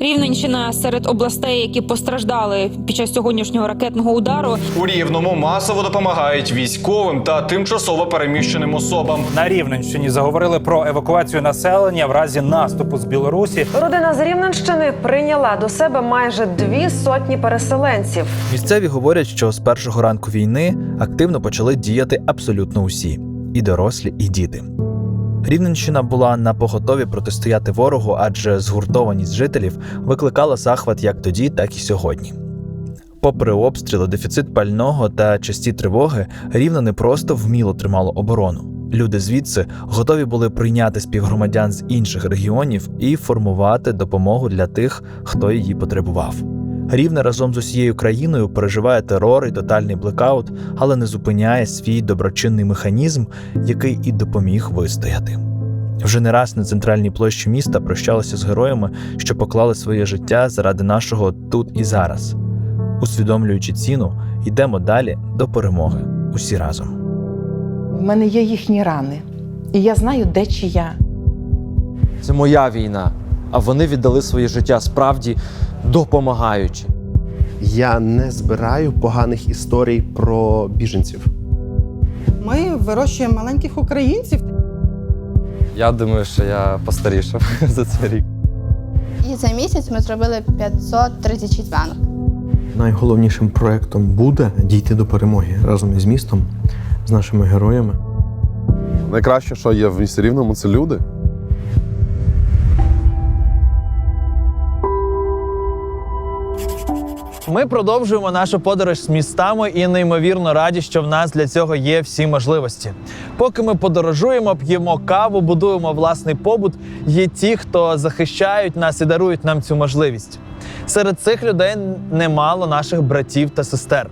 Рівненщина серед областей, які постраждали під час сьогоднішнього ракетного удару. У Рівному масово допомагають військовим та тимчасово переміщеним особам. На Рівненщині заговорили про евакуацію населення в разі наступу з Білорусі. Родина з Рівненщини прийняла до себе майже 200 переселенців. Місцеві говорять, що з першого ранку війни активно почали діяти абсолютно усі – і дорослі, і діти. Рівненщина була напоготові протистояти ворогу, адже згуртованість жителів викликала захват як тоді, так і сьогодні. Попри обстріли, дефіцит пального та часті тривоги, Рівне не просто вміло тримало оборону. Люди звідси готові були прийняти співгромадян з інших регіонів і формувати допомогу для тих, хто її потребував. Рівне разом з усією країною переживає терор і тотальний блекаут, але не зупиняє свій доброчинний механізм, який і допоміг вистояти. Вже не раз на центральній площі міста прощалися з героями, що поклали своє життя заради нашого тут і зараз. Усвідомлюючи ціну, йдемо далі до перемоги. Усі разом. В мене є їхні рани, і я знаю, де чия. Це моя війна, а вони віддали своє життя справді допомагаючи. Я не збираю поганих історій про біженців. Ми вирощуємо маленьких українців. Я думаю, що я постарішав за цей рік. І за місяць ми зробили 536 банок. Найголовнішим проєктом буде дійти до перемоги разом із містом, з нашими героями. Найкраще, що є в місті Рівному, це люди. Ми продовжуємо нашу подорож з містами і неймовірно раді, що в нас для цього є всі можливості. Поки ми подорожуємо, п'ємо каву, будуємо власний побут, є ті, хто захищають нас і дарують нам цю можливість. Серед цих людей немало наших братів та сестер.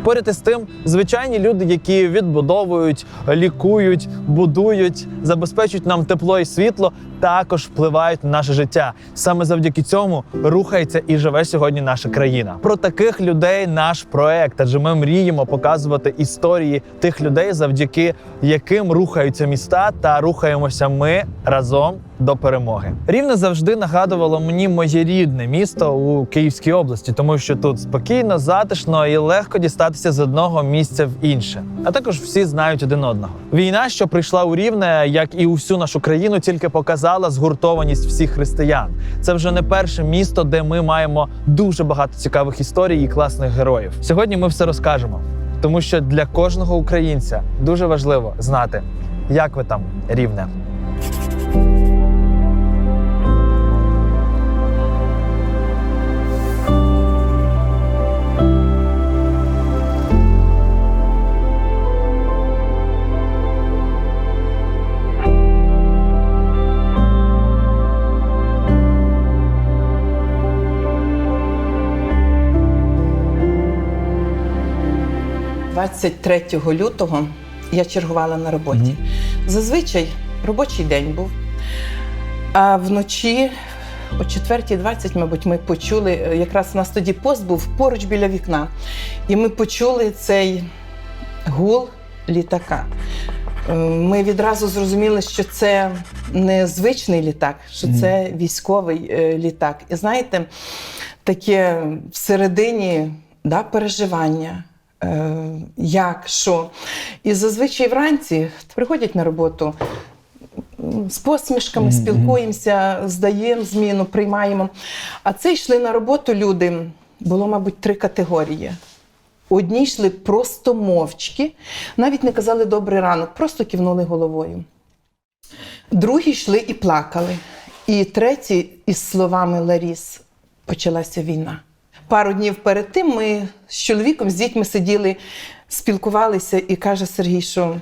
Поряд із тим, звичайні люди, які відбудовують, лікують, будують, забезпечують нам тепло і світло, також впливають на наше життя. Саме завдяки цьому рухається і живе сьогодні наша країна. Про таких людей наш проект, адже ми мріємо показувати історії тих людей, завдяки яким рухаються міста та рухаємося ми разом до перемоги. Рівне завжди нагадувало мені моє рідне місто у Київській області, тому що тут спокійно, затишно і легко дістатися з одного місця в інше. А також всі знають один одного. Війна, що прийшла у Рівне, як і у всю нашу країну, тільки показала згуртованість всіх християн. Це вже не перше місто, де ми маємо дуже багато цікавих історій і класних героїв. Сьогодні ми все розкажемо, тому що для кожного українця дуже важливо знати, як ви там, Рівне. – 23 лютого я чергувала на роботі. Зазвичай робочий день був, а вночі о 4:20, мабуть, ми почули, якраз у нас тоді пост був поруч біля вікна, і ми почули цей гул літака. Ми відразу зрозуміли, що це не звичний літак, що це військовий літак. І знаєте, таке всередині переживання. Як, що. І зазвичай вранці приходять на роботу, з посмішками спілкуємося, здаємо зміну, приймаємо. А це йшли на роботу люди, було, мабуть, 3 категорії. Одні йшли просто мовчки, навіть не казали «добрий ранок», просто кивнули головою. Другі йшли і плакали. І треті із словами «Ларіс, почалася війна». Пару днів перед тим ми з чоловіком, з дітьми сиділи, спілкувалися, і каже Сергій, що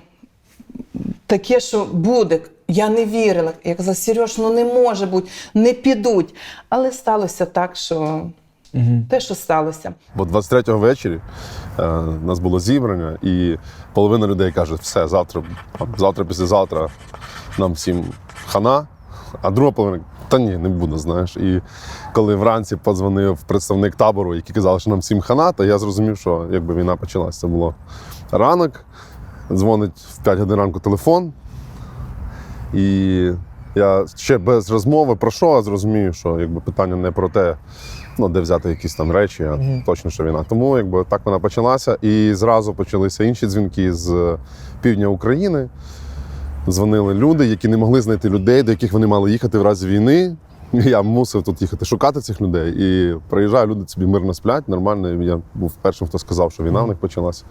таке, що буде. Я не вірила. Я казала: Сереж, ну не може бути, не підуть. Але сталося так, що те, що сталося. Бо 23-го ввечері у нас було зібрання, і половина людей каже: все, завтра, післязавтра нам всім хана, а друга половина: та ні, не буду, знаєш. І коли вранці подзвонив представник табору, який казав, що нам всім хана, то я зрозумів, що якби війна почалась. Це було ранок, дзвонить в 5 годин ранку телефон, і Я ще без розмови пройшов, а зрозумів, що якби питання не про те, ну, де взяти якісь там речі, а точно, що війна. Тому якби так вона почалася. І зразу почалися інші дзвінки з півдня України. Дзвонили люди, які не могли знайти людей, до яких вони мали їхати в разі війни. Я мусив тут їхати шукати цих людей. І приїжджаю, люди собі мирно сплять, нормально. Я був першим, хто сказав, що війна в них почалася.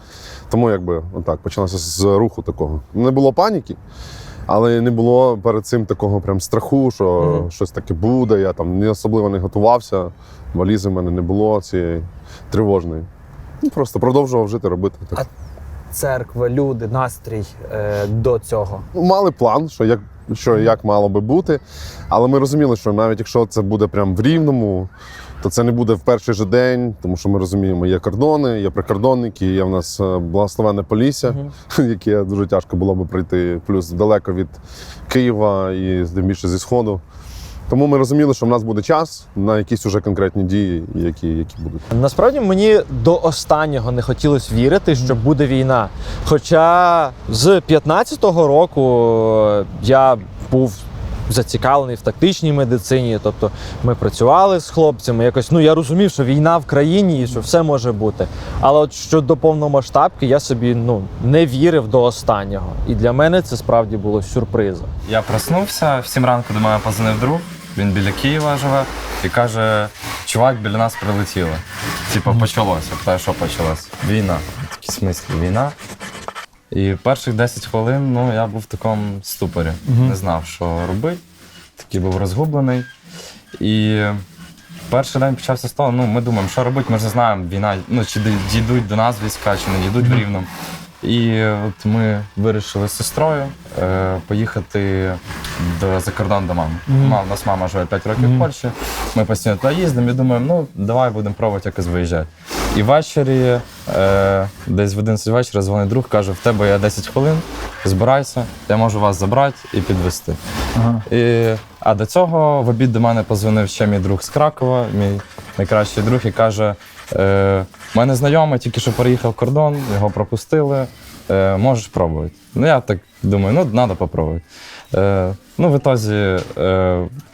Тому якби отак, почалося з руху такого. Не було паніки, але не було перед цим такого прям страху, що щось таке буде. Я там не особливо не готувався, валізи в мене не було цієї тривожної. Просто продовжував жити, робити так. Церква, люди, настрій до цього. Мали план, що як мало би бути, але ми розуміли, що навіть якщо це буде прямо в Рівному, то це не буде в перший же день, тому що ми розуміємо, є кордони, є прикордонники, є в нас благословенне Полісся, яке дуже тяжко було би пройти, плюс далеко від Києва і тим більше зі Сходу. Тому ми розуміли, що в нас буде час на якісь уже конкретні дії, які будуть. Насправді мені до останнього не хотілося вірити, що буде війна. Хоча з 15-го року я був зацікавлений в тактичній медицині, тобто ми працювали з хлопцями, якось, я розумів, що війна в країні і що все може бути. Але от щодо повномасштабки я собі не вірив до останнього. І для мене це справді було сюрпризом. Я проснувся, в 7 ранку до мене позвонив друг, він біля Києва живе, і каже, чувак, біля нас прилетіло. Почалося. Питаю, що почалося? Війна. В такій смислі війна. І перших 10 хвилин я був в такому ступорі. Не знав, що робити. Такий був розгублений. І перший день почався з того, ми думаємо, що робити, ми ж не знаємо, війна, чи дійдуть до нас війська, чи не дійдуть в Рівному. І от ми вирішили з сестрою поїхати за кордон до мами. У нас мама живе 5 років в Польщі, ми постійно туди їздимо і думаємо, давай будемо пробувати якось виїжджати. І ввечері, десь в 11 вечора, дзвонить друг, каже, в тебе є 10 хвилин, збирайся, я можу вас забрати і підвезти. А до цього в обід до мене подзвонив ще мій друг з Кракова, мій найкращий друг, і каже, у мене знайомий тільки що переїхав кордон, його пропустили, можеш пробувати. Я так думаю, треба попробувати. В ітозі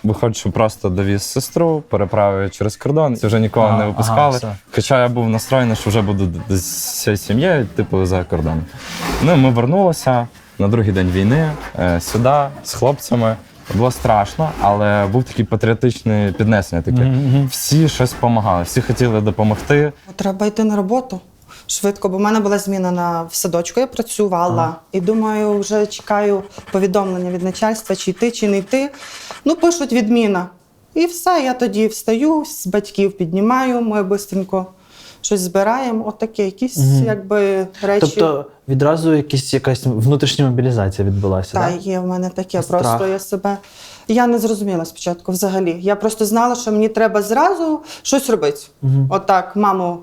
виходить, що просто довіз сестру, переправив через кордон, вже нікого не випускали. Хоча я був настроєний, що вже буду з всією сім'єю, за кордоном. Ми вернулися на другий день війни сюди з хлопцями. Було страшно, але був такий патріотичне піднесення таке. Всі щось допомагали, всі хотіли допомогти. Треба йти на роботу швидко, бо в мене була зміна в садочку, я працювала. І думаю, вже чекаю повідомлення від начальства, чи йти, чи не йти. Пишуть відміна. І все, я тоді встаю, з батьків піднімаю, ми швидко щось збираємо. Отаке, якісь речі. Тобто відразу якась внутрішня мобілізація відбулася, так? Так, є в мене таке. Страх. Просто я не зрозуміла спочатку взагалі. Я просто знала, що мені треба зразу щось робити. Отак,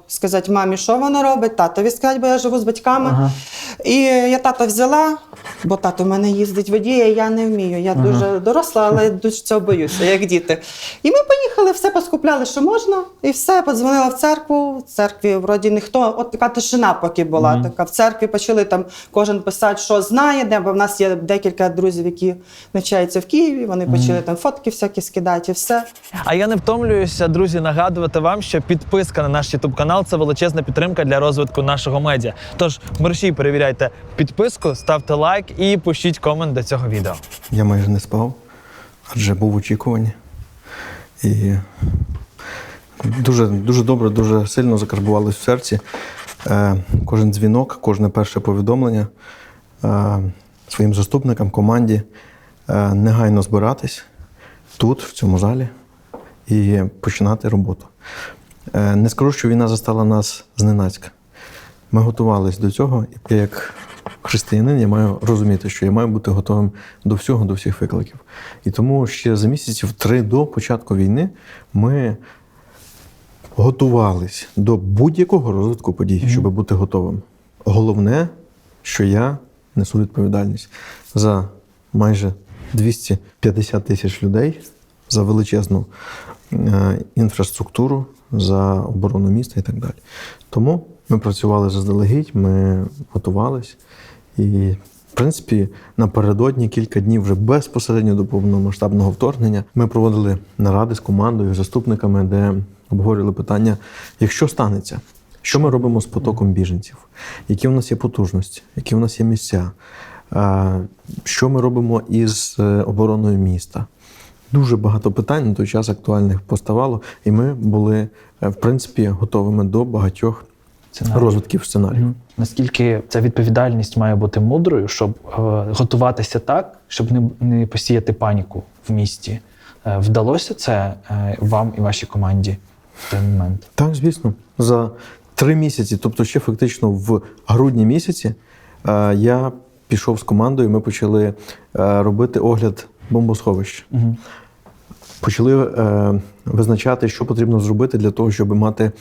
сказати мамі, що вона робить, татові сказати, бо я живу з батьками. І я тата взяла, бо тато в мене їздить водій, я не вмію. Я дуже доросла, але дуже цього боюся, як діти. І ми поїхали, все поскупляли, що можна, і все, подзвонила в церкву. В церкві вроді ніхто, от така тишина поки була. Така. В церкві почали там кожен писати, що знає, бо в нас є декілька друзів, які навчаються в Києві, вони почали там фотки всякі скидати і все. А я не втомлююся, друзі, нагадувати вам, що підписка на наш YouTube-канал – це величезна підтримка для розвитку нашого медіа. Тож, мерщій перевіряйте підписку, ставте лайк і пишіть комент до цього відео. Я майже не спав, адже був в очікуванні. І дуже добре, дуже сильно закарбувалось в серці. Кожен дзвінок, кожне перше повідомлення своїм заступникам, команді негайно збиратись тут, в цьому залі, і починати роботу. Не скажу, що війна застала нас зненацька. Ми готувалися до цього, і як християнин я маю розуміти, що я маю бути готовим до всього, до всіх викликів. І тому ще за місяців 3 до початку війни ми готувались до будь-якого розвитку подій, щоб бути готовим. Головне, що я несу відповідальність за майже 250 тисяч людей, за величезну інфраструктуру, за оборону міста і так далі. Тому ми працювали заздалегідь, ми готувались і принципі, напередодні кілька днів вже безпосередньо до повномасштабного вторгнення ми проводили наради з командою, заступниками, де обговорювали питання, якщо станеться, що ми робимо з потоком біженців, які в нас є потужності, які в нас є місця, що ми робимо із обороною міста. Дуже багато питань на той час актуальних поставало, і ми були, в принципі, готовими до багатьох розвитків сценарію. Наскільки ця відповідальність має бути мудрою, щоб готуватися так, щоб не посіяти паніку в місті? Вдалося це вам і вашій команді в той момент? Так, звісно. За 3 місяці, тобто ще фактично в грудні місяці, я пішов з командою, ми почали робити огляд бомбосховищ. Почали визначати, що потрібно зробити для того, щоб мати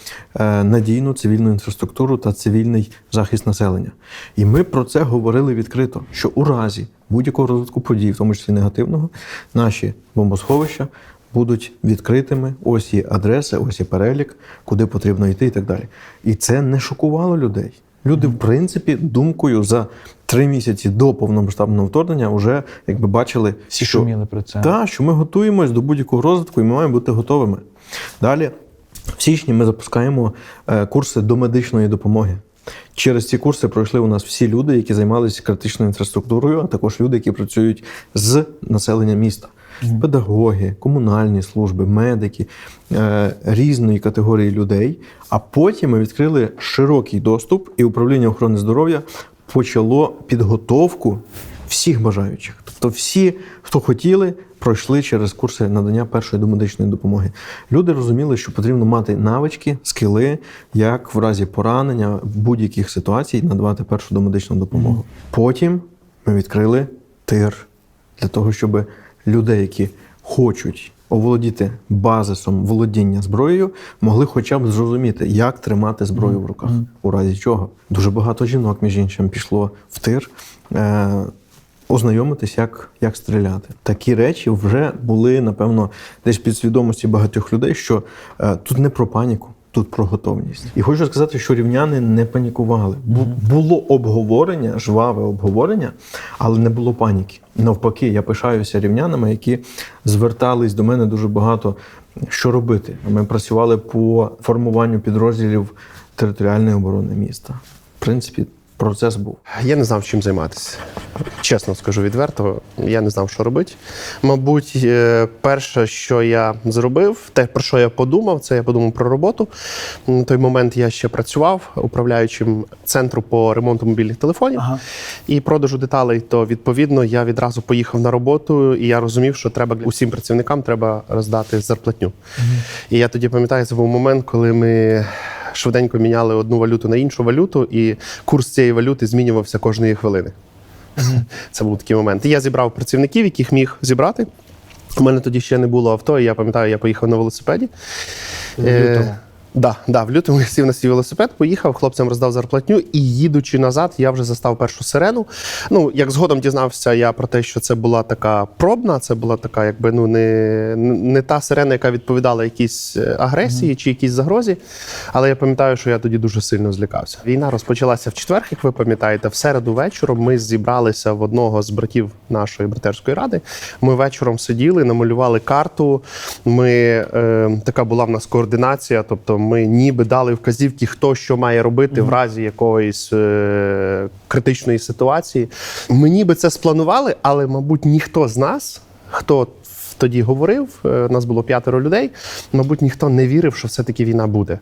надійну цивільну інфраструктуру та цивільний захист населення. І ми про це говорили відкрито, що у разі будь-якого розвитку подій, в тому числі негативного, наші бомбосховища будуть відкритими, ось є адреса, ось є перелік, куди потрібно йти і так далі. І це не шокувало людей. Люди, в принципі, думкою за 3 місяці до повномасштабного вторгнення вже якби бачили, всі шуміли про це. Так, що ми готуємось до будь-якого розвитку і ми маємо бути готовими. Далі, в січні ми запускаємо курси домедичної допомоги. Через ці курси пройшли у нас всі люди, які займалися критичною інфраструктурою, а також люди, які працюють з населенням міста. Педагоги, комунальні служби, медики, різної категорії людей. А потім ми відкрили широкий доступ, і управління охорони здоров'я почало підготовку всіх бажаючих. Тобто всі, хто хотіли, пройшли через курси надання першої домедичної допомоги. Люди розуміли, що потрібно мати навички, скіли, як в разі поранення будь-яких ситуацій надавати першу домедичну допомогу. Потім ми відкрили тир для того, щоб людей, які хочуть оволодіти базисом володіння зброєю, могли хоча б зрозуміти, як тримати зброю в руках, у разі чого. Дуже багато жінок, між іншим, пішло в тир ознайомитись, як стріляти. Такі речі вже були, напевно, десь в підсвідомості багатьох людей, що тут не про паніку, тут про готовність. І хочу сказати, що рівняни не панікували. Було обговорення, жваве обговорення, але не було паніки. Навпаки, я пишаюся рівнянами, які звертались до мене дуже багато, що робити. Ми працювали по формуванню підрозділів територіальної оборони міста. В принципі, процес був. Я не знав, чим займатися. Чесно скажу відверто, я не знав, що робити. Мабуть, перше, що я зробив, те, про що я подумав, це я подумав про роботу. На той момент я ще працював управляючим центру по ремонту мобільних телефонів і продажу деталей, то, відповідно, я відразу поїхав на роботу, і я розумів, що треба усім працівникам треба роздати зарплатню. І я тоді пам'ятаю, це був момент, коли ми швиденько міняли одну валюту на іншу валюту, і курс цієї валюти змінювався кожної хвилини. Це був такий момент. І я зібрав працівників, яких міг зібрати. У мене тоді ще не було авто, і я пам'ятаю, я поїхав на велосипеді. В лютому я сів на свій велосипед, поїхав, хлопцям роздав зарплатню, і їдучи назад, я вже застав першу сирену. Ну, як згодом дізнався я про те, що це була така пробна, це була така, якби, ну, не та сирена, яка відповідала якійсь агресії чи якійсь загрозі, але я пам'ятаю, що я тоді дуже сильно злякався. Війна розпочалася в четвер, як ви пам'ятаєте, в середу вечором ми зібралися в одного з братів нашої братерської ради. Ми вечором сиділи, намалювали карту, така була в нас координація, тобто ми ніби дали вказівки, хто що має робити в разі якоїсь критичної ситуації. Ми ніби це спланували, але, мабуть, ніхто з нас, хто тоді говорив, нас було 5 людей, мабуть, ніхто не вірив, що все-таки війна буде.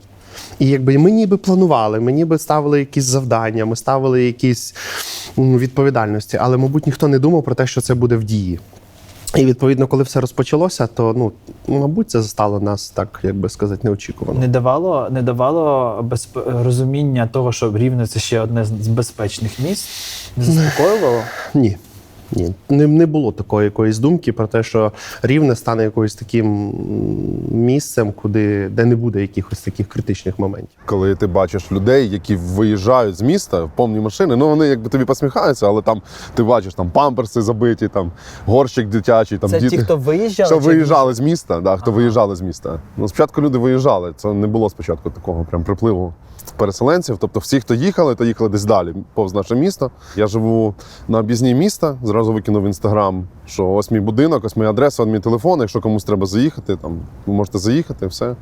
І якби ми ніби планували, ми ніби ставили якісь завдання, ми ставили якісь відповідальності, але, мабуть, ніхто не думав про те, що це буде в дії. І, відповідно, коли все розпочалося, то, мабуть, це застало нас, так, як би сказати, неочікувано. Не давало розуміння того, що Рівне – це ще одне з безпечних місць? Не заспокоювало? Ні. Ні, не було такої якоїсь думки про те, що Рівне стане якоюсь таким місцем, де не буде якихось таких критичних моментів. Коли ти бачиш людей, які виїжджають з міста в повні машини, ну вони якби тобі посміхаються, але там ти бачиш там памперси забиті, там горщик дитячий, там Це діти. ті, хто виїжджали? Хто виїжджали з міста, да, хто виїжджали з міста. Ну, спочатку люди виїжджали, це не було спочатку такого прям припливу переселенців. Тобто всі, хто їхали, то їхали десь далі, повз наше місто. Я живу на об'їзній міста, зразу викинув в Інстаграм, що ось мій будинок, ось моя адреса, ось мій телефон, якщо комусь треба заїхати, там, ви можете заїхати, все.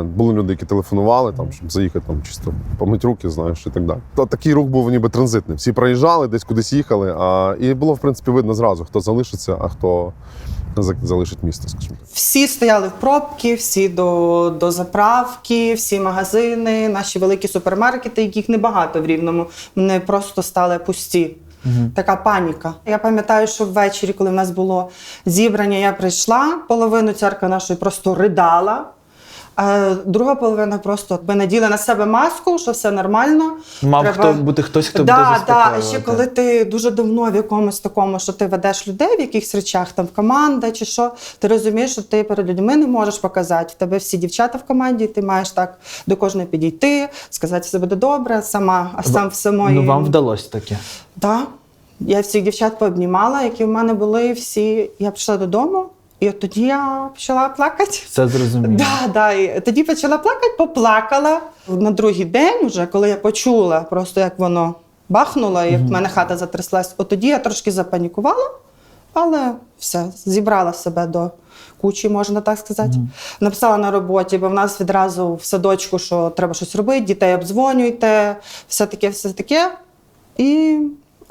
Були люди, які телефонували, там, щоб заїхати, там, чисто помити руки, знаєш, і так далі. Такий рух був ніби транзитний. Всі проїжджали, десь кудись їхали, і було, в принципі, видно зразу, хто залишиться, а хто залишить місто, скажімо так. Всі стояли в пробки, всі до заправки, всі магазини, наші великі супермаркети, яких небагато в Рівному, вони просто стали пусті. Така паніка. Я пам'ятаю, що ввечері, коли в нас було зібрання, я прийшла, половину церкви нашої просто ридала, а друга половина просто наділа на себе маску, що все нормально. Мав бути хтось, хто буде заспокоювати. І ще коли ти дуже давно в якомусь такому, що ти ведеш людей в якихось речах, там в команда чи що, ти розумієш, що ти перед людьми не можеш показати. В тебе всі дівчата в команді, ти маєш так до кожної підійти, сказати, все буде добре, сам в самої... Ну вам вдалося таке? Так. Я всіх дівчат пообнімала, які в мене були всі. Я прийшла додому, і от тоді я почала плакати. Це зрозуміло. І тоді почала плакати, поплакала. На другий день, вже, коли я почула просто, як воно бахнуло, як в мене хата затряслась, от тоді я трошки запанікувала, але все, зібрала себе до кучі, можна так сказати. Написала на роботі, бо в нас відразу в садочку, що треба щось робити, дітей обдзвонюйте, все таке.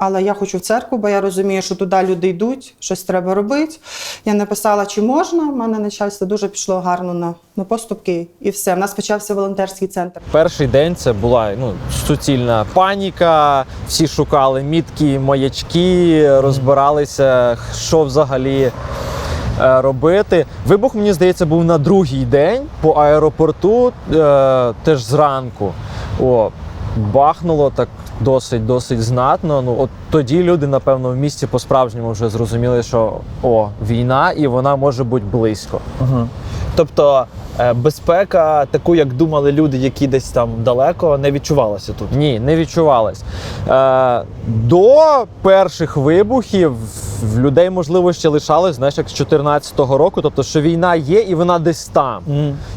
Але я хочу в церкву, бо я розумію, що туди люди йдуть, щось треба робити. Я написала, чи можна. У мене начальство дуже пішло гарно на поступки. І все. У нас почався волонтерський центр. Перший день це була суцільна паніка, всі шукали мітки, маячки, розбиралися, що взагалі робити. Вибух, мені здається, був на другий день по аеропорту, теж зранку. Бахнуло так досить знатно. Ну, от тоді люди, напевно, в місті по-справжньому вже зрозуміли, що війна і вона може бути близько. Тобто безпека, таку, як думали люди, які десь там далеко, не відчувалася тут? Ні, не відчувалась. До перших вибухів в людей, можливо, ще лишалось, знаєш, як з 14-го року, тобто, що війна є і вона десь там.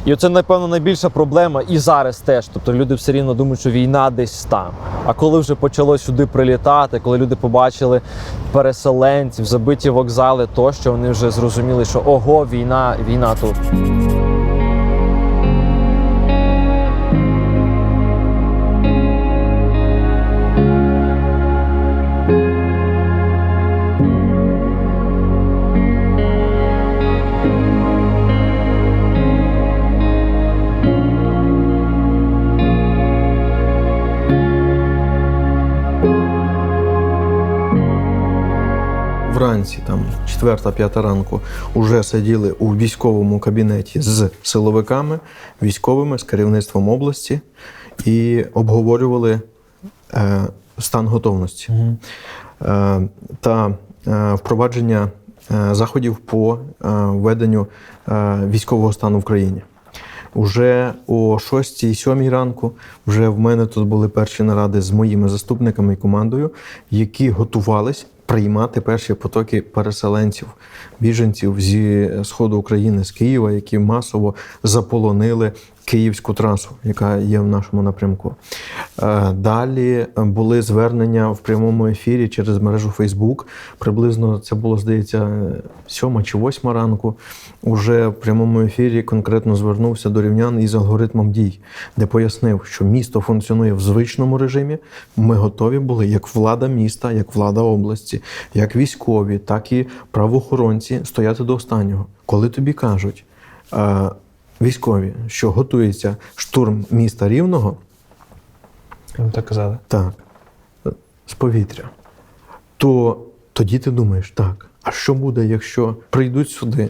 І оце, напевно, найбільша проблема і зараз теж. Тобто люди все рівно думають, що війна десь там. А коли вже почало сюди прилітати, коли люди побачили переселенців, забиті вокзали тощо, вони вже зрозуміли, що ого, війна тут. Вранці, там 4-5 ранку, вже сиділи у військовому кабінеті з силовиками, військовими, з керівництвом області і обговорювали стан готовності та впровадження заходів по введенню військового стану в країні. Уже о 6-7 ранку вже в мене тут були перші наради з моїми заступниками і командою, які готувались приймати перші потоки переселенців, біженців зі сходу України, з Києва, які масово заполонили Київську трасу, яка є в нашому напрямку. Далі були звернення в прямому ефірі через мережу Facebook. Приблизно це було, здається, 7 чи 8 ранку. Уже в прямому ефірі конкретно звернувся до рівнян із алгоритмом дій, де пояснив, що місто функціонує в звичному режимі. Ми готові були, як влада міста, як влада області, як військові, так і правоохоронці стояти до останнього. Коли тобі кажуть, військові, що готується штурм міста Рівного, так казали? Так, з повітря, то тоді ти думаєш, так, а що буде, якщо прийдуть сюди,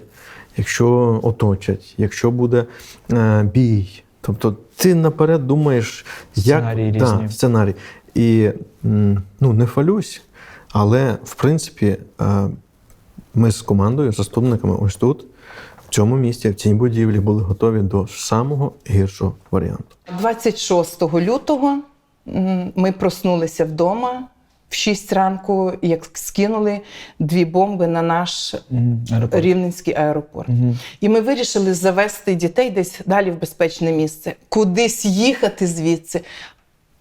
якщо оточать, якщо буде бій? Тобто ти наперед думаєш, як... Сценарії різні. Так, сценарій. І, не хвалюсь, Але, в принципі, ми з командою, заступниками ось тут, в цьому місті, в цій будівлі були готові до самого гіршого варіанту. 26 лютого ми проснулися вдома в 6 ранку, як скинули 2 бомби на наш Рівненський аеропорт. І ми вирішили завести дітей десь далі в безпечне місце, кудись їхати звідси.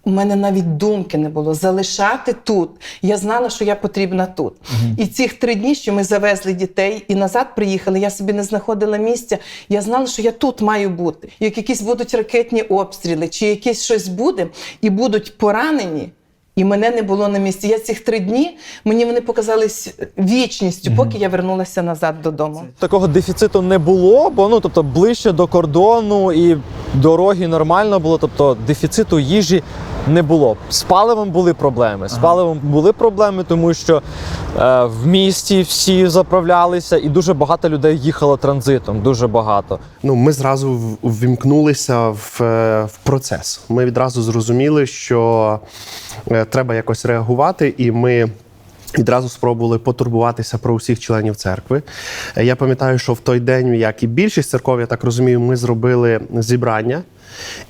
У мене навіть думки не було залишати тут. Я знала, що я потрібна тут. І цих 3 дні, що ми завезли дітей і назад приїхали, я собі не знаходила місця. Я знала, що я тут маю бути. Як якісь будуть ракетні обстріли, чи якесь щось буде, і будуть поранені, і мене не було на місці. Я цих 3 дні, мені вони показались вічністю, поки я вернулася назад додому. Такого дефіциту не було, бо тобто ближче до кордону і дороги нормально було, тобто дефіциту їжі не було. З паливом були проблеми. З паливом були проблеми, тому що в місті всі заправлялися і дуже багато людей їхало транзитом, дуже багато. Ми зразу ввімкнулися в процес. Ми відразу зрозуміли, що треба якось реагувати, і ми відразу спробували потурбуватися про усіх членів церкви. Я пам'ятаю, що в той день, як і більшість церков, я так розумію, ми зробили зібрання.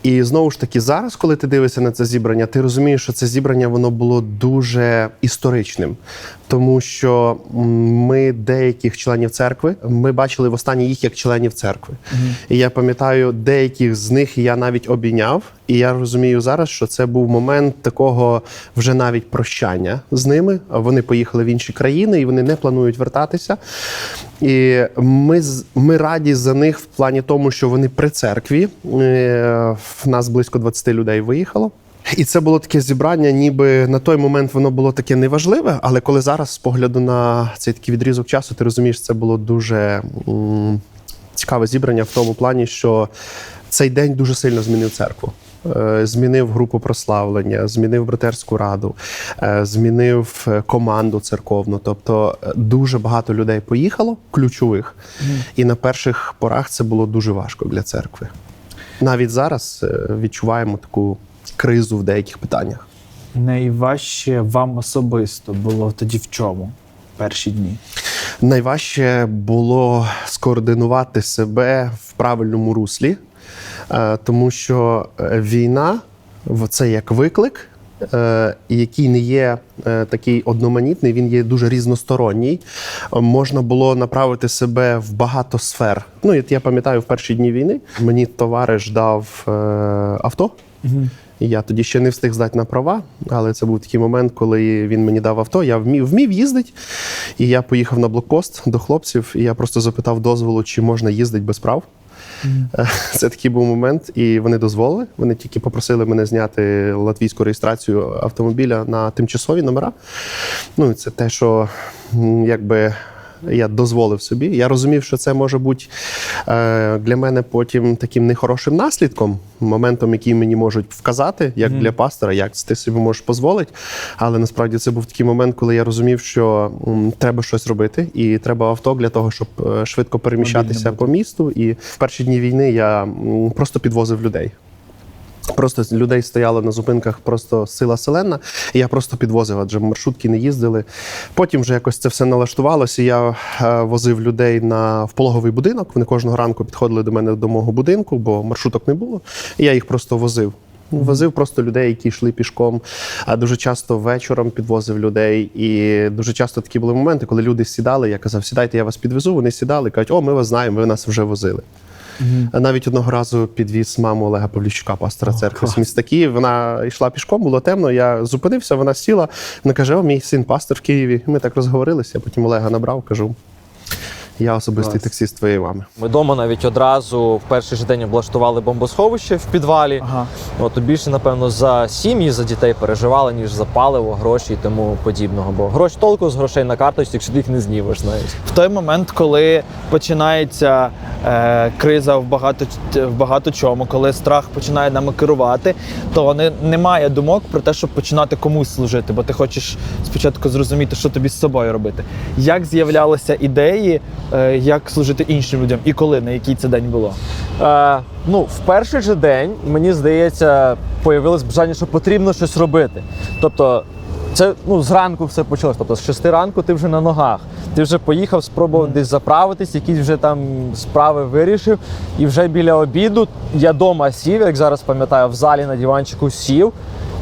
І знову ж таки, зараз, коли ти дивишся на це зібрання, ти розумієш, що це зібрання, воно було дуже історичним. Тому що ми деяких членів церкви, ми бачили востаннє їх як членів церкви. І я пам'ятаю, деяких з них я навіть обійняв. І я розумію зараз, що це був момент такого вже навіть прощання з ними. Вони поїхали в інші країни і вони не планують вертатися. І ми раді за них в плані тому, що вони при церкві. В нас близько 20 людей виїхало. І це було таке зібрання, ніби на той момент воно було таке неважливе, але коли зараз, з погляду на цей такий відрізок часу, ти розумієш, це було дуже цікаве зібрання в тому плані, що цей день дуже сильно змінив церкву. Змінив групу прославлення, змінив братерську раду, змінив команду церковну. Тобто дуже багато людей поїхало, ключових. І на перших порах це було дуже важко для церкви. Навіть зараз відчуваємо таку кризу в деяких питаннях. Найважче вам особисто було тоді в чому? Перші дні? Найважче було скоординувати себе в правильному руслі, тому що війна – це як виклик, який не є такий одноманітний, він є дуже різносторонній. Можна було направити себе в багато сфер. Я пам'ятаю, в перші дні війни мені товариш дав авто. Я тоді ще не встиг здати на права, але це був такий момент, коли він мені дав авто, я вмів їздити, і я поїхав на блокпост до хлопців, і я просто запитав дозволу, чи можна їздити без прав. Це такий був момент, і вони дозволили. Вони тільки попросили мене зняти латвійську реєстрацію автомобіля на тимчасові номера. Це те, що якби я дозволив собі. Я розумів, що це може бути для мене потім таким нехорошим наслідком, моментом, який мені можуть вказати, як для пастора, як ти собі можеш дозволити. Але насправді це був такий момент, коли я розумів, що треба щось робити, і треба авто для того, щоб швидко переміщатися по місту. І в перші дні війни я просто підвозив людей. Просто людей стояло на зупинках, просто сила селена, і я просто підвозив, адже маршрутки не їздили. Потім вже якось це все налаштувалося, я возив людей в пологовий будинок, вони кожного ранку підходили до мене до мого будинку, бо маршруток не було, і я їх просто возив. Возив просто людей, які йшли пішком, а дуже часто вечором підвозив людей, і дуже часто такі були моменти, коли люди сідали, я казав, сідайте, я вас підвезу, вони сідали, кажуть, о, ми вас знаємо, ви нас вже возили. Навіть одного разу підвіз маму Олега Павлівчука, пастора церкви з міста Київ. Вона йшла пішком, було темно, я зупинився, вона сіла, вона каже, о, мій син пастор в Києві. Ми так розговорилися, я потім Олега набрав, кажу, я особистий таксист твоєї мами. Ми вдома навіть одразу в перший же день облаштували бомбосховище в підвалі. Більше, напевно, за сім'ї, за дітей переживали, ніж за паливо, гроші і тому подібного. Бо толку з грошей на карточці, якщо ти їх не знімеш навіть. В той момент, коли починається криза в багато чому, коли страх починає нами керувати, то немає думок про те, щоб починати комусь служити, бо ти хочеш спочатку зрозуміти, що тобі з собою робити. Як з'являлися ідеї, як служити іншим людям і коли, на який це день було? В перший же день, мені здається, появилось бажання, що потрібно щось робити. Тобто Це зранку все почалось. Тобто з 6 ранку ти вже на ногах. Ти вже поїхав, спробував десь заправитись, якісь вже там справи вирішив. І вже біля обіду я вдома сів, як зараз пам'ятаю, в залі на диванчику сів.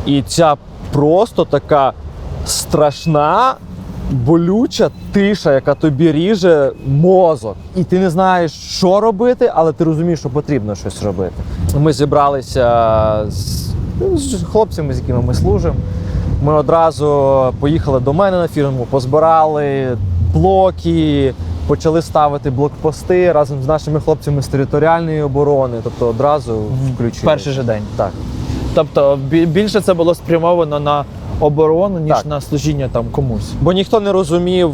І ця просто така страшна, болюча тиша, яка тобі ріже мозок. І ти не знаєш, що робити, але ти розумієш, що потрібно щось робити. Ми зібралися з хлопцями, з якими ми служимо. Ми одразу поїхали до мене на фірму, позбирали блоки, почали ставити блокпости разом з нашими хлопцями з територіальної оборони. Тобто одразу включили. Перший же день. Так. Тобто більше це було спрямовано на оборону, ніж Так. на служіння там комусь. Бо ніхто не розумів,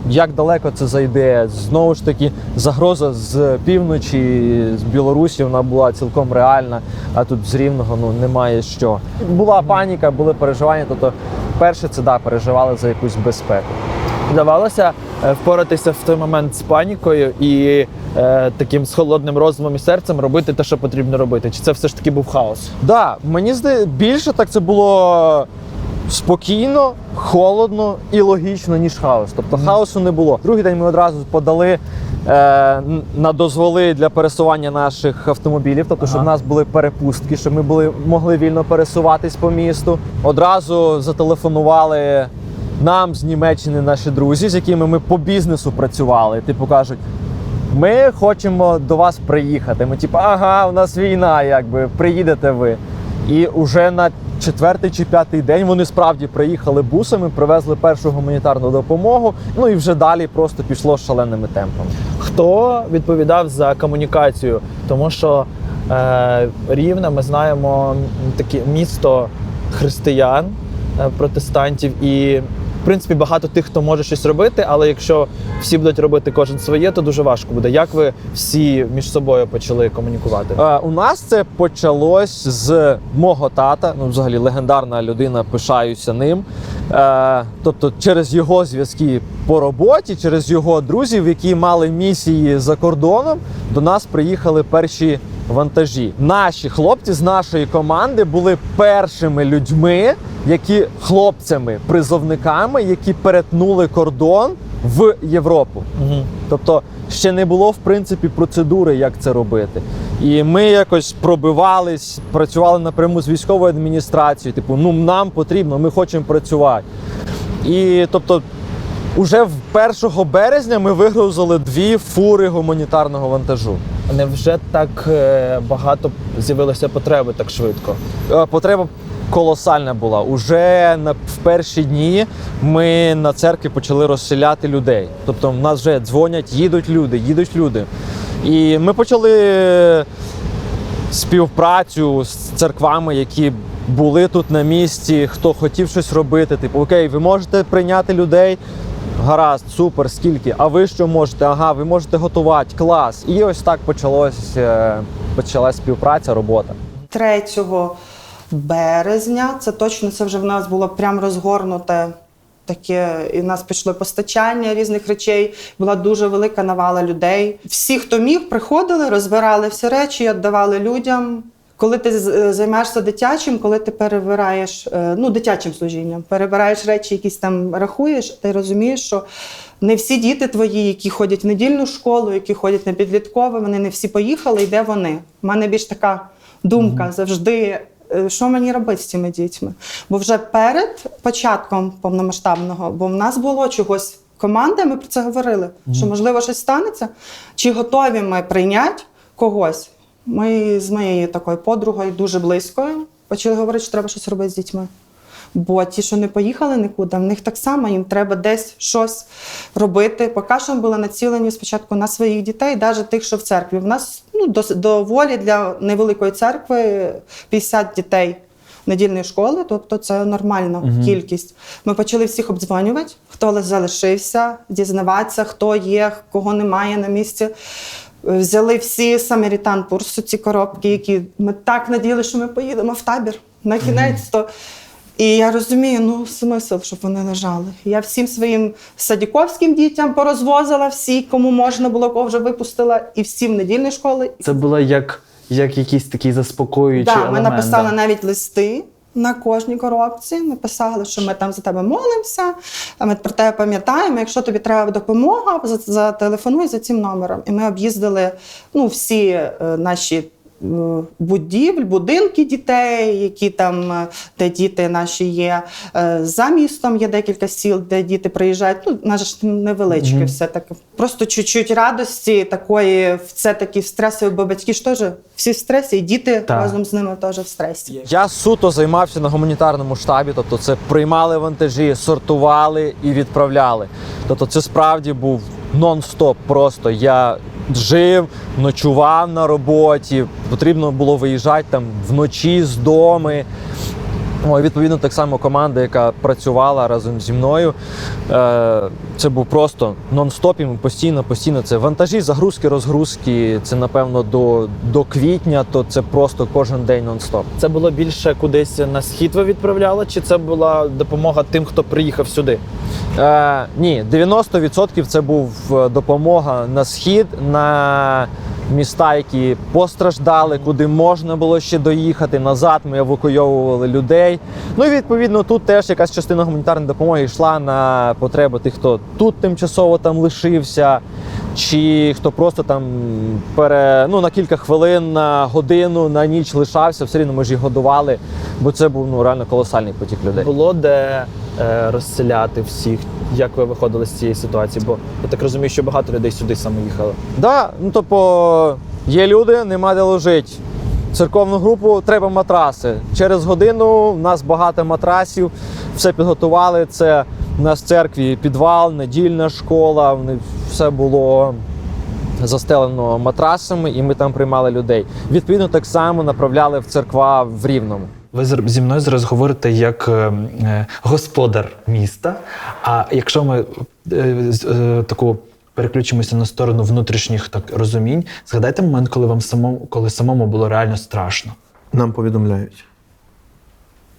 як далеко це зайде. Знову ж таки, загроза з півночі, з Білорусі, вона була цілком реальна, а тут з Рівного немає що. Була паніка, були переживання, тобто перше це переживали за якусь безпеку. Вдавалося впоратися в той момент з панікою і таким з холодним розумом і серцем робити те, що потрібно робити? Чи це все ж таки був хаос? Так, мені здається, більше так це було спокійно, холодно і логічно, ніж хаос. Тобто хаосу не було. Другий день ми одразу подали на дозволи для пересування наших автомобілів, тобто щоб в нас були перепустки, щоб ми могли вільно пересуватись по місту. Одразу зателефонували нам з Німеччини наші друзі, з якими ми по бізнесу працювали. Типу кажуть, ми хочемо до вас приїхати. Ми типу, ага, у нас війна, якби, приїдете ви. І вже на 4-й чи 5-й день вони справді приїхали бусами, привезли першу гуманітарну допомогу, ну і вже далі просто пішло шаленими темпами. Хто відповідав за комунікацію? Тому що Рівне, ми знаємо, таке місто християн, протестантів і в принципі, багато тих, хто може щось робити, але якщо всі будуть робити кожен своє, то дуже важко буде. Як ви всі між собою почали комунікувати? У нас це почалось з мого тата, взагалі легендарна людина, пишаюся ним. Тобто через його зв'язки по роботі, через його друзів, які мали місії за кордоном, до нас приїхали перші вантажі. Наші хлопці з нашої команди були першими людьми, хлопцями-призовниками, які перетнули кордон в Європу. Тобто ще не було, в принципі, процедури, як це робити. І ми якось пробивались, працювали напряму з військовою адміністрацією, типу, нам потрібно, ми хочемо працювати. І, тобто, уже 1 березня ми вигрузили 2 фури гуманітарного вантажу. Невже так багато з'явилося потреби так швидко? Потреба колосальна була. Уже в перші дні ми на церкві почали розселяти людей. Тобто в нас вже дзвонять, їдуть люди. І ми почали співпрацю з церквами, які були тут на місці, хто хотів щось робити. Типу, окей, ви можете прийняти людей? Гаразд, супер, скільки? А ви що можете? Ага, ви можете готувати, клас. І ось так почалась співпраця, робота. 3 березня, це вже в нас було прям розгорнуте таке, і в нас пішло постачання різних речей, була дуже велика навала людей. Всі, хто міг, приходили, розбирали всі речі, віддавали людям. Коли ти займаєшся дитячим, коли ти перебираєш, дитячим служінням, перебираєш речі, якісь там рахуєш, ти розумієш, що не всі діти твої, які ходять в недільну школу, які ходять на підліткове, вони не всі поїхали, і де вони? У мене більш така думка завжди, що мені робити з цими дітьми. Бо вже перед початком повномасштабного, бо в нас було чогось команда, ми про це говорили, що можливо щось станеться, чи готові ми прийняти когось. Ми з моєю такою подругою, дуже близькою, почали говорити, що треба щось робити з дітьми. Бо ті, що не поїхали нікуди, в них так само, їм треба десь щось робити. Поки що були націлені спочатку на своїх дітей, навіть тих, що в церкві. В нас доволі для невеликої церкви 50 дітей недільної школи, тобто це нормальна кількість. Ми почали всіх обдзвонювати, хто залишився, дізнаватися, хто є, кого немає на місці. Взяли всі Самарітан Пурсу, ці коробки, які ми так надіяли, що ми поїдемо в табір на кінець-то. І я розумію, смисл, щоб вони лежали. Я всім своїм садіковським дітям порозвозила, всі, кому можна було, кого вже випустила, і всі в недільні школи. Це було як якийсь такий заспокоюючий елемент. Ми написали навіть листи На кожній коробці написали, що ми там за тебе молимося, ми про тебе пам'ятаємо, якщо тобі треба допомога, зателефонуй за цим номером. І ми об'їздили всі наші будинки дітей, які там, де діти наші є. За містом є декілька сіл, де діти приїжджають. У нас ж невеличке все таке. Просто чуть-чуть радості такої, це такі стресові, бо батьки ж теж всі в стресі, і діти разом з ними теж в стресі. Я суто займався на гуманітарному штабі, тобто це приймали вантажі, сортували і відправляли. Тобто це справді був нон-стоп просто. Я жив, ночував на роботі, потрібно було виїжджати там вночі з дому. Відповідно, так само команда, яка працювала разом зі мною, це був просто нон-стоп, і ми постійно це вантажі, загрузки, розгрузки, це напевно до квітня, то це просто кожен день нон-стоп. Це було більше кудись на схід ви відправляли, чи це була допомога тим, хто приїхав сюди? Ні, 90% це був допомога на схід, на міста, які постраждали, куди можна було ще доїхати. Назад ми евакуйовували людей. І відповідно тут теж якась частина гуманітарної допомоги йшла на потреби тих, хто тут тимчасово там лишився, чи хто просто там на кілька хвилин, на годину, на ніч лишався. Все рівно ми ж їх годували, бо це був реально колосальний потік людей. Було де розселяти всіх? Як ви виходили з цієї ситуації? Бо я так розумію, що багато людей сюди саме їхало. Так, є люди, нема де лежить. Церковну групу треба матраси. Через годину в нас багато матрасів, все підготували. Це у нас в церкві підвал, недільна школа, все було застелено матрасами, і ми там приймали людей. Відповідно, так само направляли в церква в Рівному. Ви зі мною зараз говорите як господар міста, а якщо ми таку переключимося на сторону внутрішніх розумінь, згадайте момент, коли самому було реально страшно. Нам повідомляють.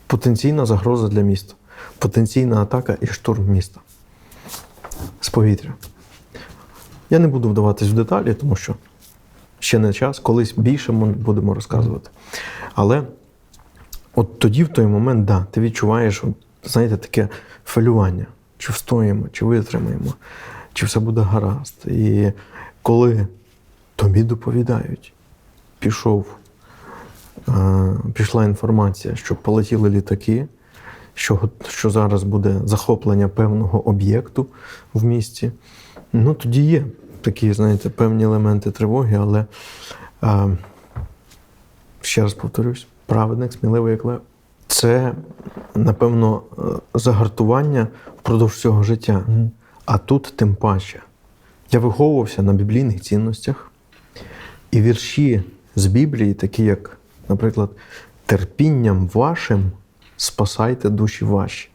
Потенційна загроза для міста. Потенційна атака і штурм міста. З повітря. Я не буду вдаватись в деталі, тому що ще не час, колись більше ми будемо розказувати. Але от тоді, в той момент, ти відчуваєш, знаєте, таке хвилювання. Чи встоїмо, чи витримаємо, чи все буде гаразд. І коли тобі доповідають, пішла інформація, що полетіли літаки, що зараз буде захоплення певного об'єкту в місті, тоді є такі, знаєте, певні елементи тривоги, але ще раз повторюсь, праведник, сміливий як лев. Це, напевно, загартування впродовж цього життя. А тут тим паче. Я виховувався на біблійних цінностях, і вірші з Біблії, такі як, наприклад, «Терпінням вашим спасайте душі ваші».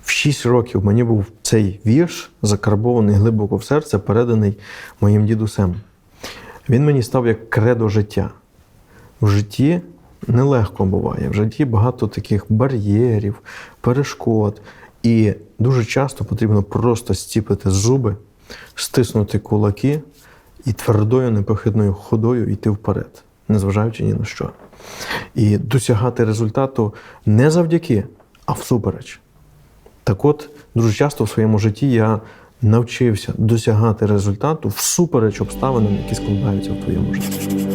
В 6 років мені був цей вірш, закарбований глибоко в серце, переданий моїм дідусем. Він мені став як кредо життя. В житті нелегко буває, в житті багато таких бар'єрів, перешкод. І дуже часто потрібно просто зціпити зуби, стиснути кулаки і твердою, непохитною ходою йти вперед, незважаючи ні на що. І досягати результату не завдяки, а всупереч. Так от, дуже часто в своєму житті я навчився досягати результату всупереч обставинам, які складаються в твоєму житті.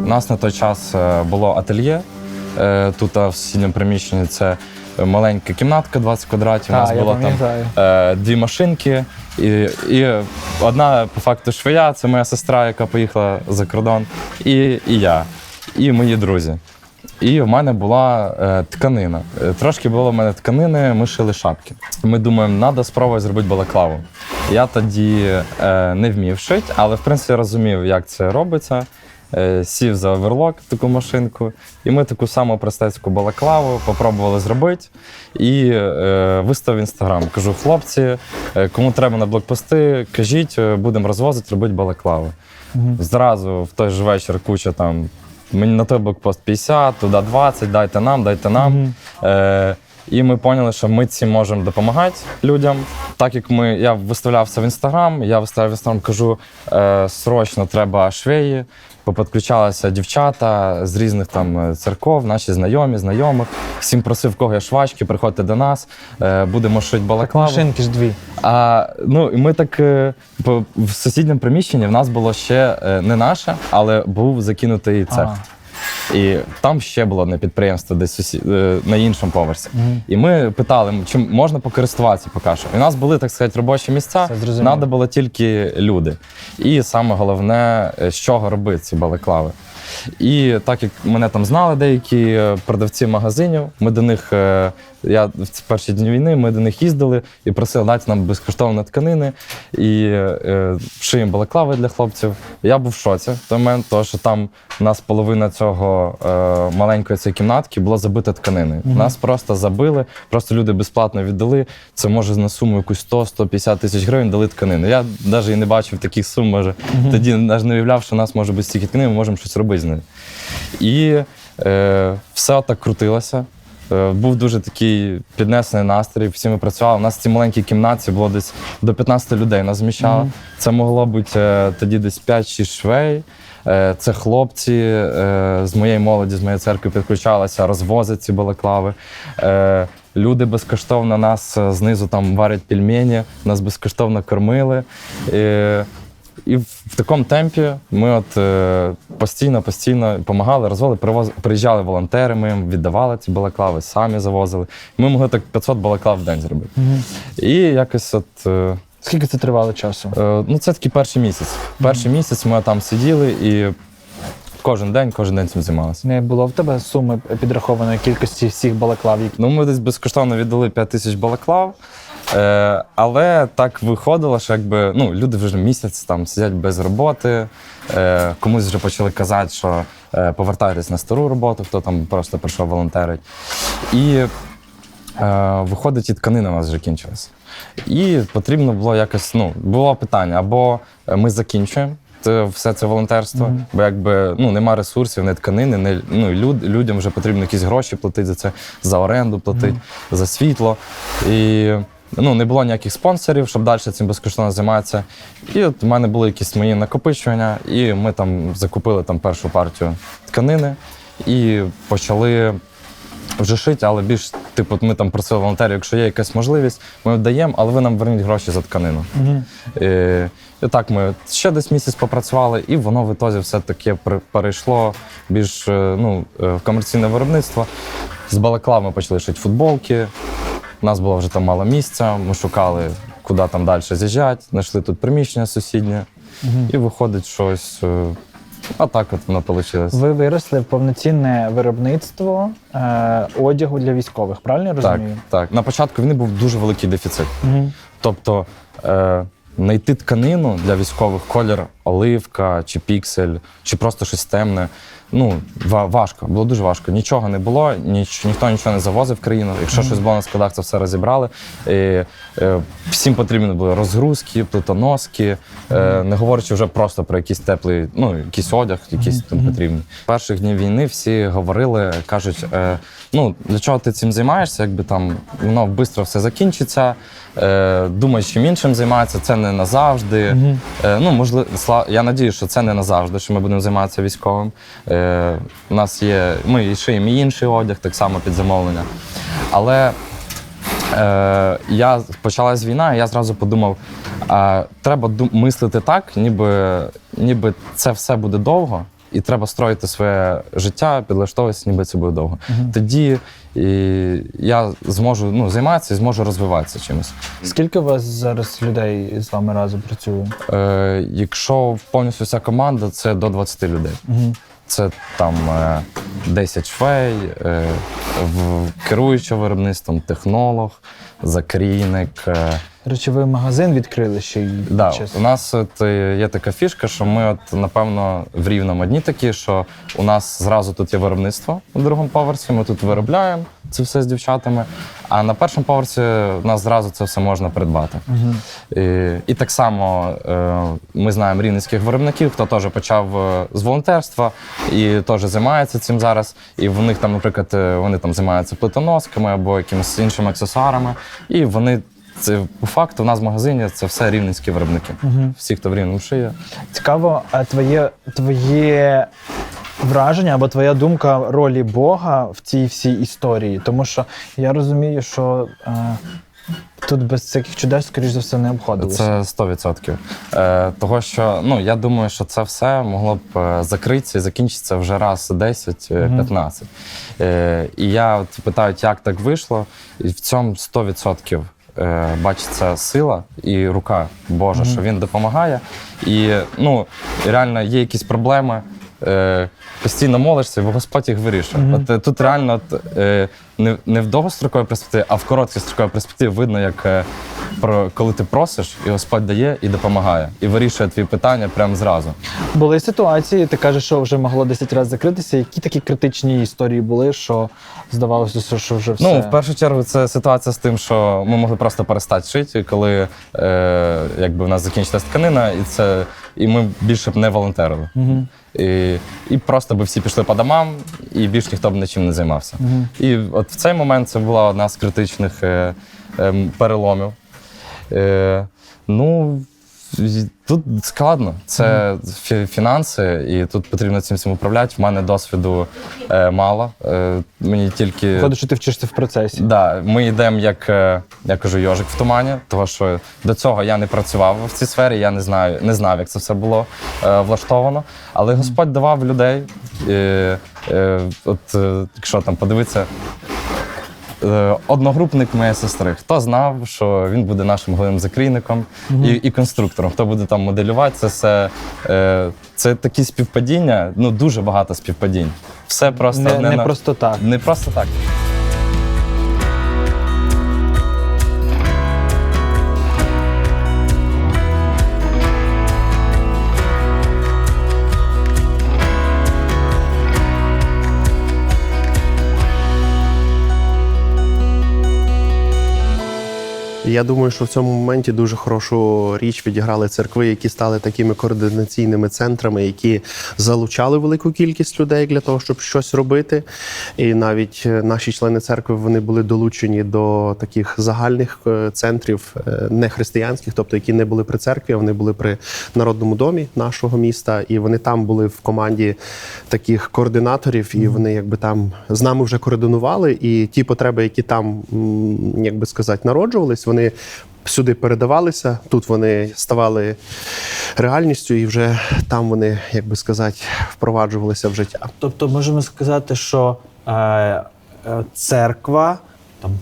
У нас на той час було ательє. Тут в сусідньому приміщенні це маленька кімнатка, 20 квадратів. У нас було там 2 машинки і одна, по факту, швея. Це моя сестра, яка поїхала за кордон, і я. і мої друзі. І в мене була тканина. Трошки було в мене тканини, ми шили шапки. Ми думаємо, треба спробувати зробити балаклаву. Я тоді не вмів шити, але в принципі розумів, як це робиться. Сів за оверлок, таку машинку, і ми таку саму простецьку балаклаву попробували зробити і виставив в Інстаграм. Кажу, хлопці, кому треба на блокпости, кажіть, будемо розвозити, робити балаклаву. Зразу в той же вечір куча там, мені на той блокпост 50, туди 20, дайте нам. І ми зрозуміли, що ми цим можемо допомагати людям. Так як я виставлявся в Інстаграм, кажу, срочно треба швеї. Поподключалися дівчата з різних там церков, наші знайомих. Всім просив, кого є швачки, приходьте до нас, будемо шити балаклаву. Машинки ж дві. І ми так в сусідньому приміщенні в нас було ще не наше, але був закинутий цех. І там ще було одне підприємство десь на іншому поверсі. І ми питали, чим можна покористуватися поки що. І у нас були, так сказати, робочі місця, треба було тільки люди. І саме головне, з чого робити ці балаклави. І так як мене там знали деякі продавці магазинів, ми до них, я в перші дні війни, ми до них їздили і просили дати нам безкоштовні тканини і шиємо балаклави для хлопців. Я був в шоці в той момент, тому що там у нас половина цього маленької цієї кімнатки була забита тканиною. Нас просто забили, просто люди безплатно віддали. Це може на суму якусь 100-150 тисяч гривень дали тканину. Я навіть і не бачив таких сум, може. Тоді навіть не уявляв, що у нас може бути стільки тканин, ми можемо щось робити з нею. І все так крутилося. Був дуже такий піднесений настрій, всі ми працювали. У нас в цій маленькій кімнаті було десь до 15 людей нас зміщало. Це могло бути тоді десь 5-6 швей. Це хлопці з моєї молоді, з моєї церкви підключалися, розвозять ці балаклави. Люди безкоштовно нас знизу там варять пельмені, нас безкоштовно кормили. І в такому темпі ми постійно допомагали, розвозили, приїжджали волонтери, ми їм віддавали ці балаклави, самі завозили. Ми могли так 500 балаклав в день зробити. І якось Скільки це тривало часу? Це такий перший місяць. Перший місяць ми там сиділи і кожен день цим займалися. Не було в тебе суми підрахованої кількості всіх балаклав? Ми десь безкоштовно віддали 5000 балаклав. Але так виходило, що люди вже місяць там сидять без роботи, комусь вже почали казати, що повертайтесь на стару роботу, хто там просто прийшов волонтерить. І виходить, і тканина у нас вже кінчилась. І потрібно було якось, було питання, або ми закінчуємо все це волонтерство, бо нема ресурсів, не тканини, людям вже потрібно якісь гроші платити за це, за оренду платити, за світло. І не було ніяких спонсорів, щоб далі цим безкоштовно займатися. І от в мене були якісь мої накопичування, і ми там закупили першу партію тканини і почали вже шити, але більш, ми там просили волонтерів, якщо є якась можливість, ми даємо, але ви нам верніть гроші за тканину. І так ми ще десь місяць попрацювали, і воно в ітозі все-таки перейшло більш в комерційне виробництво. З балаклав ми почали шити футболки. У нас було вже там мало місця, ми шукали, куди там далі з'їжджати, знайшли тут приміщення сусіднє, і виходить щось, а так от воно вийшло. Ви виросли в повноцінне виробництво одягу для військових, правильно я розумію? Так. На початку війни був дуже великий дефіцит. Тобто знайти тканину для військових, колір оливка, чи піксель, чи просто щось темне, важко, було дуже важко. Нічого не було, ніхто нічого не завозив в країну. Якщо щось було на складах, це все розібрали. Всім потрібні були розгрузки, плитоноски, не говорячи вже просто про якийсь теплий, якийсь одяг, якийсь там потрібний. Перших днів війни всі говорили, кажуть, для чого ти цим займаєшся, воно швидко все закінчиться, думай, чим іншим займатися, це не назавжди. Можливо, я сподіваюся, що це не назавжди, що ми будемо займатися військовим. У нас є, ми шиємо і інший одяг, так само під замовлення. Але почалась війна, і я зразу подумав, треба мислити так, ніби це все буде довго, і треба строїти своє життя, підлаштовуватися, ніби це буде довго. Тоді я зможу займатися і зможу розвиватися чимось. Скільки у вас зараз людей з вами разом працює? Якщо повністю вся команда, це до 20 людей. Це там 10 швей, керуючого виробництвом, технолог, закрійник. Речовий магазин відкрили ще й Да, у нас є така фішка, що ми, напевно, в Рівному одні такі, що у нас зразу тут є виробництво на другому поверсі, ми тут виробляємо це все з дівчатами, а на першому поверсі у нас зразу це все можна придбати. І так само ми знаємо рівненських виробників, хто теж почав з волонтерства і теж займається цим зараз. І в них там, наприклад, вони там займаються плитоносками або якимись іншими аксесуарами, і вони це по факту у нас в магазині це все рівненські виробники. Всі, хто в Рівному шиє. Цікаво, а твоє враження або твоя думка ролі Бога в цій всій історії? Тому що я розумію, що тут без всяких чудес, скоріш за все, не обходилося. Це 100%. Того, що, я думаю, що це все могло б закритися і закінчитися вже раз 10-15. І я питаю, як так вийшло, і в цьому 100% бачиться сила і рука Божа, що він допомагає. І реально є якісь проблеми, постійно молишся, бо Господь їх вирішує. Тут реально не в довгостроковій перспективі, а в короткостроковій перспективі видно, як коли ти просиш, і Господь дає і допомагає, і вирішує твої питання прямо зразу. Були ситуації, ти кажеш, що вже могло 10 разів закритися. Які такі критичні історії були, що здавалося, що вже все? В першу чергу, це ситуація з тим, що ми могли просто перестати шити, коли в нас закінчилась тканина, і ми більше б не волонтерили. І просто би всі пішли по домам, і більш ніхто б нічим не займався. І от в цей момент це була одна з критичних переломів. Тут складно. Це фінанси, і тут потрібно цим всім управляти. В мене досвіду мало. Мені тільки... Виходить, що ти вчишся в процесі. Да, ми йдемо, як я кажу, йожик в тумані, тому що до цього я не працював в цій сфері, я не знав, як це все було влаштовано. Але Господь давав людей. Якщо там подивитися, одногрупник моєї сестри, хто знав, що він буде нашим головним закрійником і конструктором, хто буде там моделювати, це такі співпадіння, дуже багато співпадінь. Все просто не просто так. Не просто так. Я думаю, що в цьому моменті дуже хорошу річ відіграли церкви, які стали такими координаційними центрами, які залучали велику кількість людей для того, щоб щось робити. І навіть наші члени церкви, вони були долучені до таких загальних центрів, не християнських, тобто які не були при церкві, а вони були при Народному домі нашого міста. І вони там були в команді таких координаторів, і вони там з нами вже координували. І ті потреби, які там, народжувались, вони сюди передавалися, тут вони ставали реальністю, і вже там вони, впроваджувалися в життя. Тобто можемо сказати, що церква,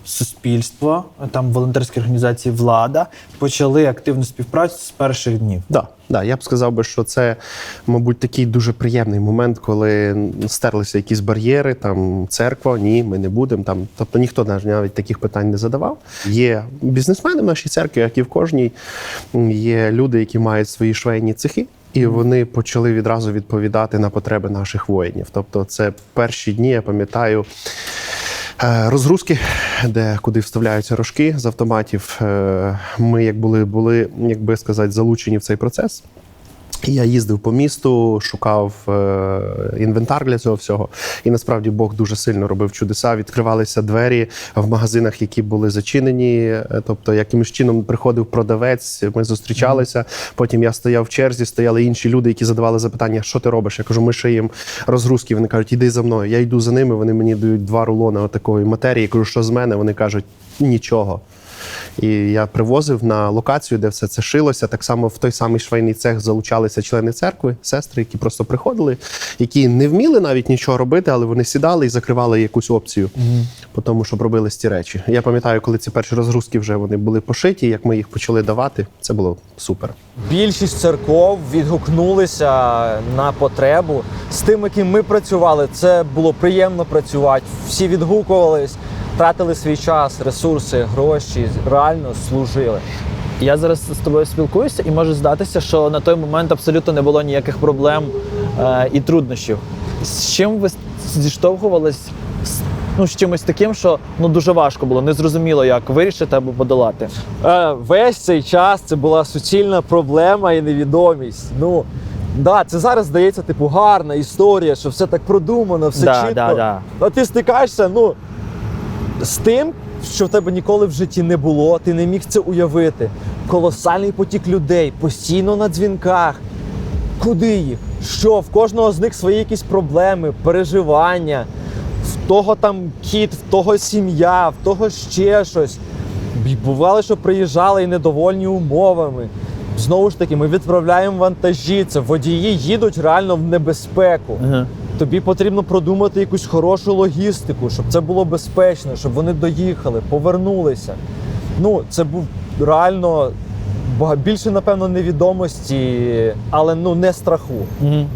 суспільство, волонтерські організації, влада почали активну співпрацю з перших днів. Да, я б сказав, що це, мабуть, такий дуже приємний момент, коли стерлися якісь бар'єри, церква, ні, ми не будемо. Тобто ніхто навіть таких питань не задавав. Є бізнесмени в нашій церкві, як і в кожній, є люди, які мають свої швейні цехи, і вони почали відразу відповідати на потреби наших воїнів. Тобто це перші дні, я пам'ятаю, розгрузки, куди вставляються рожки з автоматів. Ми були залучені в цей процес. Я їздив по місту, шукав інвентар для цього всього. І насправді Бог дуже сильно робив чудеса. Відкривалися двері в магазинах, які були зачинені. Тобто якимось чином приходив продавець, ми зустрічалися. Потім я стояв в черзі, стояли інші люди, які задавали запитання, що ти робиш? Я кажу, ми шиємо розгрузки. Вони кажуть, іди за мною. Я йду за ними, вони мені дають 2 рулони такої матерії. Я кажу, що з мене? Вони кажуть, нічого. І я привозив на локацію, де все це шилося. Так само в той самий швейний цех залучалися члени церкви, сестри, які просто приходили, які не вміли навіть нічого робити, але вони сідали і закривали якусь опцію, по тому, щоб робили ці речі. Я пам'ятаю, коли ці перші розгрузки вже вони були пошиті, як ми їх почали давати, це було супер. Більшість церков відгукнулися на потребу з тим, яким ми працювали, це було приємно працювати. Всі відгукувались, тратили свій час, ресурси, гроші, реально служили. Я зараз з тобою спілкуюся і може здатися, що на той момент абсолютно не було ніяких проблем і труднощів. З чим ви зіштовхувались? З чимось таким, що дуже важко було, незрозуміло, як вирішити або подолати. Весь цей час це була суцільна проблема і невідомість. Це зараз здається, гарна історія, що все так продумано, все чітко. А ти стикаєшся, з тим, що в тебе ніколи в житті не було, ти не міг це уявити. Колосальний потік людей, постійно на дзвінках. Куди їх? Що? В кожного з них свої якісь проблеми, переживання. В того там кіт, в того сім'я, в того ще щось. Бувало, що приїжджали і недовольні умовами. Знову ж таки, ми відправляємо вантажі, це водії їдуть реально в небезпеку. Тобі потрібно продумати якусь хорошу логістику, щоб це було безпечно, щоб вони доїхали, повернулися. Це був реально більше, напевно, невідомості, але не страху.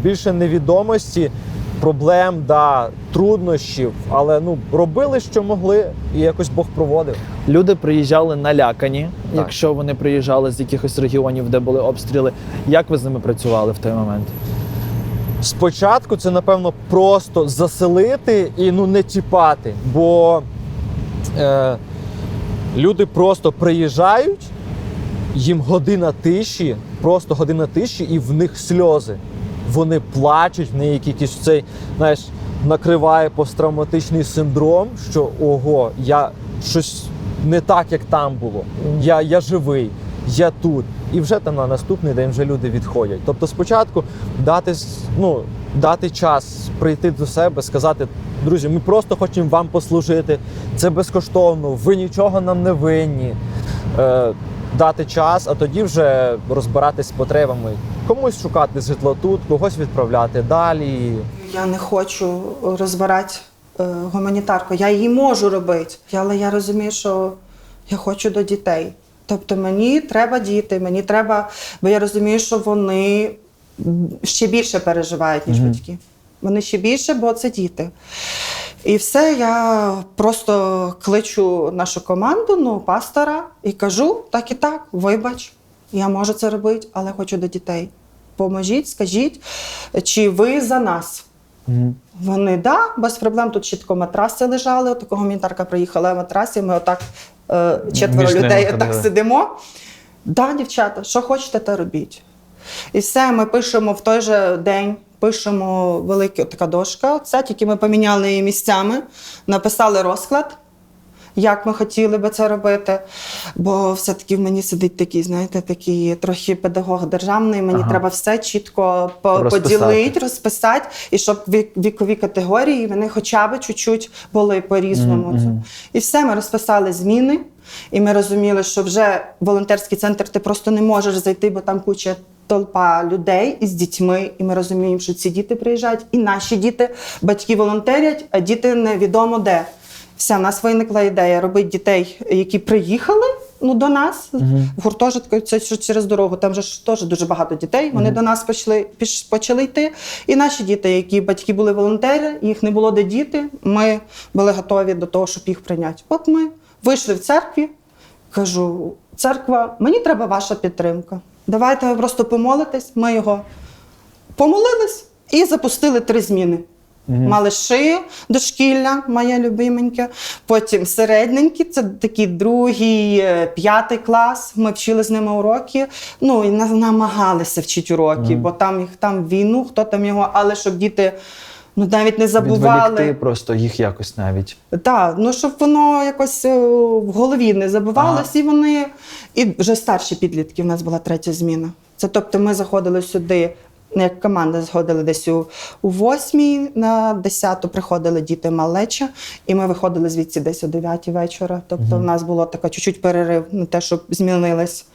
Більше невідомості, проблем, труднощів, але робили, що могли, і якось Бог проводив. Люди приїжджали налякані, якщо вони приїжджали з якихось регіонів, де були обстріли. Як ви з ними працювали в той момент? Спочатку це, напевно, просто заселити і не тіпати, бо люди просто приїжджають, їм година тиші, просто година тиші, і в них сльози. Вони плачуть, в них якийсь цей, накриває посттравматичний синдром, що ого, я щось не так, як там було. Я живий, я тут. І вже там на наступний день вже люди відходять. Тобто спочатку дати час прийти до себе, сказати: друзі, ми просто хочемо вам послужити, це безкоштовно, ви нічого нам не винні. Дати час, а тоді вже розбиратись з потребами. Комусь шукати житло тут, когось відправляти далі. Я не хочу розбирати гуманітарку, я її можу робити, але я розумію, що я хочу до дітей. Тобто мені треба діти, бо я розумію, що вони ще більше переживають, ніж батьки. Вони ще більше, бо це діти. І все, я просто кличу нашу команду, пастора, і кажу: так і так, вибач, я можу це робити, але хочу до дітей. Поможіть, скажіть, чи ви за нас? Вони, без проблем, тут чітко матраси лежали, така гуманітарка приїхала, матрасі, ми отак, 4 людей отак сидимо. Дівчата, що хочете, то робіть. І все, ми пишемо в той же день, пишемо велика така дошка, це тільки ми поміняли її місцями, написали розклад, як ми хотіли би це робити, бо все-таки в мені сидить такий трохи педагог державний, мені треба все чітко поділити, розписати, і щоб вікові категорії, вони хоча б чуть-чуть були по-різному. І все, ми розписали зміни, і ми розуміли, що вже волонтерський центр ти просто не можеш зайти, бо там куча толпа людей із дітьми, і ми розуміємо, що ці діти приїжджають, і наші діти, батьки волонтерять, а діти невідомо де. Все, в нас виникла ідея робити дітей, які приїхали до нас, в гуртожитку, це через дорогу, там же ж теж дуже багато дітей, вони до нас почали йти. І наші діти, які батьки були волонтери, їх не було де діти, ми були готові до того, щоб їх прийняти. От ми вийшли в церкві, кажу: церква, мені треба ваша підтримка. Давайте ви просто помолитесь. Ми його помолились і запустили 3 зміни. Малиші, дошкілля, моє любименьке, потім середненькі, це такі 2-й, 5-й клас, ми вчили з ними уроки, і намагалися вчити уроки, бо там війну, хто там його, але щоб діти навіть не забували. Відволікти просто їх якось навіть. Так, щоб воно якось в голові не забувалось, і вже старші підлітки, в нас була 3-я зміна. Це тобто ми заходили сюди, як команда заходили десь у 8-й, на 10-ту приходили діти малеча, і ми виходили звідси десь о 9-й вечора. Тобто в нас було така чуть-чуть перерив на те, щоб змінились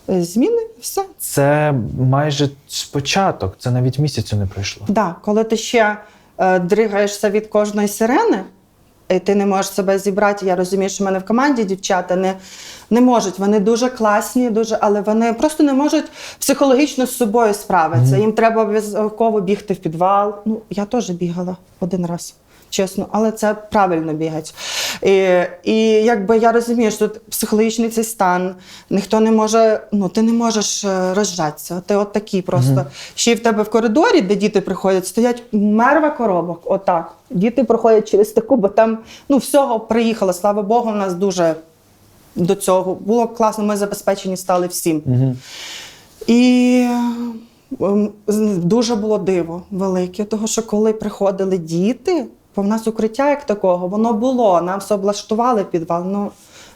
зміни, все. Це майже спочаток, це навіть місяцю не пройшло. Так, коли ти ще дригаєшся від кожної сирени, і ти не можеш себе зібрати. Я розумію, що в мене в команді дівчата не можуть. Вони дуже класні, але вони просто не можуть психологічно з собою справитися. Їм треба обов'язково бігти в підвал. Ну, я теж бігала один раз. Чесно, але це правильно бігати. І якби я розумію, що тут психологічний цей стан, ніхто не може, ти не можеш розжатися. Ти от такий просто. Ще й в тебе в коридорі, де діти приходять, стоять мерва коробок, отак. Діти проходять через таку, бо там, всього приїхало, слава Богу, у нас дуже до цього було класно, ми забезпечені стали всім. І дуже було диво велике, тому що коли приходили діти, бо в нас укриття як такого, воно було, нам все облаштували підвал.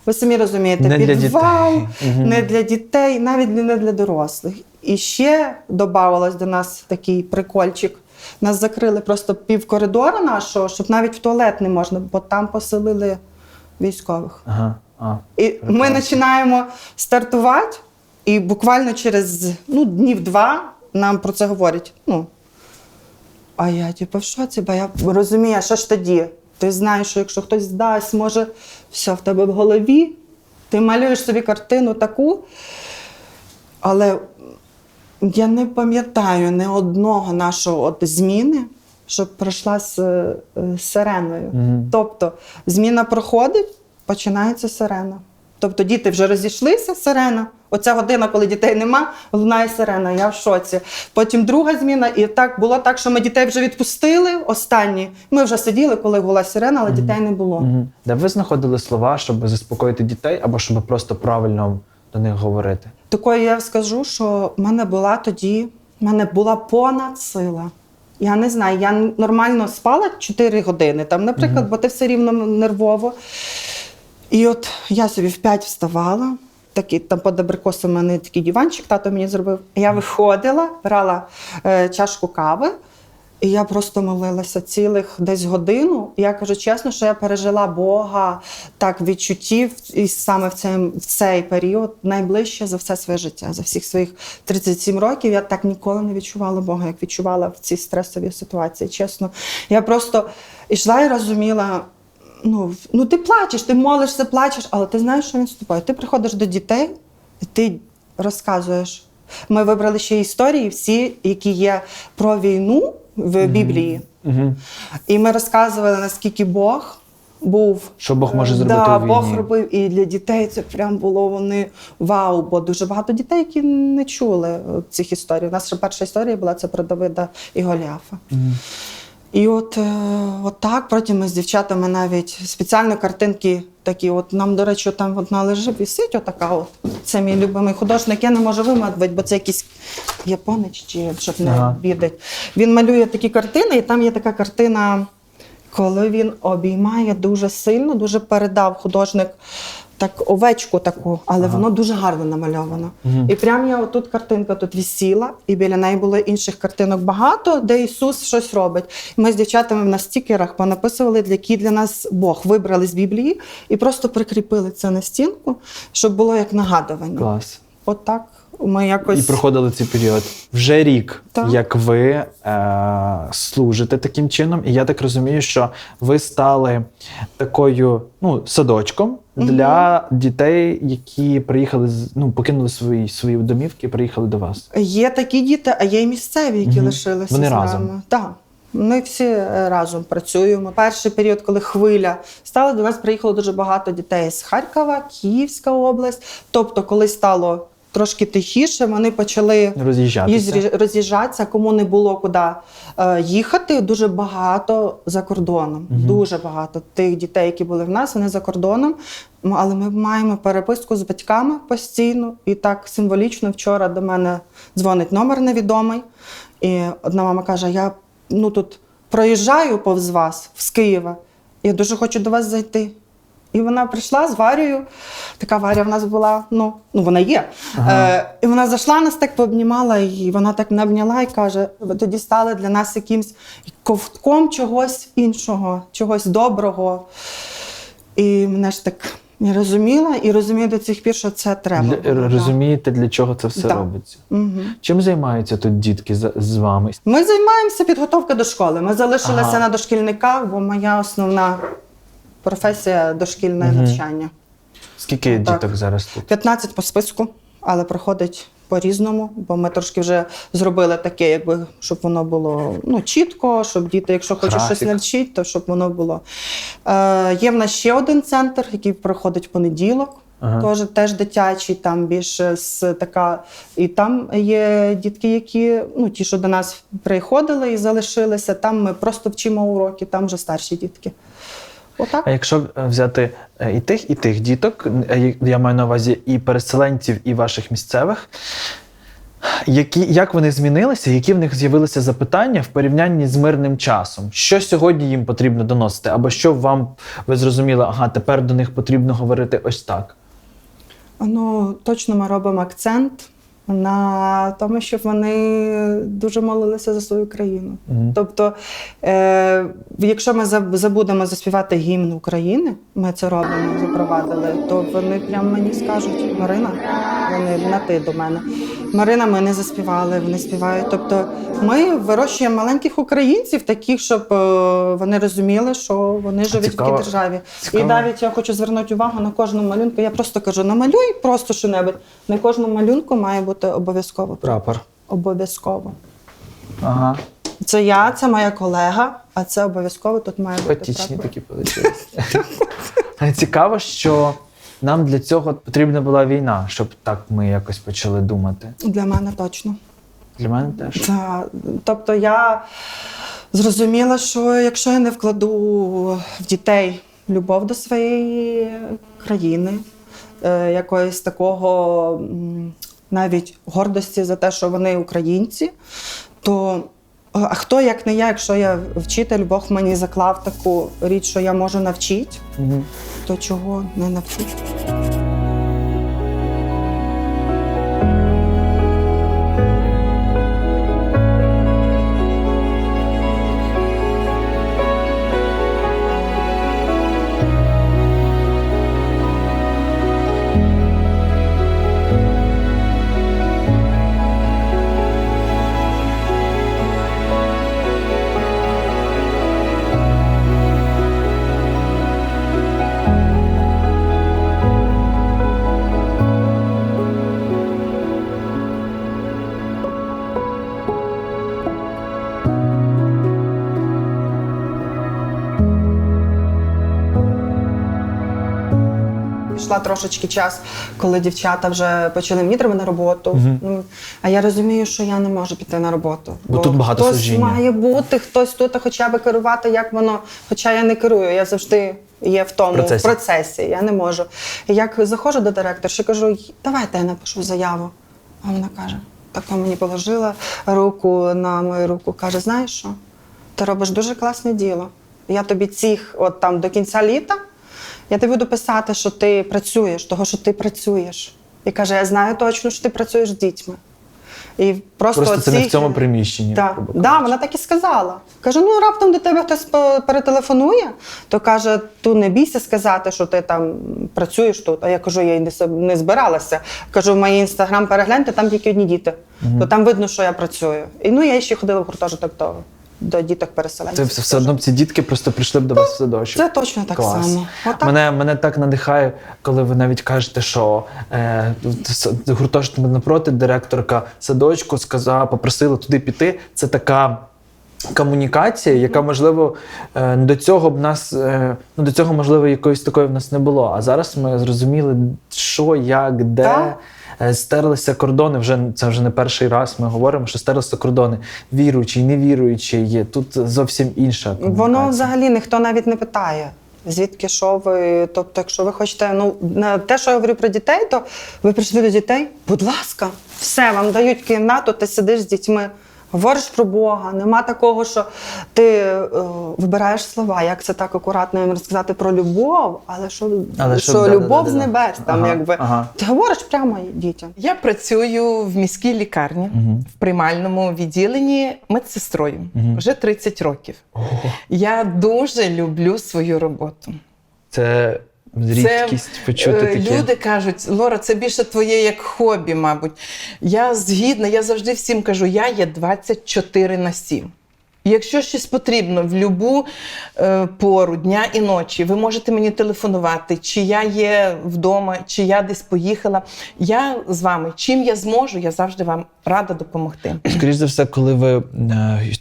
Ви самі розумієте, не підвал, для дітей. не для дітей, навіть не для дорослих. І ще додавалось до нас такий прикольчик. Нас закрили просто пів коридора нашого, щоб навіть в туалет не можна, бо там поселили військових. І ми починаємо стартувати, і буквально через днів 2 нам про це говорять. А я в шоці, бо я розумію, що ж тоді? Ти знаєш, що якщо хтось здасть, може, все в тебе в голові, ти малюєш собі картину таку, але я не пам'ятаю ні одного нашого зміни, щоб пройшла з сиреною. Тобто зміна проходить, починається сирена. Тобто діти вже розійшлися, сирена. Оця година, коли дітей нема, лунає сирена, я в шоці. Потім друга зміна, і так було так, що ми дітей вже відпустили, останні. Ми вже сиділи, коли гула сирена, але дітей не було. Де ви знаходили слова, щоб заспокоїти дітей, або щоб просто правильно до них говорити? Такою я скажу, що в мене була понад сила. Я не знаю, я нормально спала 4 години, там, наприклад, бо ти все рівно нервово. І от я собі в 5 вставала, такий, там під абрикосом у мене такий диванчик, тато мені зробив. Я виходила, брала чашку кави, і я просто молилася цілих десь годину. І я кажу чесно, що я пережила Бога, так, відчуттів, і саме в цей період найближче за все своє життя. За всіх своїх 37 років я так ніколи не відчувала Бога, як відчувала в цій стресовій ситуації, чесно. Я просто йшла і розуміла, ти плачеш, ти молишся, плачеш, але ти знаєш, що він з тобою. Ти приходиш до дітей, і ти розказуєш. Ми вибрали ще історії всі, які є про війну в Біблії. І ми розказували, наскільки Бог був. Що Бог може зробити у війні. Бог робив. І для дітей це прям було вони вау, бо дуже багато дітей, які не чули цих історій. У нас ще перша історія була, це про Давида і Голіафа. І от так, потім ми з дівчатами навіть спеціально картинки такі, нам, до речі, там одна лежить, висить отака, це мій любимий художник, я не можу вималювати, бо це якийсь японець, чи щоб не бідать. Він малює такі картини, і там є така картина, коли він обіймає дуже сильно, дуже передав художник так овечку таку, але воно дуже гарно намальовано. І прямо я отут картинка тут висіла, і біля неї було інших картинок багато, де Ісус щось робить. І ми з дівчатами на стікерах понаписували, який для нас Бог. Вибрали з Біблії і просто прикріпили це на стінку, щоб було як нагадування. Клас. От так ми якось... І проходили цей період. Вже рік, як ви служите таким чином, і я так розумію, що ви стали такою, садочком для дітей, які приїхали, покинули свої домівки і приїхали до вас. Є такі діти, а є й місцеві, які лишилися Вони з нами. разом? Так. Ми всі разом працюємо. Перший період, коли хвиля стала, до нас приїхало дуже багато дітей з Харкова, Київська область. Тобто, коли стало трошки тихіше, вони почали роз'їжджатися. Кому не було куди їхати, дуже багато за кордоном. Дуже багато тих дітей, які були в нас, вони за кордоном. Але ми маємо переписку з батьками постійно. І так символічно вчора до мене дзвонить номер невідомий. І одна мама каже, я тут проїжджаю повз вас з Києва, я дуже хочу до вас зайти. І вона прийшла з Варією, така Варя в нас була, вона є. І вона зайшла, нас так пообнімала, і вона так навняла і каже, ви тоді стали для нас якимсь ковтком чогось іншого, чогось доброго. І мене ж так не розуміла, і розумію до цих пір, що це треба. Розумієте, для чого це все робиться? Чим займаються тут дітки з вами? Ми займаємося підготовкою до школи. Ми залишилися на дошкільниках, бо моя основна професія дошкільне навчання. Скільки Так. діток зараз тут? 15 по списку, але проходить по-різному, бо ми трошки вже зробили таке, якби, щоб воно було чітко, щоб діти, якщо хочуть щось Графік. навчити, то щоб воно було. Є в нас ще один центр, який проходить в понеділок. Теж дитячий, там більше і там є дітки, які, ті, що до нас приходили і залишилися, там ми просто вчимо уроки, там вже старші дітки. Отак. А якщо взяти і тих діток, я маю на увазі і переселенців, і ваших місцевих, як вони змінилися, які в них з'явилися запитання в порівнянні з мирним часом? Що сьогодні їм потрібно доносити? Або що ви зрозуміли, тепер до них потрібно говорити ось так? Точно ми робимо акцент на тому, щоб вони дуже молилися за свою країну. Тобто, якщо ми забудемо заспівати гімн України, ми це робимо, запровадили, то вони прямо мені скажуть: Марина, вони на ти до мене. Марина, ми не заспівали, вони співають. Тобто ми вирощуємо маленьких українців, таких, щоб вони розуміли, що вони живуть в такій державі. І навіть я хочу звернути увагу на кожному малюнку. Я просто кажу, намалюй просто що-небудь. На кожному малюнку має бути обов'язково прапор. Обов'язково. Ага. Це я, це моя колега, а це обов'язково тут має бути Потічні прапор. такі вийшли. Цікаво, що нам для цього потрібна була війна, щоб так ми якось почали думати. Для мене точно. Для мене теж. Тобто я зрозуміла, що якщо я не вкладу в дітей любов до своєї країни, якоїсь такого навіть гордості за те, що вони українці, то а хто, як не я, якщо я вчитель, Бог мені заклав таку річ, що я можу навчити, то чого не навчити? Пішла трошечки час, коли дівчата вже почали, мені треба на роботу. А я розумію, що я не можу піти на роботу. Бо тут багато хтось служіння. Має бути, хтось тут хоча б керувати, як воно. Хоча я не керую, я завжди є в тому процесі. Я не можу. І як заходжу до директорші, кажу, давайте я напишу заяву. А вона каже, тако мені положила руку на мою руку, каже, знаєш що, ти робиш дуже класне діло. Я тобі до кінця літа, я тобі буду писати, що ти працюєш, того, що ти працюєш. І каже, я знаю точно, що ти працюєш з дітьми. І просто це не в цьому приміщенні. Так, вона так і сказала. Каже, раптом до тебе хтось перетелефонує, то каже, ти не бійся сказати, що ти там працюєш тут. А я кажу, я не збиралася. Кажу, в моїй інстаграм перегляньте, там тільки одні діти. То там видно, що я працюю. І я ще ходила в гуртожиток до діток-переселенців. Це все одно ці дітки просто прийшли б до вас в садочок. Це точно так само. Мене так надихає, коли ви навіть кажете, що гуртожиток напроти, директорка садочку попросила туди піти. Це така комунікація, яка, можливо, до цього можливо, якоїсь такої в нас не було. А зараз ми зрозуміли, що, як, де. Стерлися кордони, це вже не перший раз ми говоримо, що стерлися кордони. Віруючий, невіруючий є. Тут зовсім інша комунікація. Воно взагалі ніхто навіть не питає, звідки, що ви. Тобто, якщо ви хочете, те, що я говорю про дітей, то ви прийшли до дітей, будь ласка, все, вам дають кімнату, ти сидиш з дітьми. Говориш про Бога, нема такого, що ти вибираєш слова, як це так акуратно їм розказати про любов, що любов з небес, Ти говориш прямо дітям. Я працюю в міській лікарні, в приймальному відділенні медсестрою, вже 30 років. Я дуже люблю свою роботу. Це рідкість почути таке. Люди кажуть, Лора, це більше твоє як хобі, мабуть. Я згідна, я завжди всім кажу, я є 24/7. Якщо щось потрібно в будь-яку пору дня і ночі, ви можете мені телефонувати, чи я є вдома, чи я десь поїхала. Я з вами. Чим я зможу, я завжди вам рада допомогти. Скоріше за все, коли ви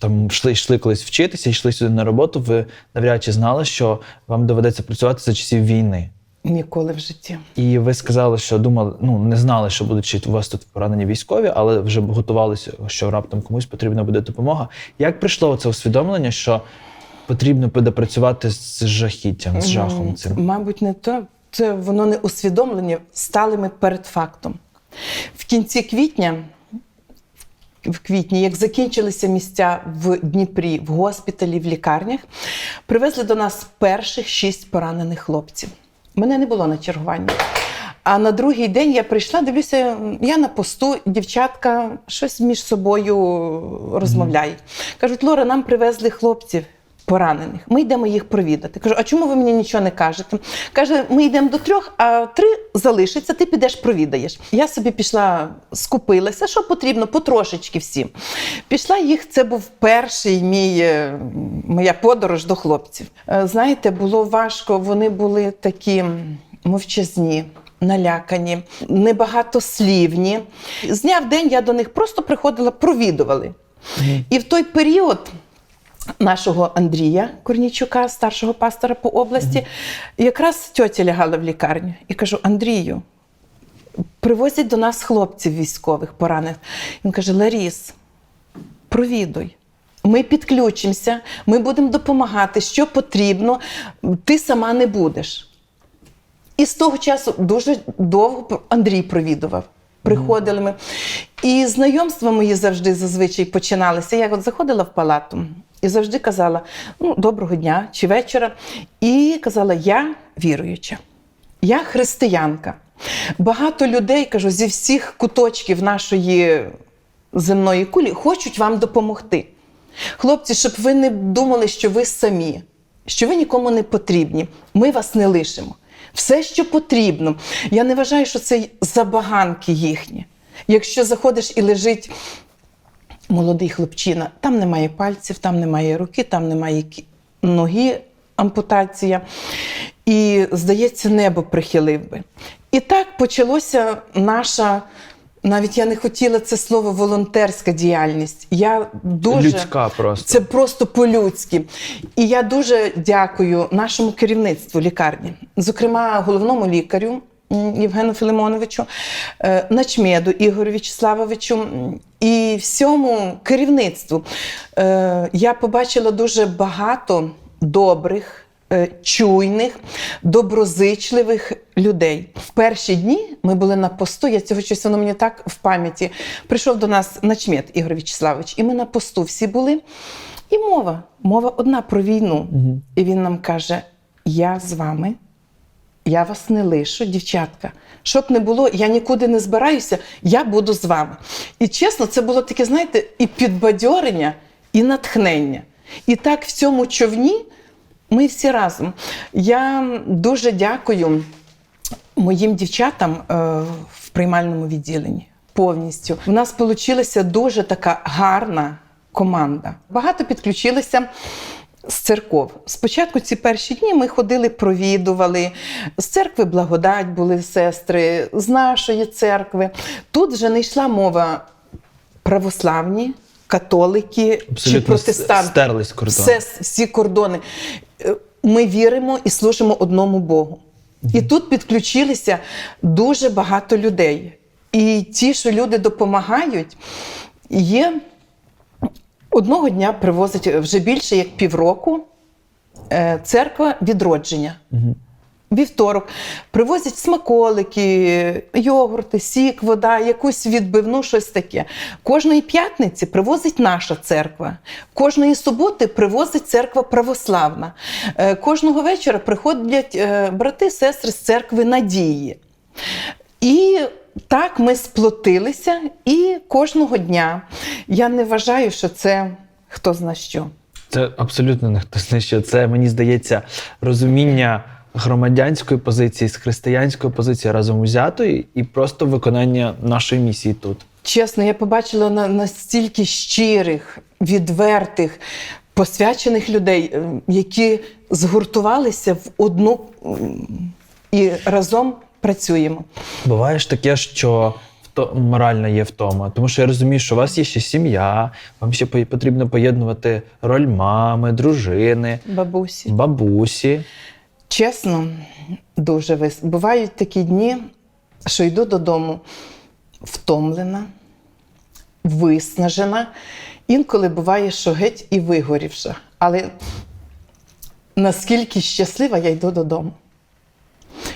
там йшли колись вчитися, йшли сюди на роботу, ви навряд чи знали, що вам доведеться працювати за часів війни. Ніколи в житті. І ви сказали, що думали, не знали, що будуть у вас тут поранені військові, але вже готувалися, що раптом комусь потрібна буде допомога. Як прийшло це усвідомлення, що потрібно буде працювати з жахіттям, з жахом цим? Мабуть, не то. Це воно не усвідомлення, стали ми перед фактом. В кінці квітня, як закінчилися місця в Дніпрі, в госпіталі, в лікарнях, привезли до нас перших 6 поранених хлопців. Мене не було на чергуванні. А на другий день я прийшла, дивлюся, я на посту, дівчатка щось між собою розмовляють. Кажуть, Лора, нам привезли хлопців поранених, ми йдемо їх провідати. Кажу, а чому ви мені нічого не кажете? Каже, ми йдемо до 3, а 3 залишиться, ти підеш провідаєш. Я собі пішла, скупилася, що потрібно, потрошечки всім. Пішла їх, це був перший моя подорож до хлопців. Знаєте, було важко, вони були такі мовчазні, налякані, небагатослівні. З дня в день я до них просто приходила, провідували. І в той період нашого Андрія Корнійчука, старшого пастора по області, якраз тьотя лягала в лікарню. І кажу, Андрію, привозять до нас хлопців військових поранених. Він каже, Ларіс, провідуй. Ми підключимося, ми будемо допомагати, що потрібно, ти сама не будеш. І з того часу дуже довго Андрій провідував. Приходили ми. І знайомства мої зазвичай починалися. Я заходила в палату і завжди казала, доброго дня чи вечора. І казала, я віруюча, я християнка. Багато людей, кажу, зі всіх куточків нашої земної кулі хочуть вам допомогти. Хлопці, щоб ви не думали, що ви самі, що ви нікому не потрібні. Ми вас не лишимо. Все, що потрібно. Я не вважаю, що це забаганки їхні. Якщо заходиш і лежить молодий хлопчина, там немає пальців, там немає руки, там немає ноги, ампутація. І, здається, небо прихилив би. І так почалося наша, навіть я не хотіла це слово, волонтерська діяльність. Людська просто. Це просто по-людськи. І я дуже дякую нашому керівництву лікарні, зокрема головному лікарю Євгену Филимоновичу, начмеду Ігорю В'ячеславовичу і всьому керівництву. Я побачила дуже багато добрих, чуйних, доброзичливих людей. В перші дні ми були на посту, воно мені так в пам'яті. Прийшов до нас начмед Ігор В'ячеславович, і ми на посту всі були. І мова одна про війну. І він нам каже, я з вами, я вас не лишу, дівчатка. Щоб не було, я нікуди не збираюся, я буду з вами. І чесно, це було таке, знаєте, і підбадьорення, і натхнення. І так в цьому човні ми всі разом. Я дуже дякую моїм дівчатам в приймальному відділенні. Повністю. У нас вийшла дуже така гарна команда. Багато підключилися з церков. Спочатку ці перші дні ми ходили, провідували. З церкви Благодать були сестри, з нашої церкви. Тут вже не йшла мова православні, католики чи протестанти. Стерлись кордони. Всі кордони. Ми віримо і служимо одному Богу. І тут підключилися дуже багато людей. І ті, що люди допомагають, одного дня привозить вже більше як півроку церква Відродження. Вівторок привозять смаколики, йогурти, сік, вода, якусь відбивну, щось таке. Кожної п'ятниці привозить наша церква. Кожної суботи привозить церква православна. Кожного вечора приходять брати, сестри з церкви Надії. І так ми сплотилися, і кожного дня. Я не вважаю, що це хто зна що. Це абсолютно не хто зна що. Це, мені здається, розуміння громадянської позиції з християнської позиції разом узятої і просто виконання нашої місії тут. Чесно, я побачила настільки щирих, відвертих, посвячених людей, які згуртувалися в одну і разом працюємо. Буває ж таке, що моральна є втома, тому що я розумію, що у вас є ще сім'я, вам ще потрібно поєднувати роль мами, дружини, бабусі. Чесно, дуже бувають такі дні, що йду додому втомлена, виснажена. Інколи буває, що геть і вигорівша. Але наскільки щаслива я йду додому.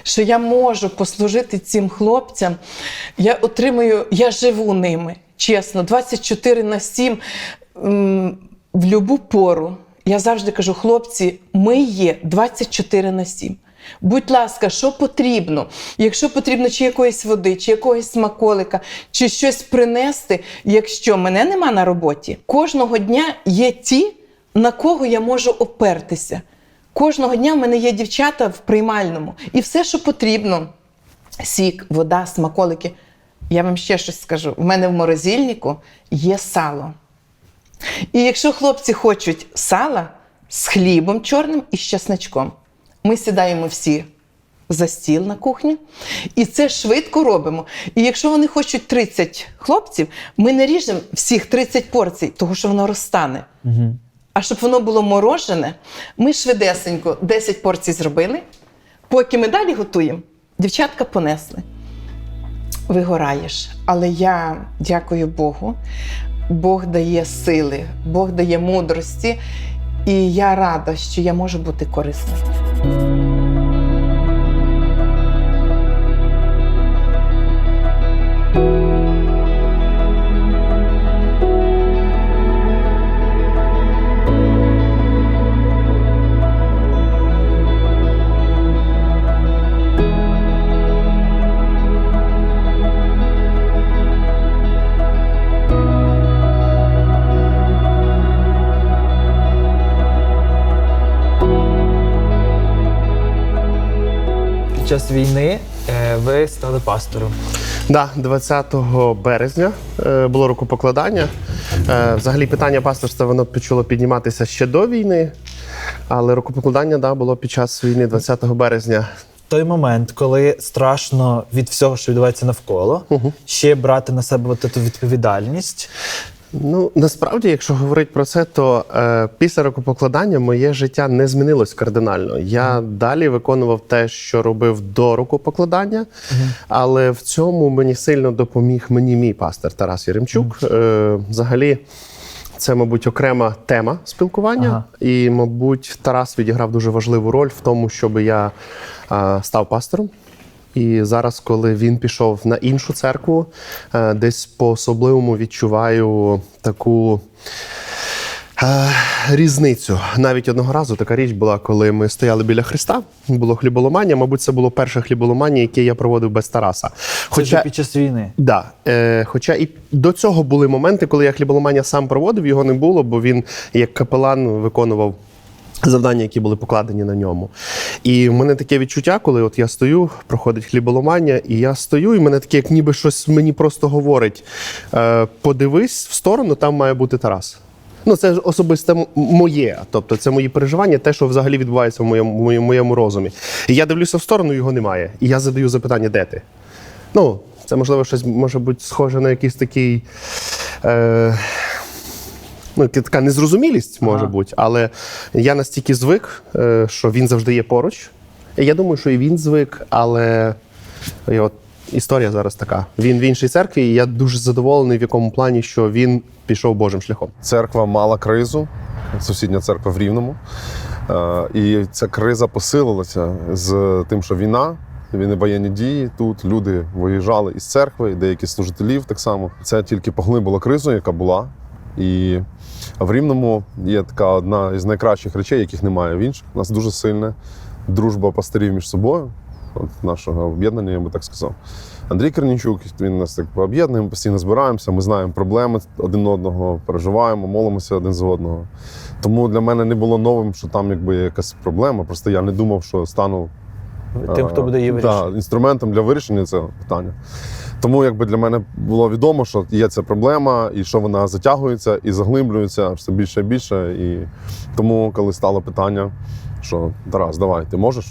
Що я можу послужити цим хлопцям, я живу ними, чесно, 24/7, в любу пору. Я завжди кажу, хлопці, ми є 24/7. Будь ласка, що потрібно? Якщо потрібно чи якоїсь води, чи якогось смаколика, чи щось принести, якщо мене нема на роботі, кожного дня є ті, на кого я можу опертися. Кожного дня в мене є дівчата в приймальному. І все, що потрібно, сік, вода, смаколики. Я вам ще щось скажу. В мене в морозильнику є сало. І якщо хлопці хочуть сала з хлібом чорним і з чесничком, ми сідаємо всі за стіл на кухні і це швидко робимо. І якщо вони хочуть 30 хлопців, ми не ріжемо всіх 30 порцій, тому що воно розтане. А щоб воно було морожене, ми швидесенько 10 порцій зробили, поки ми далі готуємо, дівчатка понесли. Вигораєш. Але я дякую Богу. Бог дає сили, Бог дає мудрості. І я рада, що я можу бути корисною. Під час війни ви стали пастором. Да, 20 березня було рукопокладання. Взагалі питання пасторства воно почало підніматися ще до війни, але рукопокладання було під час війни 20 березня. Той момент, коли страшно від всього, що відбувається навколо, ще брати на себе цю відповідальність. Ну, насправді, якщо говорити про це, то після рукопокладання моє життя не змінилось кардинально. Я далі виконував те, що робив до рукопокладання, але в цьому мені сильно допоміг мій пастор Тарас Єремчук. Взагалі, це, мабуть, окрема тема спілкування. І, мабуть, Тарас відіграв дуже важливу роль в тому, щоб я став пастором. І зараз, коли він пішов на іншу церкву, десь по-особливому відчуваю таку різницю. Навіть одного разу така річ була, коли ми стояли біля Христа, було хліболомання. Мабуть, це було перше хліболомання, яке я проводив без Тараса. Хоча під час війни? Да. Хоча і до цього були моменти, коли я хліболомання сам проводив, його не було, бо він як капелан виконував завдання, які були покладені на ньому. І в мене таке відчуття, коли от я стою, проходить хліболомання, і я стою, і мене таке, як ніби щось мені просто говорить. Подивись в сторону, там має бути Тарас. Ну, це особисто моє, тобто це мої переживання, те, що взагалі відбувається в моєму розумі. І я дивлюся в сторону, його немає. І я задаю запитання, де ти? Ну, це, можливо, щось може бути схоже на якийсь такий... така незрозумілість, може бути, але я настільки звик, що він завжди є поруч. Я думаю, що і він звик, але от історія зараз така. Він в іншій церкві, і я дуже задоволений в якому плані, що він пішов Божим шляхом. Церква мала кризу, сусідня церква в Рівному. І ця криза посилилася з тим, що війна, воєнні дії, тут люди виїжджали із церкви, деякі служителів так само. Це тільки поглибило кризу, яка була. І в Рівному є така одна із найкращих речей, яких немає в інших. У нас дуже сильна дружба пастирів між собою, от нашого об'єднання, я би так сказав. Андрій Корнійчук, він нас так об'єднує, ми постійно збираємося, ми знаємо проблеми один одного, переживаємо, молимося один за одного. Тому для мене не було новим, що там якби якась проблема, просто я не думав, що стану тим, хто буде її вирішувати. Інструментом для вирішення цього питання. Тому якби для мене було відомо, що є ця проблема, і що вона затягується і заглиблюється все більше і більше. І тому, коли стало питання, що Тарас, давай, ти можеш,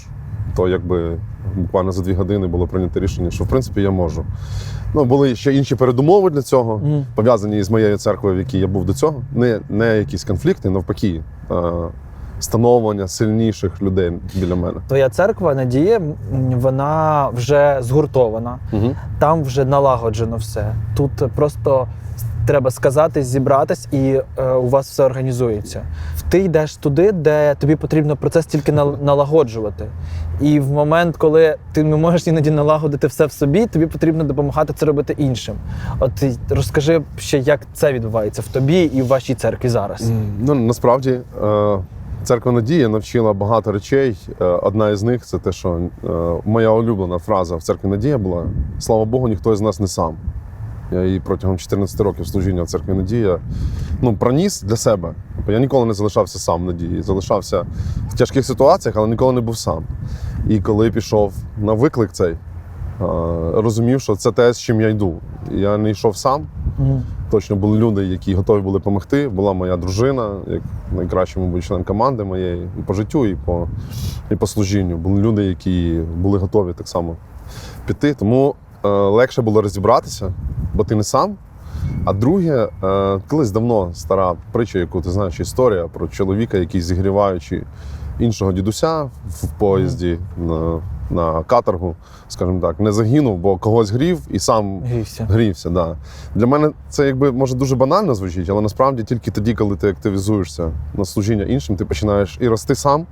то якби буквально за 2 години було прийнято рішення, що в принципі я можу. Ну, були ще інші передумови для цього, пов'язані з моєю церквою, в якій я був до цього. Не якісь конфлікти, навпаки, становлення сильніших людей біля мене. Твоя церква Надія, вона вже згуртована, там вже налагоджено все. Тут просто треба сказати, зібратись, і у вас все організується. Ти йдеш туди, де тобі потрібно процес тільки налагоджувати. І в момент, коли ти не можеш іноді налагодити все в собі, тобі потрібно допомагати це робити іншим. От розкажи ще, як це відбувається в тобі і в вашій церкві зараз. Ну, насправді, церква Надія навчила багато речей. Одна із них – це те, що моя улюблена фраза в церкві Надія була «Слава Богу, ніхто із нас не сам». Я її протягом 14 років служіння в церкві Надія проніс для себе. Я ніколи не залишався сам в Надії. Залишався в тяжких ситуаціях, але ніколи не був сам. І коли пішов на виклик цей, розумів, що це те, з чим я йду. Я не йшов сам. Точно були люди, які готові були допомогти. Була моя дружина, як найкращий, мабуть, член команди моєї і по життю, і по служінню. Були люди, які були готові так само піти. Тому легше було розібратися, бо ти не сам. А друге, колись давно стара притча, яку ти знаєш, історія про чоловіка, який, зігріваючи іншого дідуся в поїзді на каторгу, скажімо так, не загинув, бо когось грів і сам грівся. Да. Для мене це якби може дуже банально звучить, але насправді тільки тоді, коли ти активізуєшся на служіння іншим, ти починаєш і рости сам,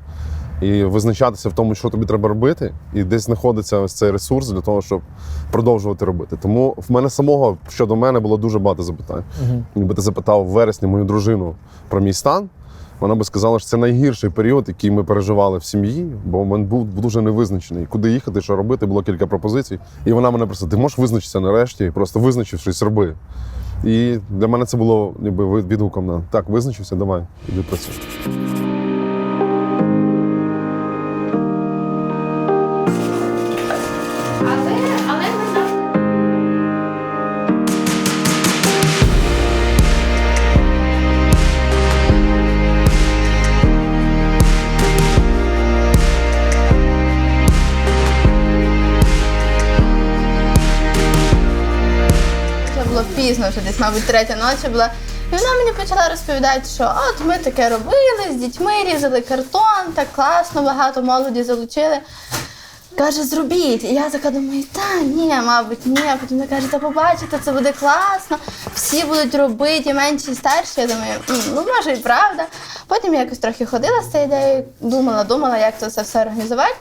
і визначатися в тому, що тобі треба робити, і десь знаходиться ось цей ресурс для того, щоб продовжувати робити. Тому в мене самого, щодо мене, було дуже багато запитань. Якби ти запитав в вересні мою дружину про мій стан, вона би сказала, що це найгірший період, який ми переживали в сім'ї, бо він був дуже невизначений. Куди їхати, що робити, було кілька пропозицій. І вона мене просто, ти можеш визначитися нарешті, просто визначившись, роби. І для мене це було ніби відгуком на так, визначився, давай, іди працюй. Пізно, вже десь, мабуть, 3-я ночі була. І вона мені почала розповідати, що от ми таке робили, з дітьми різали картон, так класно, багато молоді залучили. Каже, зробіть. І я така думаю, та ні, мабуть, ні. А потім вона каже, та побачите, це буде класно, всі будуть робити, і менші, і старші. Я думаю, ну може і правда. Потім я якось трохи ходила з цією ідеєю, думала, як це все організувати.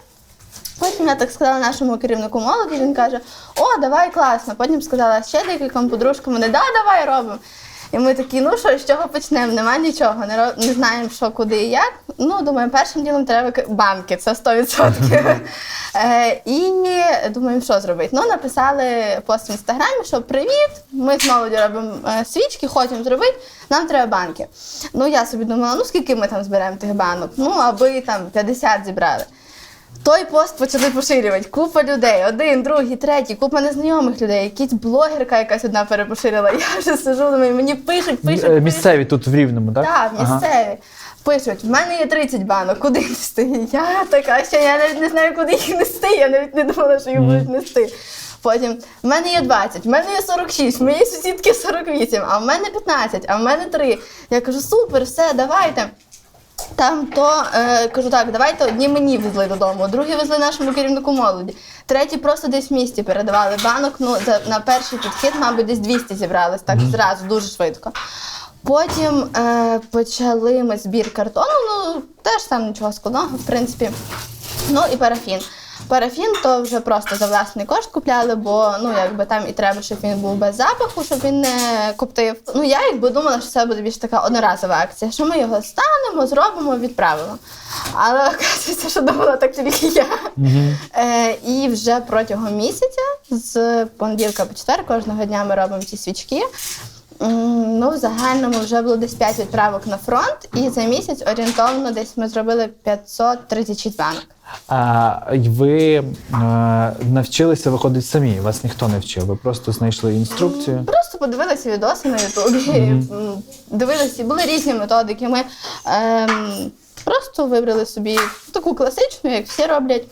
Потім я так сказала нашому керівнику молоді, він каже, о, давай, класно. Потім сказала ще декільком подружкам, вони, да, давай, робимо. І ми такі, ну що, з чого почнемо? Нема нічого, не знаємо, що, куди і як. Ну, думаю, першим ділом треба банки, це 100%. І думаємо, що зробити. Ну, написали пост в Інстаграмі, що привіт, ми з молоді робимо свічки, хочемо зробити, нам треба банки. Ну, я собі думала, ну, скільки ми там зберемо тих банок? Ну, аби там 50 зібрали. Той пост почали поширювати. Купа людей, один, другий, третій, купа незнайомих людей. Якась блогерка якась одна перепоширила. Я вже сиджу, думаю, мені пишуть. Місцеві тут в Рівному, так? Так, місцеві. Пишуть, в мене є 30 банок, куди нести? Я така, що я навіть не знаю, куди їх нести, я навіть не думала, що їх будуть нести. Потім, в мене є 20, в мене є 46, в моєї сусідки 48, а в мене 15, а в мене 3. Я кажу, супер, все, давайте. Там кажу, так, давайте одні мені везли додому, другі везли нашому керівнику молоді, треті просто десь в місті передавали банок, ну, на перший підхід, мабуть, десь 200 зібрались, так зразу, дуже швидко. Потім почали ми збір картону, ну, теж там нічого складного, в принципі, ну і парафін. Парафін то вже просто за власний кошт купляли, бо ну якби там і треба, щоб він був без запаху, щоб він не коптив. Ну я якби думала, що це буде більш така одноразова акція, що ми його станемо, зробимо, відправимо. Але оказується, що думала так тільки я. І вже протягом місяця, з понеділка по четвер, кожного дня ми робимо ці свічки. Ну, в загальному вже було десь 5 відправок на фронт, і за місяць орієнтовно десь ми зробили 536 банок. Ви навчилися виходити самі, вас ніхто не вчив, ви просто знайшли інструкцію. Просто подивилися відоси на Ютубі, дивилися, були різні методики. Ми просто вибрали собі таку класичну, як всі роблять.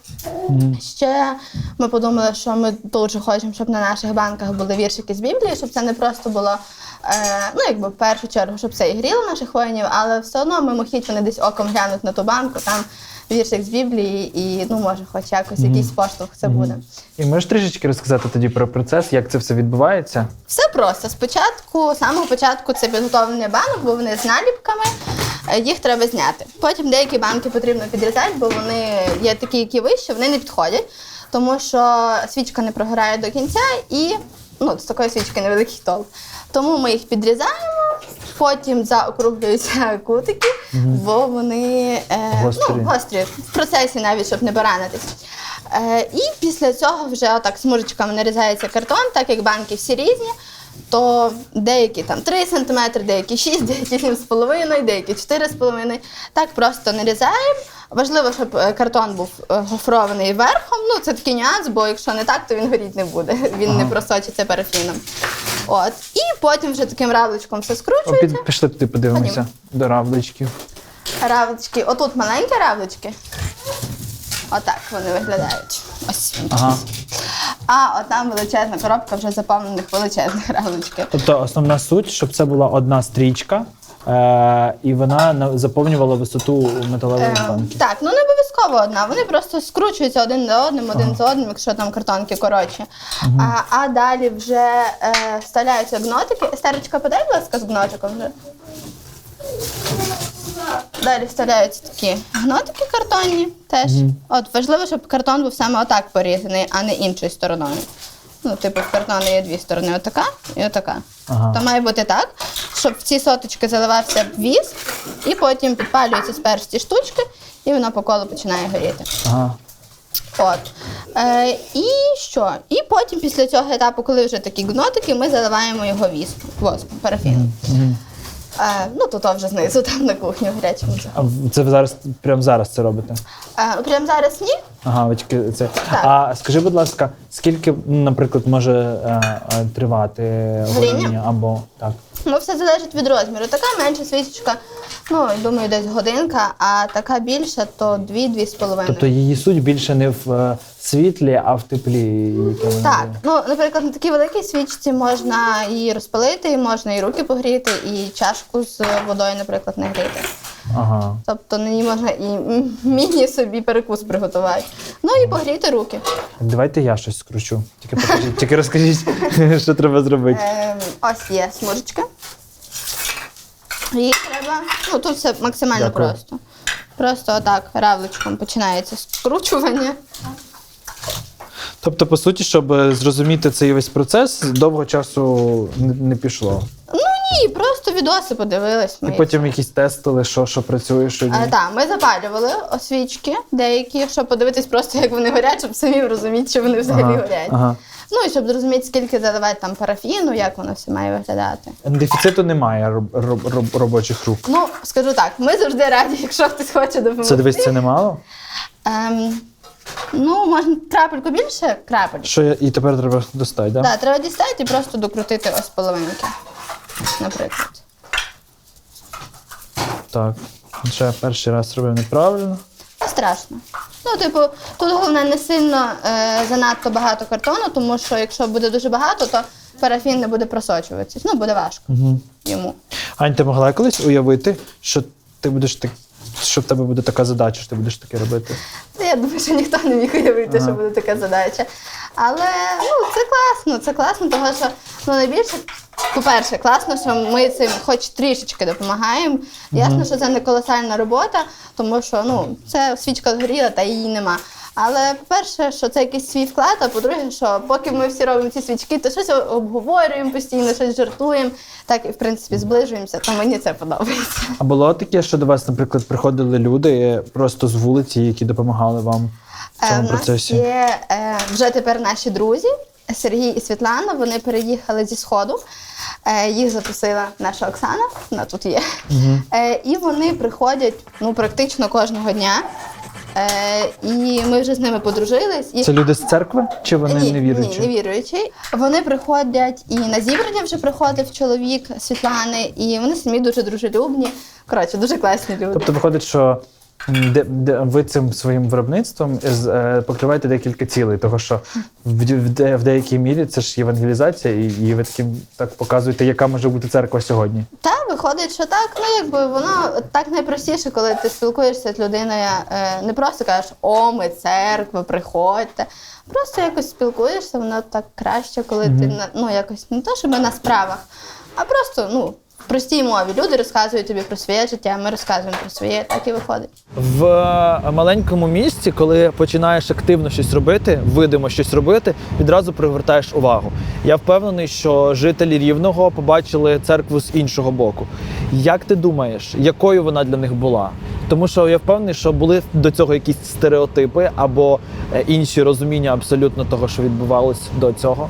Ще ми подумали, що ми дуже хочемо, щоб на наших банках були віршики з Біблії, щоб це не просто було, в першу чергу, щоб це і гріло наших воїнів, але все одно мимохідь вони десь оком глянуть на ту банку, там віршик з Біблії і, може, хоч якось якийсь поштовх це буде. І можеш трішечки розказати тоді про процес, як це все відбувається? Все просто. Спочатку, з самого початку це підготовлення банок, бо вони з наліпками, їх треба зняти. Потім деякі банки потрібно підрізати, бо вони є такі, які вищі, вони не підходять, тому що свічка не прогорає до кінця і з такої свічки невеликий толк. Тому ми їх підрізаємо, потім заокруглюються кутики, бо вони гострі, в процесі навіть, щоб не поранитись. І після цього вже отак смужечками нарізається картон, так як банки всі різні, то деякі там 3 см, деякі 6, деякі 7,5, деякі 4,5. Так просто нарізаємо. Важливо, щоб картон був гофрований верхом. Це такий нюанс, бо якщо не так, то він горіти не буде. Він не просочиться парафіном. І потім вже таким равличком все скручується. Пішли туди подивимося до равличків. Равлички. Отут маленькі равлички. Отак вони виглядають. Ось. А там величезна коробка вже заповнених величезних равличків. Тобто основна суть, щоб це була одна стрічка, і вона заповнювала висоту металевої банки. Так, не обов'язково одна. Вони просто скручуються один за одним, якщо там картонки коротші. А далі вже вставляються гнотики. Естерочка, подай, будь ласка, з гнотиком вже. Далі вставляються такі гнотики картонні теж. Важливо, щоб картон був саме отак порізаний, а не іншою стороною. В картону є 2 сторони, отака і отака. То має бути так, щоб в ці соточки заливався віск, і потім підпалюються спершу ці штучки, і воно по колу починає горіти. І що? І потім після цього етапу, коли вже такі гнотики, ми заливаємо його воском, парафіном. Тут вже знизу, там на кухні в гарячому. А це ви прямо зараз це робите? Прямо зараз ні. Ви тільки це. А скажи, будь ласка, скільки, наприклад, може тривати горіння або так? Все залежить від розміру. Така менша свічечка, думаю, десь годинка, а така більша, то 2-2,5. Тобто її суть більше не в світлі, а в теплі? Так. Наприклад, на такій великій свічці можна її розпалити, можна і руки погріти, і чашку з водою, наприклад, нагріти. Тобто на ній можна і міні собі перекус приготувати. І погріти руки. Давайте я щось скручу. Тільки розкажіть, що треба зробити. Ось є смужечка. Її треба, тут все максимально просто. Просто отак равличком починається скручування. Тобто, по суті, щоб зрозуміти цей весь процес, довго часу не пішло? Ні, просто відоси подивились. І потім якісь тестили, що працює, що ні? Так, ми запалювали свічки деякі, щоб подивитись просто, як вони горять, щоб самі розуміти, що вони взагалі горять. І щоб зрозуміти, скільки заливати там парафіну, як воно все має виглядати. Дефіциту немає робочих рук? Скажу так, ми завжди раді, якщо хтось хоче допомогти. Це, дивись, це немало? Можна крапельку більше, крапельку. І тепер треба достати, так? Так, треба дістати і просто докрутити ось половинки, наприклад. Так, ще перший раз робив неправильно. Не страшно. Тут головне не сильно занадто багато картону, тому що якщо буде дуже багато, то парафін не буде просочуватися. Буде важко йому. Ань, ти могла колись уявити, що ти будеш що в тебе буде така задача, що ти будеш таке робити? Я думаю, що ніхто не міг уявити, що буде така задача. Але це класно, тому що найбільше, по-перше, класно, що ми цим хоч трішечки допомагаємо. Ясно, що це не колосальна робота, тому що це свічка згоріла та її нема. Але, по-перше, що це якийсь свій вклад, а по-друге, що поки ми всі робимо ці свічки, то щось обговорюємо постійно, щось жартуємо, так і, в принципі, зближуємося, то мені це подобається. А було таке, що до вас, наприклад, приходили люди просто з вулиці, які допомагали вам в цьому процесі? У нас є вже тепер наші друзі, Сергій і Світлана, вони переїхали зі Сходу, їх запросила наша Оксана, вона тут є, і вони приходять практично кожного дня. І ми вже з ними подружились. І... Це люди з церкви чи вони не віруючі? Ні, не віруючі. Вони приходять і на зібрання вже приходив чоловік Світлани, і вони самі дуже дружелюбні. Коротше, дуже класні люди. Тобто виходить, що ви цим своїм виробництвом покриваєте декілька цілей, того що в деякій мірі це ж євангелізація, і ви так показуєте, яка може бути церква сьогодні. Так, виходить, що так. Ну, якби воно так найпростіше, коли ти спілкуєшся з людиною, не просто кажеш, о, ми церква, приходьте. Просто якось спілкуєшся, воно так краще, коли ти, ну, якось не то, що ми на справах, а просто, ну, в простій мові. Люди розказують тобі про своє життя, ми розказуємо про своє, так і виходить. В маленькому місті, коли починаєш активно щось робити, видимо щось робити, відразу привертаєш увагу. Я впевнений, що жителі Рівного побачили церкву з іншого боку. Як ти думаєш, якою вона для них була? Тому що я впевнений, що були до цього якісь стереотипи або інші розуміння абсолютно того, що відбувалось до цього.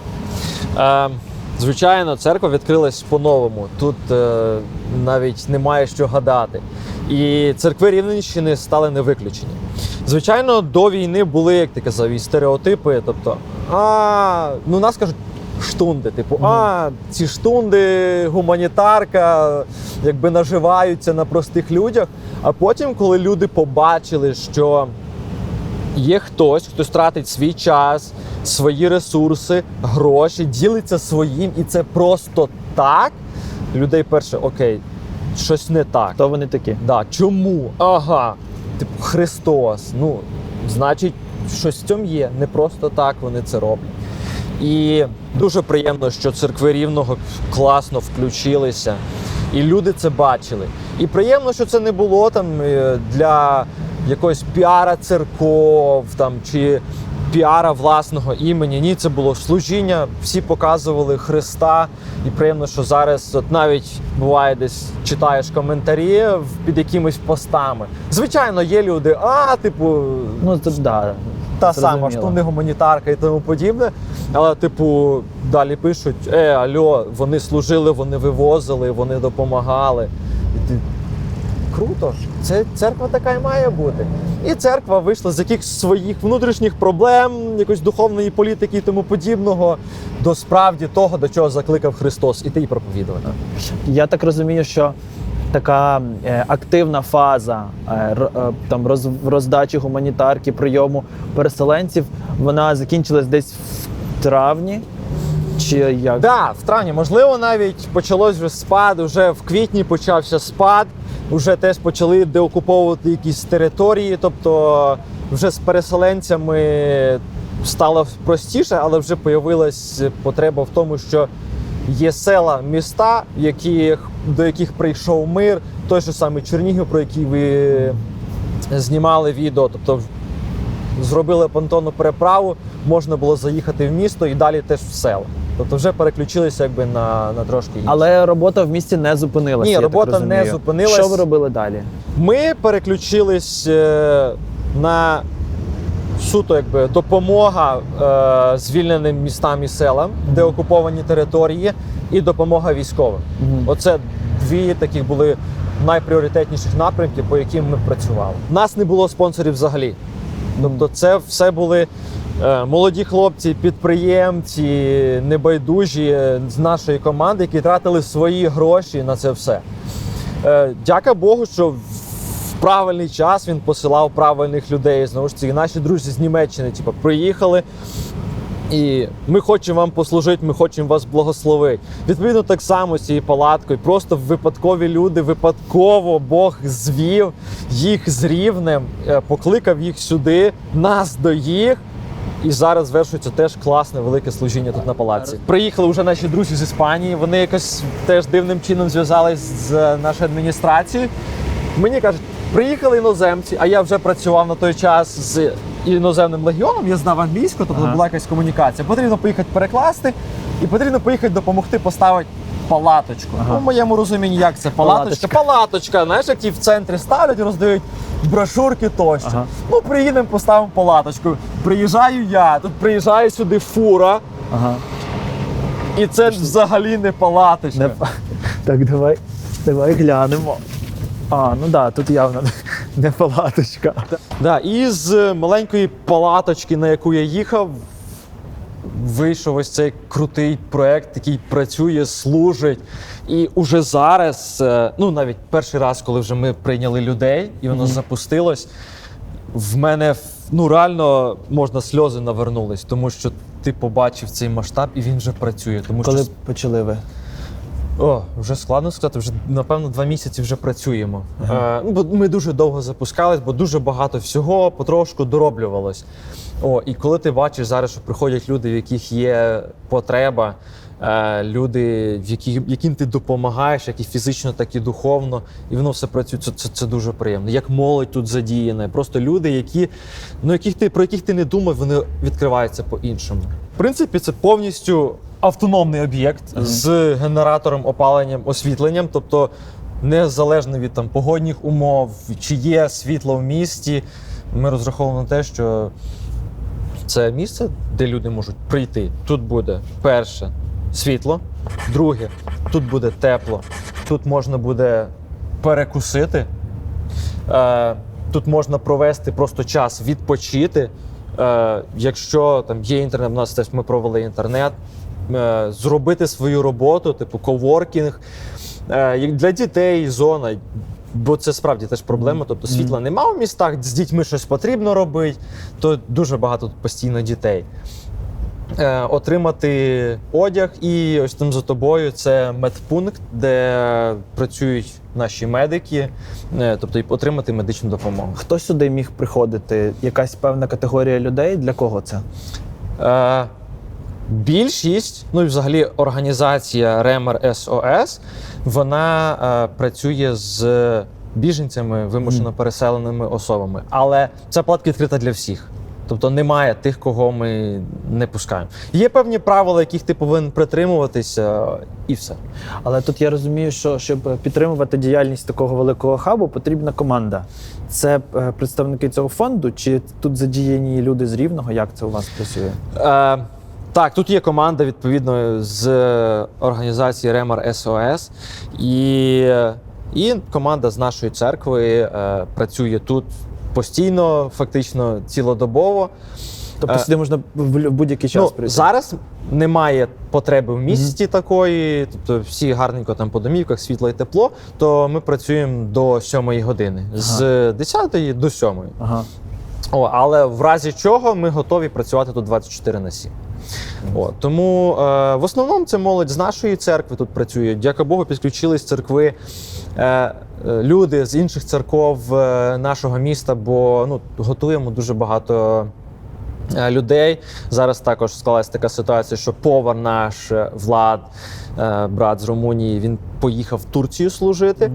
Звичайно, церква відкрилась по-новому. Тут навіть немає що гадати. І церкви Рівненщини стали не виключені. Звичайно, до війни були, як ти казав, і стереотипи. Тобто, ну нас кажуть штунди. Типу, ці штунди, гуманітарка, якби наживаються на простих людях. А потім, коли люди побачили, що є хтось тратить свій час, свої ресурси, гроші, ділиться своїм, і це просто так, людей перше, окей, щось не так. Хто вони такі? Да, чому? Ага, типу Христос, ну, значить, щось в цьому є, не просто так вони це роблять. І дуже приємно, що церкви Рівного класно включилися, і люди це бачили. І приємно, що це не було там для якогось піара церков там, чи піара власного імені. Ні, це було служіння, всі показували Христа. І приємно, що зараз от навіть буває десь читаєш коментарі під якимись постами. Звичайно, є люди, типу, ну, це, да, та сама, що не гуманітарка і тому подібне. Але, типу, далі пишуть, алло, вони служили, вони вивозили, вони допомагали. І ти, круто, це церква така і має бути. І церква вийшла з якихось своїх внутрішніх проблем, якоїсь духовної політики і тому подібного, до справді того, до чого закликав Христос, іти і проповідувати. Я так розумію, що така активна фаза там роздачі гуманітарки, прийому переселенців, вона закінчилась десь в травні? Чи як? Так, в травні. Можливо, навіть почалось вже спад, вже в квітні почався спад, вже теж почали деокуповувати якісь території, тобто вже з переселенцями стало простіше, але вже появилась потреба в тому, що є села, міста, до яких прийшов мир, той же самий Чернігів, про який ви знімали відео, тобто зробили понтонну переправу, можна було заїхати в місто і далі теж в село. Тобто вже переключилися якби на трошки інше. Але робота в місті не зупинилася. Ні, робота не зупинилась. Що ви робили далі? Ми переключились на суто якби допомога звільненим містам і селам, де окуповані території, і допомога військовим. Оце дві таких були найпріоритетніших напрямки, по яким ми працювали. У нас не було спонсорів взагалі. Тобто це все були молоді хлопці, підприємці, небайдужі з нашої команди, які тратили свої гроші на це все. Дяка Богу, що в правильний час він посилав правильних людей. Знову ж таки, наші друзі з Німеччини приїхали, і ми хочемо вам послужити, ми хочемо вас благословити. Відповідно, так само з цією палаткою. Просто випадкові люди, випадково Бог звів їх з Рівнем, покликав їх сюди, нас до їх. І зараз звершується теж класне, велике служіння тут на палаці. Приїхали вже наші друзі з Іспанії, вони якось теж дивним чином зв'язались з нашою адміністрацією. Мені кажуть, приїхали іноземці, а я вже працював на той час з іноземним легіоном, я знав англійську, тобто була якась комунікація. Потрібно поїхати перекласти і потрібно поїхати допомогти поставити палаточку. У моєму розумінні, як це палаточка? Палаточка, знаєш, як ті в центрі ставлять, роздають брошурки тощо. Ну, приїдемо, поставимо палаточку. Приїжджаю я, тут приїжджає сюди фура. І це взагалі не палаточка. Так, давай глянемо. Ну да, тут явно Не палаточка. Да, і з маленької палаточки, на яку я їхав, вийшов ось цей крутий проект, який працює, служить. І уже зараз, ну навіть перший раз, коли вже ми прийняли людей і воно запустилось, в мене ну реально можна сльози навернулись, тому що ти побачив цей масштаб і він вже працює. Тому Коли що почали ви? вже складно сказати, вже напевно 2 місяці вже працюємо. Бо ми дуже довго запускались, бо дуже багато всього потрошку дороблювалось. І коли ти бачиш зараз, що приходять люди, в яких є потреба, люди, яким ти допомагаєш, як і фізично, так і духовно, і воно все працює, це дуже приємно. Як молодь тут задіяна, просто люди, про яких ти не думав, вони відкриваються по-іншому. В принципі, це повністю автономний об'єкт з генератором, опаленням, освітленням, тобто незалежно від погодних умов, чи є світло в місті, ми розраховуємо на те, що це місце, де люди можуть прийти. Тут буде перше світло, друге, тут буде тепло, тут можна буде перекусити, тут можна провести просто час, відпочити. Якщо там є інтернет, у нас теж ми провели інтернет, зробити свою роботу, типу коворкінг, для дітей зона, бо це справді теж проблема, тобто світла нема в містах, з дітьми щось потрібно робити, то дуже багато тут постійно дітей. Отримати одяг, і ось там за тобою це медпункт, де працюють наші медики, тобто і отримати медичну допомогу. Хто сюди міг приходити? Якась певна категорія людей? Для кого це? Більшість, ну і взагалі організація Ремер СОС, вона працює з біженцями, вимушено переселеними особами. Але ця палатка відкрита для всіх. Тобто немає тих, кого ми не пускаємо. Є певні правила, яких ти повинен притримуватися, і все. Але тут я розумію, що щоб підтримувати діяльність такого великого хабу, потрібна команда. Це представники цього фонду, чи тут задіяні люди з Рівного? Як це у вас працює? Так, тут є команда, відповідно, з організації Ремер СОС, і команда з нашої церкви працює тут постійно, фактично цілодобово. Тобто сюди можна в будь-який час прийти? Зараз немає потреби в місті такої, тобто всі гарненько там по домівках, світло і тепло, то ми працюємо до 7 години, з 10 до 7. Але в разі чого ми готові працювати тут 24/7. Тому в основному це молодь з нашої церкви тут працює. Дяка Богу, підключились церкви, люди з інших церков нашого міста, бо готуємо дуже багато людей. Зараз також склалася така ситуація, що повар наш Влад, брат з Румунії, він поїхав в Турцію служити.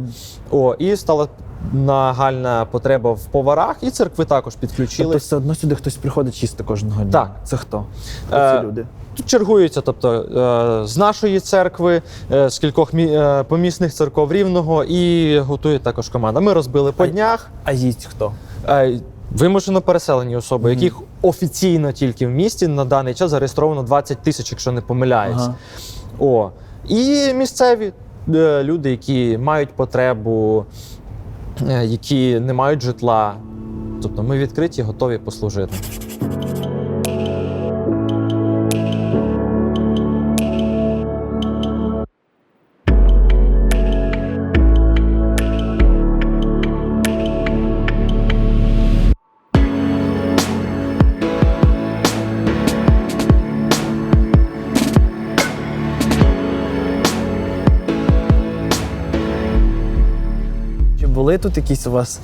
І стала нагальна потреба в поварах, і церкви також підключились. Тобто все одно сюди хтось приходить їсти кожного дня? Так. Це хто? Хто ці люди? Тут чергуються, тобто з нашої церкви, з кількох помісних церков Рівного, і готує також команда. Ми розбили по днях. А їсть хто? Вимушено переселені особи, яких офіційно тільки в місті на даний час зареєстровано 20 тисяч, якщо не помиляюсь. І місцеві люди, які мають потребу, які не мають житла. Тобто ми відкриті, готові послужити. Були тут якісь у вас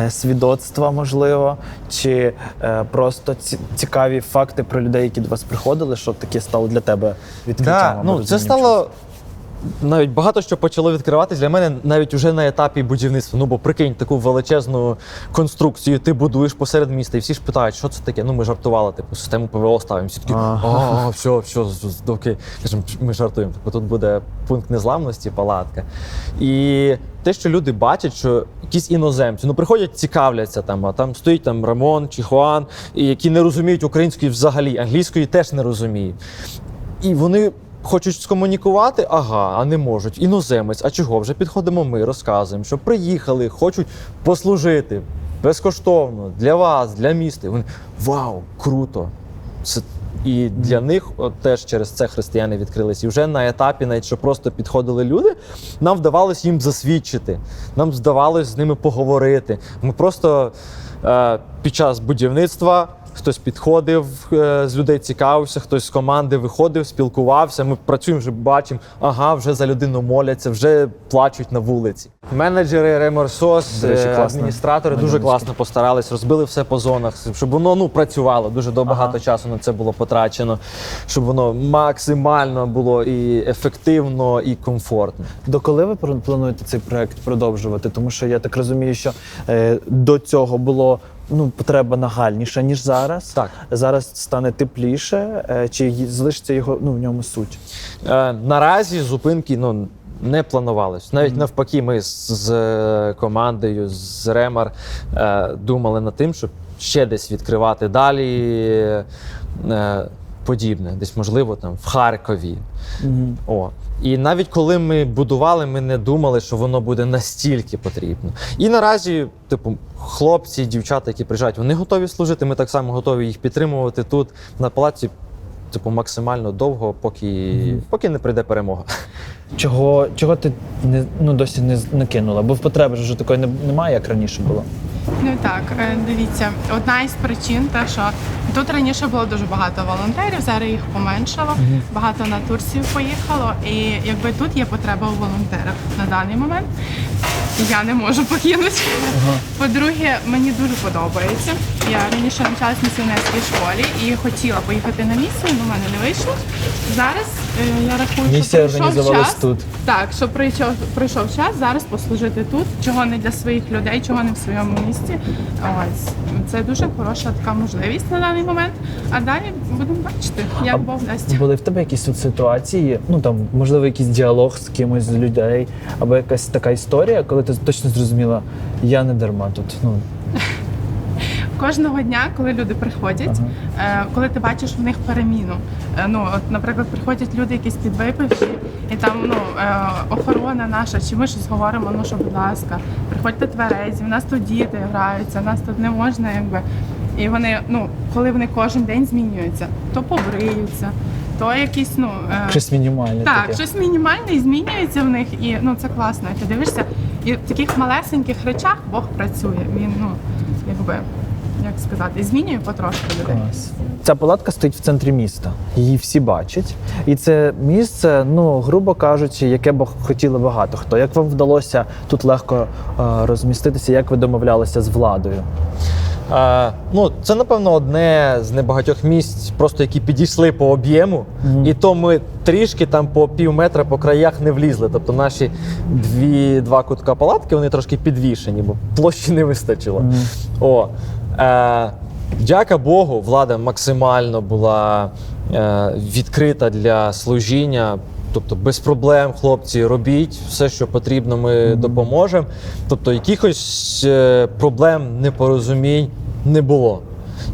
свідоцтва, можливо, чи просто цікаві факти про людей, які до вас приходили, що таке стало для тебе відкриттям? Це стало навіть багато що почало відкриватись для мене навіть уже на етапі будівництва. Бо прикинь, таку величезну конструкцію ти будуєш посеред міста, і всі ж питають, що це таке? Ми жартували, систему ПВО ставимо. Всі такі, все, окей. Кажемо, ми жартуємо. Тут буде пункт незламності, палатка. І те, що люди бачать, що якісь іноземці, приходять, цікавляться, а там стоїть Рамон чи Хуан, які не розуміють української взагалі, англійської теж не розуміють. І вони хочуть скомунікувати, а не можуть. Іноземець, а чого? Вже підходимо ми, розказуємо, що приїхали, хочуть послужити безкоштовно для вас, для міста. І вони, вау, круто! І для них теж через це християни відкрились. І вже на етапі, навіть що просто підходили люди, нам вдавалося їм засвідчити, нам вдавалося з ними поговорити. Ми просто під час будівництва хтось підходив, з людей цікавився, хтось з команди виходив, спілкувався. Ми працюємо, вже бачимо, вже за людину моляться, вже плачуть на вулиці. Менеджери Реморсос, адміністратори дуже класно постарались, розбили все по зонах, щоб воно працювало. Дуже багато часу на це було потрачено, щоб воно максимально було і ефективно, і комфортно. Доколи ви плануєте цей проект продовжувати? Тому що я так розумію, що до цього було потреба нагальніша, ніж зараз. Так. Зараз стане тепліше, чи залишиться його в ньому суть? Наразі зупинки не планувалось. Навіть навпаки, ми з командою, з Ремар думали над тим, щоб ще десь відкривати далі подібне. Десь, можливо, там в Харкові. І навіть коли ми будували, ми не думали, що воно буде настільки потрібно. І наразі, хлопці, дівчата, які приїжджають, вони готові служити, ми так само готові їх підтримувати тут, на палаці, максимально довго, поки не прийде перемога. Чого ти досі не кинула? Бо в потреби ж вже такої немає, як раніше було. Дивіться, одна із причин те, що тут раніше було дуже багато волонтерів, зараз їх поменшало, багато на Турцію поїхало, і тут є потреба у волонтерах на даний момент. Я не можу покинути. По-друге, мені дуже подобається. Я раніше навчалась в місіонерській школі і хотіла поїхати на місію, але в мене не вийшло. Зараз я рахую, що прийшов час. Тут. Так, що прийшов час зараз послужити тут, чого не для своїх людей, чого не в своєму місті. Ось. Це дуже хороша така можливість на даний момент. А далі будемо бачити, як Бог дасть. Були в тебе якісь ситуації, можливо, якийсь діалог з кимось з людей, або якась така історія, коли ти точно зрозуміла, я не дарма тут. Кожного дня, коли люди приходять, коли ти бачиш в них переміну. Наприклад, приходять люди якісь підвипивші, і там охорона наша, чи ми щось говоримо, що, будь ласка, приходьте тверезі, в нас тут діти граються, в нас тут не можна, І вони, коли вони кожен день змінюються, то побриються, то якісь, щось мінімальне. Так, щось мінімальне і змінюється в них, і це класно. Ти дивишся, і в таких малесеньких речах Бог працює. Він, як сказати, змінює потрошки людей. Ця палатка стоїть в центрі міста, її всі бачать. І це місце, грубо кажучи, яке б хотіли багато хто. Як вам вдалося тут легко розміститися, як ви домовлялися з владою? Це, напевно, одне з небагатьох місць, просто які підійшли по об'єму, і то ми трішки там по пів метра по краях не влізли. Тобто наші два кутка палатки, вони трошки підвішені, бо площі не вистачило. Дяка Богу, влада максимально була відкрита для служіння. Тобто без проблем, хлопці, робіть все, що потрібно, ми допоможемо. Тобто якихось проблем, непорозумінь не було.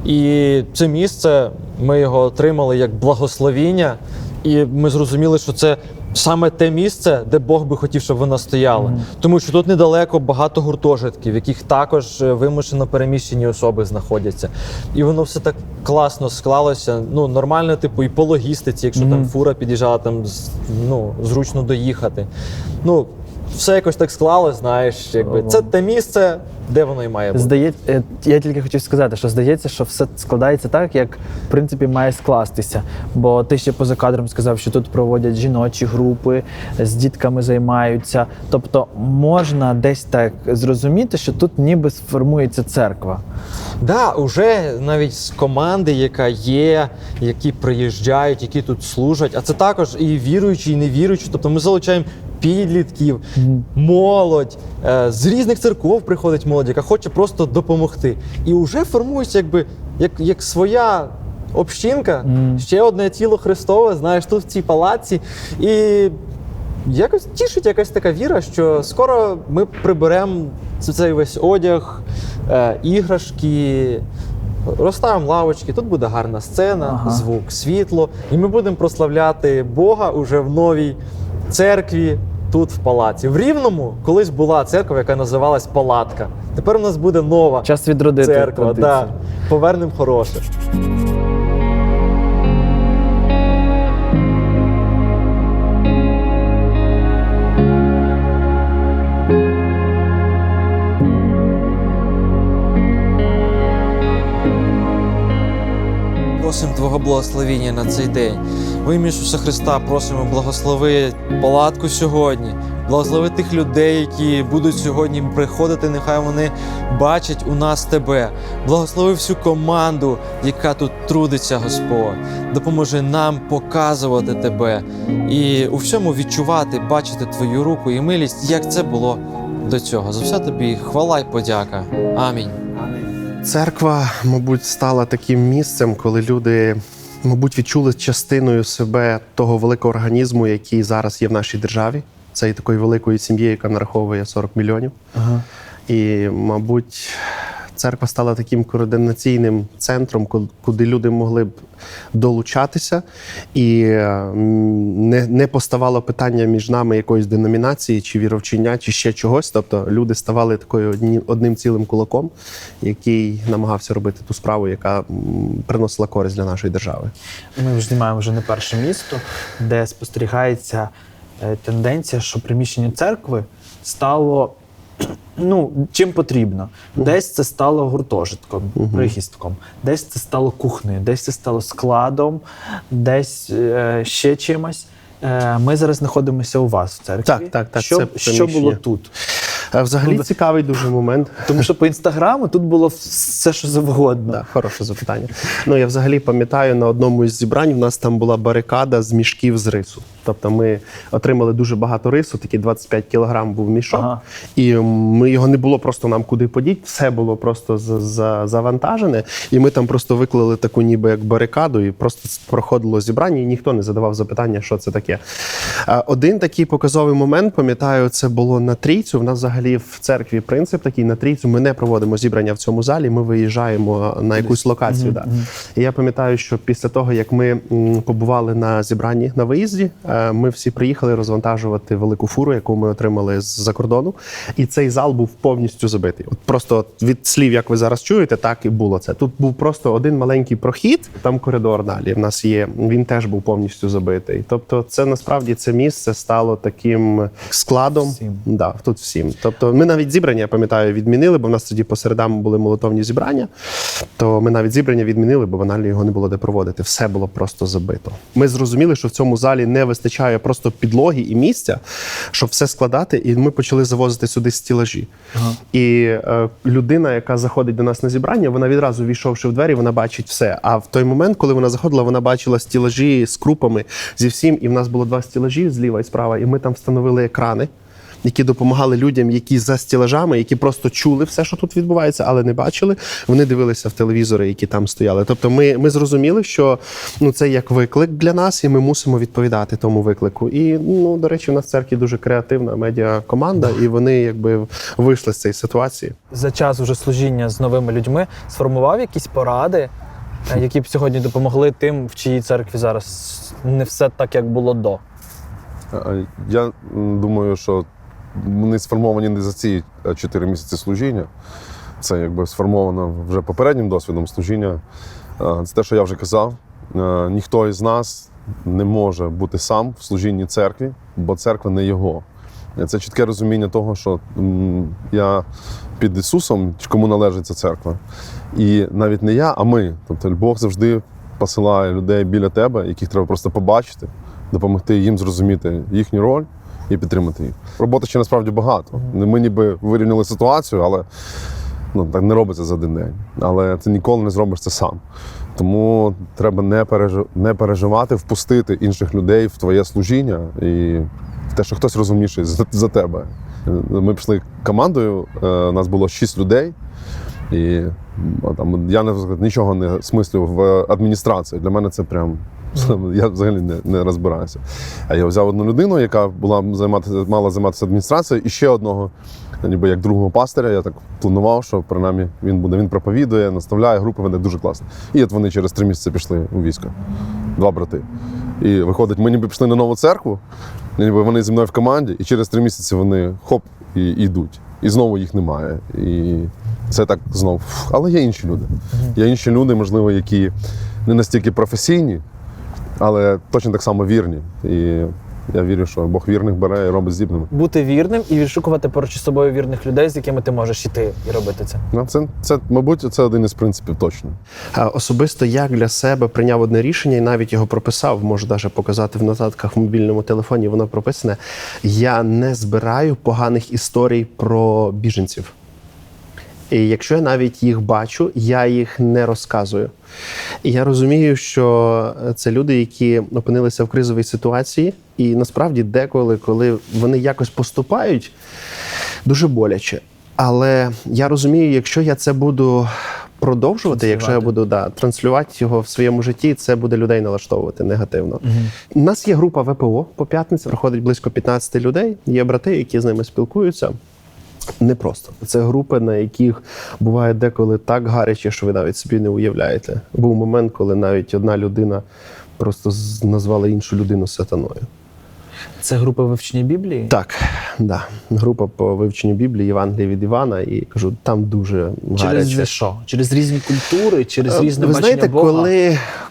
І це місце, ми його отримали як благословіння, і ми зрозуміли, що це саме те місце, де Бог би хотів, щоб воно стояло. Тому що тут недалеко багато гуртожитків, в яких також вимушено переміщені особи знаходяться. І воно все так класно склалося. Нормально, і по логістиці, якщо там фура під'їжджала, там зручно доїхати. Все якось так склалось, знаєш, це те місце, де воно і має бути. Я тільки хотів сказати, що здається, що все складається так, як, в принципі, має скластися. Бо ти ще поза кадром сказав, що тут проводять жіночі групи, з дітками займаються. Тобто можна десь так зрозуміти, що тут ніби сформується церква. Так, уже навіть з команди, яка є, які приїжджають, які тут служать, а це також і віруючі, і невіруючі. Тобто ми залучаємо підлітків, молодь, з різних церков приходить молодь, яка хоче просто допомогти. І вже формується як своя общинка, ще одне тіло Христове, знаєш, тут в цій палаці. І якось тішить якась така віра, що скоро ми приберемо цей весь одяг, іграшки, розставимо лавочки, тут буде гарна сцена, звук, світло, і ми будемо прославляти Бога уже в новій церкві тут, в палаці. В Рівному колись була церква, яка називалась Палатка. Тепер у нас буде нова Час відродити церква. Да. Повернемо хороше. Просимо Твого благословення на цей день. Во ім'я Ісуса Христа просимо благослови палатку сьогодні. Благослови тих людей, які будуть сьогодні приходити, нехай вони бачать у нас Тебе. Благослови всю команду, яка тут трудиться, Господь. Допоможи нам показувати Тебе і у всьому відчувати, бачити Твою руку і милість, як це було до цього. За все Тобі хвала й подяка. Амінь. Церква, мабуть, стала таким місцем, коли люди, мабуть, відчули частиною себе того великого організму, який зараз є в нашій державі. Це і такої великої сім'ї, яка нараховує 40 мільйонів. І, мабуть, церква стала таким координаційним центром, куди люди могли б долучатися, і не поставало питання між нами якоїсь деномінації, чи віровчення, чи ще чогось. Тобто люди ставали такою одним цілим кулаком, який намагався робити ту справу, яка приносила користь для нашої держави. Ми вже знімаємо вже не перше місто, де спостерігається тенденція, що приміщення церкви стало чим потрібно. Десь це стало гуртожитком, прихистком, десь це стало кухнею, десь це стало складом, десь ще чимось. Ми зараз знаходимося у вас в церкві. Так. Що було тут? Взагалі цікавий дуже момент. Тому що по інстаграму тут було все, що завгодно. Так, хороше запитання. Я взагалі пам'ятаю, на одному із зібрань у нас там була барикада з мішків з рису. Тобто ми отримали дуже багато рису, такий 25 кілограм був мішок, і його не було просто нам куди подіти, все було просто завантажене, і ми там просто виклали таку ніби як барикаду, і просто проходило зібрання, і ніхто не задавав запитання, що це таке. Один такий показовий момент, пам'ятаю, це було на Трійцю. В нас взагалі в церкві принцип такий: на Трійцю ми не проводимо зібрання в цьому залі, ми виїжджаємо на якусь локацію. І я пам'ятаю, що після того, як ми побували на зібранні на виїзді, ми всі приїхали розвантажувати велику фуру, яку ми отримали з-за кордону, і цей зал був повністю забитий. От просто від слів, як ви зараз чуєте, так і було це. Тут був просто один маленький прохід, там коридор далі в нас є, він теж був повністю забитий. Тобто це насправді це місце стало таким складом. Тут всім. Тобто ми навіть зібрання, я пам'ятаю, відмінили, бо в нас тоді по середам були молитовні зібрання, то ми навіть зібрання відмінили, бо банально його не було де проводити. Все було просто забито. Ми зрозуміли, що в цьому залі не вистачає просто підлоги і місця, щоб все складати, і ми почали завозити сюди стілажі. І людина, яка заходить до нас на зібрання, вона відразу, війшовши в двері, вона бачить все. А в той момент, коли вона заходила, вона бачила стілажі з крупами, зі всім, і в нас було 2 стілажі зліва і справа, і ми там встановили екрани, які допомагали людям, які за стілажами, які просто чули все, що тут відбувається, але не бачили. Вони дивилися в телевізори, які там стояли. Тобто ми зрозуміли, що це як виклик для нас, і ми мусимо відповідати тому виклику. І, до речі, у нас в церкві дуже креативна медіакоманда, і вони вийшли з цієї ситуації. За час уже служіння з новими людьми сформував якісь поради, які б сьогодні допомогли тим, в чиїй церкві зараз не все так, як було до? Я думаю, що вони сформовані не за ці 4 місяці служіння. Це сформовано вже попереднім досвідом служіння. Це те, що я вже казав. Ніхто із нас не може бути сам в служінні церкві, бо церква не його. Це чітке розуміння того, що я під Ісусом, кому належить ця церква. І навіть не я, а ми. Тобто Бог завжди посилає людей біля тебе, яких треба просто побачити, допомогти їм зрозуміти їхню роль і підтримати їх. Роботи ще насправді багато. Ми ніби вирівняли ситуацію, але так не робиться за один день. Але ти ніколи не зробиш це сам. Тому треба не переживати, впустити інших людей в твоє служіння і в те, що хтось розумніший за тебе. Ми пішли командою, нас було 6 людей. І я, наприклад, нічого не смислю в адміністрації. Для мене це прям... Я взагалі не розбираюся. А я взяв одну людину, яка мала займатися адміністрацією, і ще одного ніби як другого пастиря. Я так планував, що принаймні він проповідує, наставляє, групи веде дуже класно. І от вони через 3 місяці пішли у військо. 2 брати. І виходить, ми ніби пішли на нову церкву, ніби вони зі мною в команді, і через 3 місяці вони хоп, і йдуть. І знову їх немає. І це так знов. Але є інші люди. Є інші люди, можливо, які не настільки професійні, але точно так само вірні. І я вірю, що Бог вірних бере і робить здібними. Бути вірним і відшукувати поруч із собою вірних людей, з якими ти можеш йти і робити це. Мабуть, це один із принципів точно. Особисто я для себе прийняв одне рішення і навіть його прописав, можу навіть показати в нотатках в мобільному телефоні, воно прописане. Я не збираю поганих історій про біженців. І якщо я навіть їх бачу, я їх не розказую. І я розумію, що це люди, які опинилися в кризовій ситуації, і насправді деколи, коли вони якось поступають, дуже боляче. Але я розумію, якщо я це буду продовжувати, якщо я буду транслювати його в своєму житті, це буде людей налаштовувати негативно. У нас є група ВПО по п'ятницям, проходить близько 15 людей, є брати, які з ними спілкуються. Непросто. Це групи, на яких буває деколи так гаряче, що ви навіть собі не уявляєте. Був момент, коли навіть одна людина просто назвала іншу людину сатаною. Це група вивчення Біблії? Так, да. Група по вивченню Біблії, Євангелія від Івана, і кажу, там дуже гаряче. Через що? Через різні культури, через різне Ви бачення знаєте, Бога?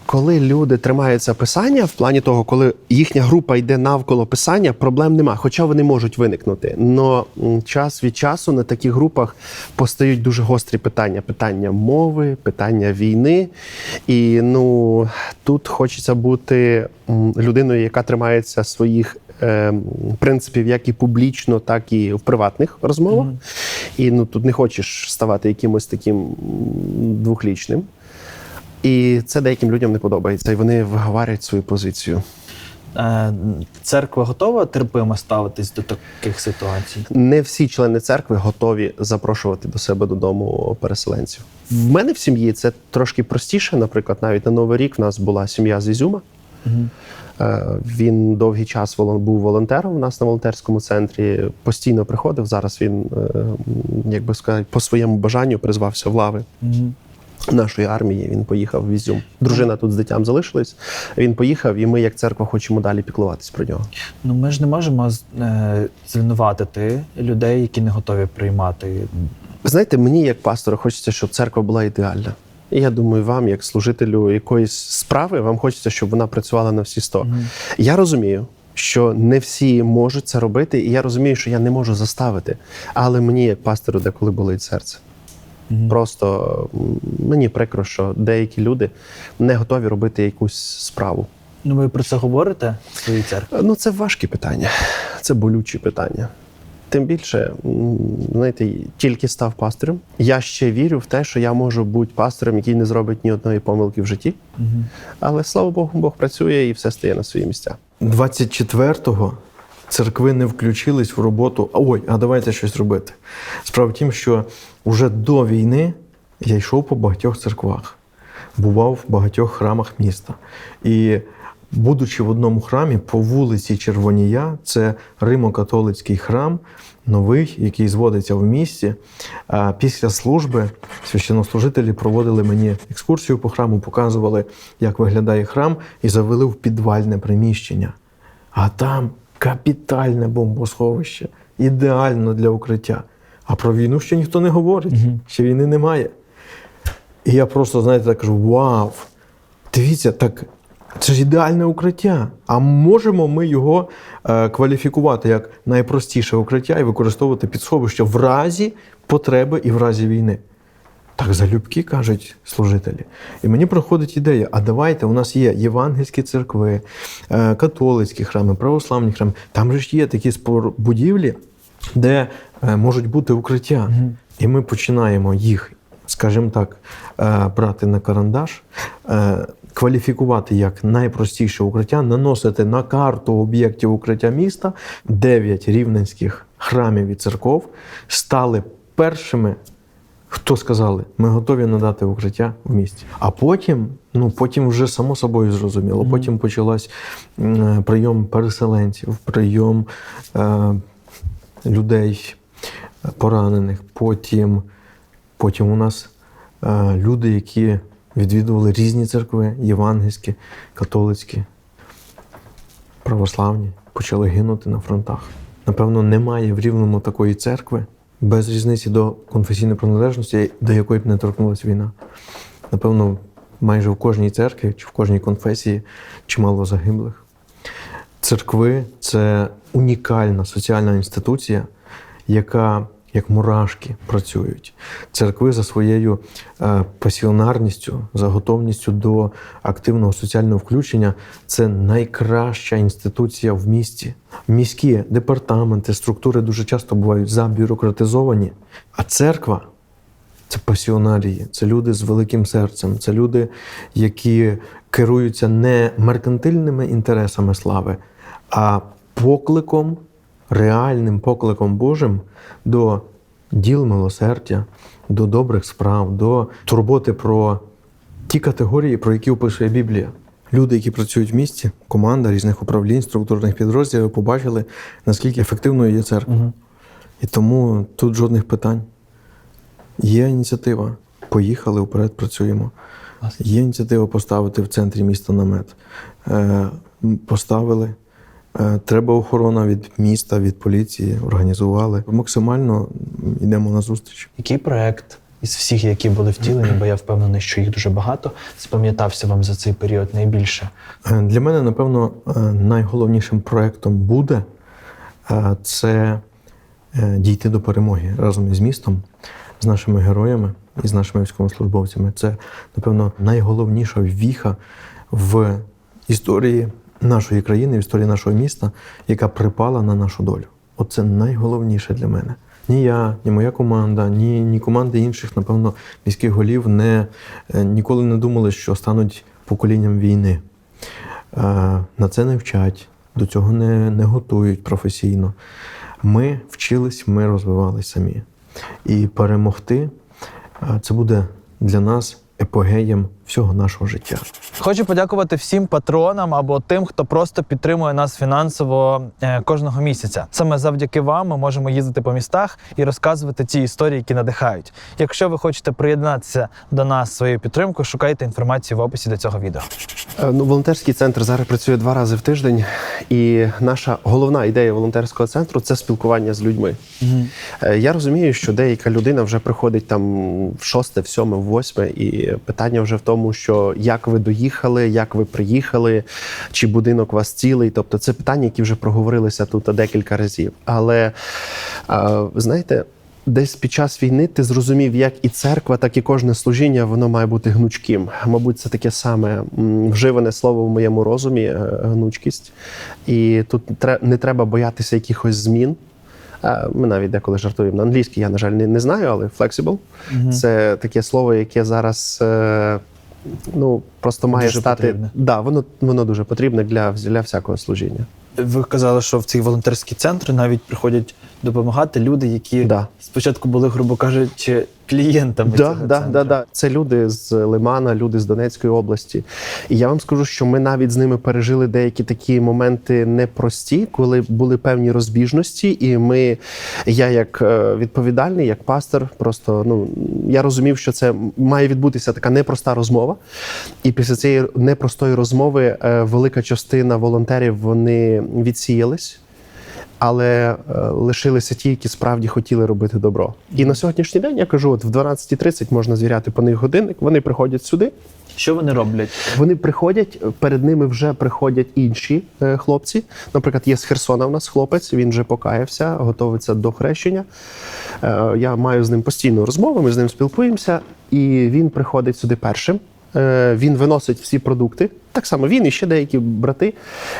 коли люди тримаються Писання, в плані того, коли їхня група йде навколо Писання, проблем нема, хоча вони можуть виникнути. Но час від часу на таких групах постають дуже гострі питання. Питання мови, питання війни. І тут хочеться бути людиною, яка тримається своїх принципів як і публічно, так і в приватних розмовах. І тут не хочеш ставати якимось таким двохлічним. І це деяким людям не подобається, і вони виговорюють свою позицію. Церква готова терпимо ставитись до таких ситуацій? Не всі члени церкви готові запрошувати до себе додому переселенців. В мене в сім'ї це трошки простіше. Наприклад, навіть на Новий рік в нас була сім'я з Ізюма. Він довгий час був волонтером у нас на волонтерському центрі, постійно приходив. Зараз він, як би сказати, по своєму бажанню призвався в лави нашої армії. Він поїхав в Ізюм. Дружина тут з дитям залишилась. Він поїхав, і ми, як церква, хочемо далі піклуватись про нього. Ми ж не можемо звинуватити людей, які не готові приймати. Знаєте, мені, як пастору, хочеться, щоб церква була ідеальна. І я думаю, вам, як служителю якоїсь справи, вам хочеться, щоб вона працювала на всі 100. Я розумію, що не всі можуть це робити, і я розумію, що я не можу заставити. Але мені, як пастору, деколи болить серце. Просто мені прикро, що деякі люди не готові робити якусь справу. Ви про це говорите в своїй церкві? Це важкі питання. Це болючі питання. Тим більше, знаєте, тільки став пастирем. Я ще вірю в те, що я можу бути пастором, який не зробить ні одної помилки в житті. Але, слава Богу, Бог працює і все стає на свої місця. 24-го церкви не включились в роботу. А давайте щось робити. Справа в тім, що вже до війни я йшов по багатьох церквах, бував в багатьох храмах міста. І будучи в одному храмі по вулиці Червонія, це Римо-католицький храм, новий, який зводиться в місті. Після служби священнослужителі проводили мені екскурсію по храму, показували, як виглядає храм, і завели в підвальне приміщення. А там капітальне бомбосховище, ідеально для укриття. А про війну ще ніхто не говорить, ще війни немає. І я просто, знаєте, так кажу, вау, дивіться, так це ж ідеальне укриття. А можемо ми його кваліфікувати як найпростіше укриття і використовувати під сховище в разі потреби і в разі війни? Так залюбки, кажуть служителі. І мені приходить ідея, а давайте, у нас є євангельські церкви, католицькі храми, православні храми. Там же ж є такі будівлі, де можуть бути укриття. І ми починаємо їх, скажімо так, брати на карандаш, кваліфікувати як найпростіше укриття, наносити на карту об'єктів укриття міста. 9 рівненських храмів і церков стали першими, хто сказали, ми готові надати укриття в місті. А потім вже само собою зрозуміло. Потім почалась прийом переселенців, прийом людей поранених. Потім у нас люди, які відвідували різні церкви, євангельські, католицькі, православні, почали гинути на фронтах. Напевно, немає в Рівному такої церкви, без різниці до конфесійної приналежності, до якої б не торкнулася війна. Напевно, майже в кожній церкві чи в кожній конфесії чимало загиблих. Церкви – це унікальна соціальна інституція, яка як мурашки працюють. Церкви за своєю пасіонарністю, за готовністю до активного соціального включення – це найкраща інституція в місті. Міські департаменти, структури дуже часто бувають забюрократизовані, а церква – це пасіонарії, це люди з великим серцем, це люди, які керуються не меркантильними інтересами слави, а покликом, реальним покликом Божим до діл милосердя, до добрих справ, до турботи про ті категорії, про які описує Біблія. Люди, які працюють в місті, команда різних управлінь, структурних підрозділів, побачили, наскільки ефективною є церква. І тому тут жодних питань. Є ініціатива. Поїхали, вперед працюємо. Є ініціатива поставити в центрі міста намет. Поставили. Треба охорона від міста, від поліції, організували. Максимально йдемо на зустріч. Який проект із всіх, які були втілені, бо я впевнений, що їх дуже багато, запам'ятався вам за цей період найбільше? Для мене, напевно, найголовнішим проектом буде це дійти до перемоги разом із містом, з нашими героями і з нашими військовослужбовцями. Це, напевно, найголовніша віха в історії нашої країни, в історії нашого міста, яка припала на нашу долю. Оце найголовніше для мене. Ні я, ні моя команда, ні команди інших, напевно, міських голів ніколи не думали, що стануть поколінням війни. На це не вчать, до цього не готують професійно. Ми вчились, ми розвивались самі. І перемогти – це буде для нас епогеєм всього нашого життя. Хочу подякувати всім патронам або тим, хто просто підтримує нас фінансово кожного місяця. Саме завдяки вам ми можемо їздити по містах і розказувати ті історії, які надихають. Якщо ви хочете приєднатися до нас своєю підтримкою, шукайте інформацію в описі до цього відео. Волонтерський центр зараз працює 2 рази в тиждень, і наша головна ідея волонтерського центру – це спілкування з людьми. Я розумію, що деяка людина вже приходить там в 6, в 7, в 8, і питання вже в тому, що як ви доїхали, як ви приїхали, чи будинок у вас цілий. Тобто це питання, які вже проговорилися тут декілька разів. Але, знаєте, десь під час війни ти зрозумів, як і церква, так і кожне служіння, воно має бути гнучким. Мабуть, це таке саме вживане слово в моєму розумі – гнучкість. І тут не треба боятися якихось змін. Ми навіть деколи жартуємо на англійській, я, на жаль, не знаю, але flexible. Це таке слово, яке зараз просто має дуже стати... Потрібне. Да, воно дуже потрібне для всякого служіння. Ви казали, що в ці волонтерські центри навіть приходять допомагати люди, які спочатку були, грубо кажучи, клієнтами цього центру. Да. Це люди з Лимана, люди з Донецької області. І я вам скажу, що ми навіть з ними пережили деякі такі моменти непрості, коли були певні розбіжності, і я як відповідальний, як пастор, просто, я розумів, що це має відбутися така непроста розмова. І після цієї непростої розмови велика частина волонтерів, вони відсіялись. Але лишилися ті, які справді хотіли робити добро. І на сьогоднішній день, я кажу, от в 12:30 можна звіряти по них годинник, вони приходять сюди. Що вони роблять? Вони приходять, перед ними вже приходять інші хлопці. Наприклад, є з Херсона у нас хлопець, він вже покаявся, готовиться до хрещення. Я маю з ним постійну розмову, ми з ним спілкуємося, і він приходить сюди першим. Він виносить всі продукти, так само він і ще деякі брати.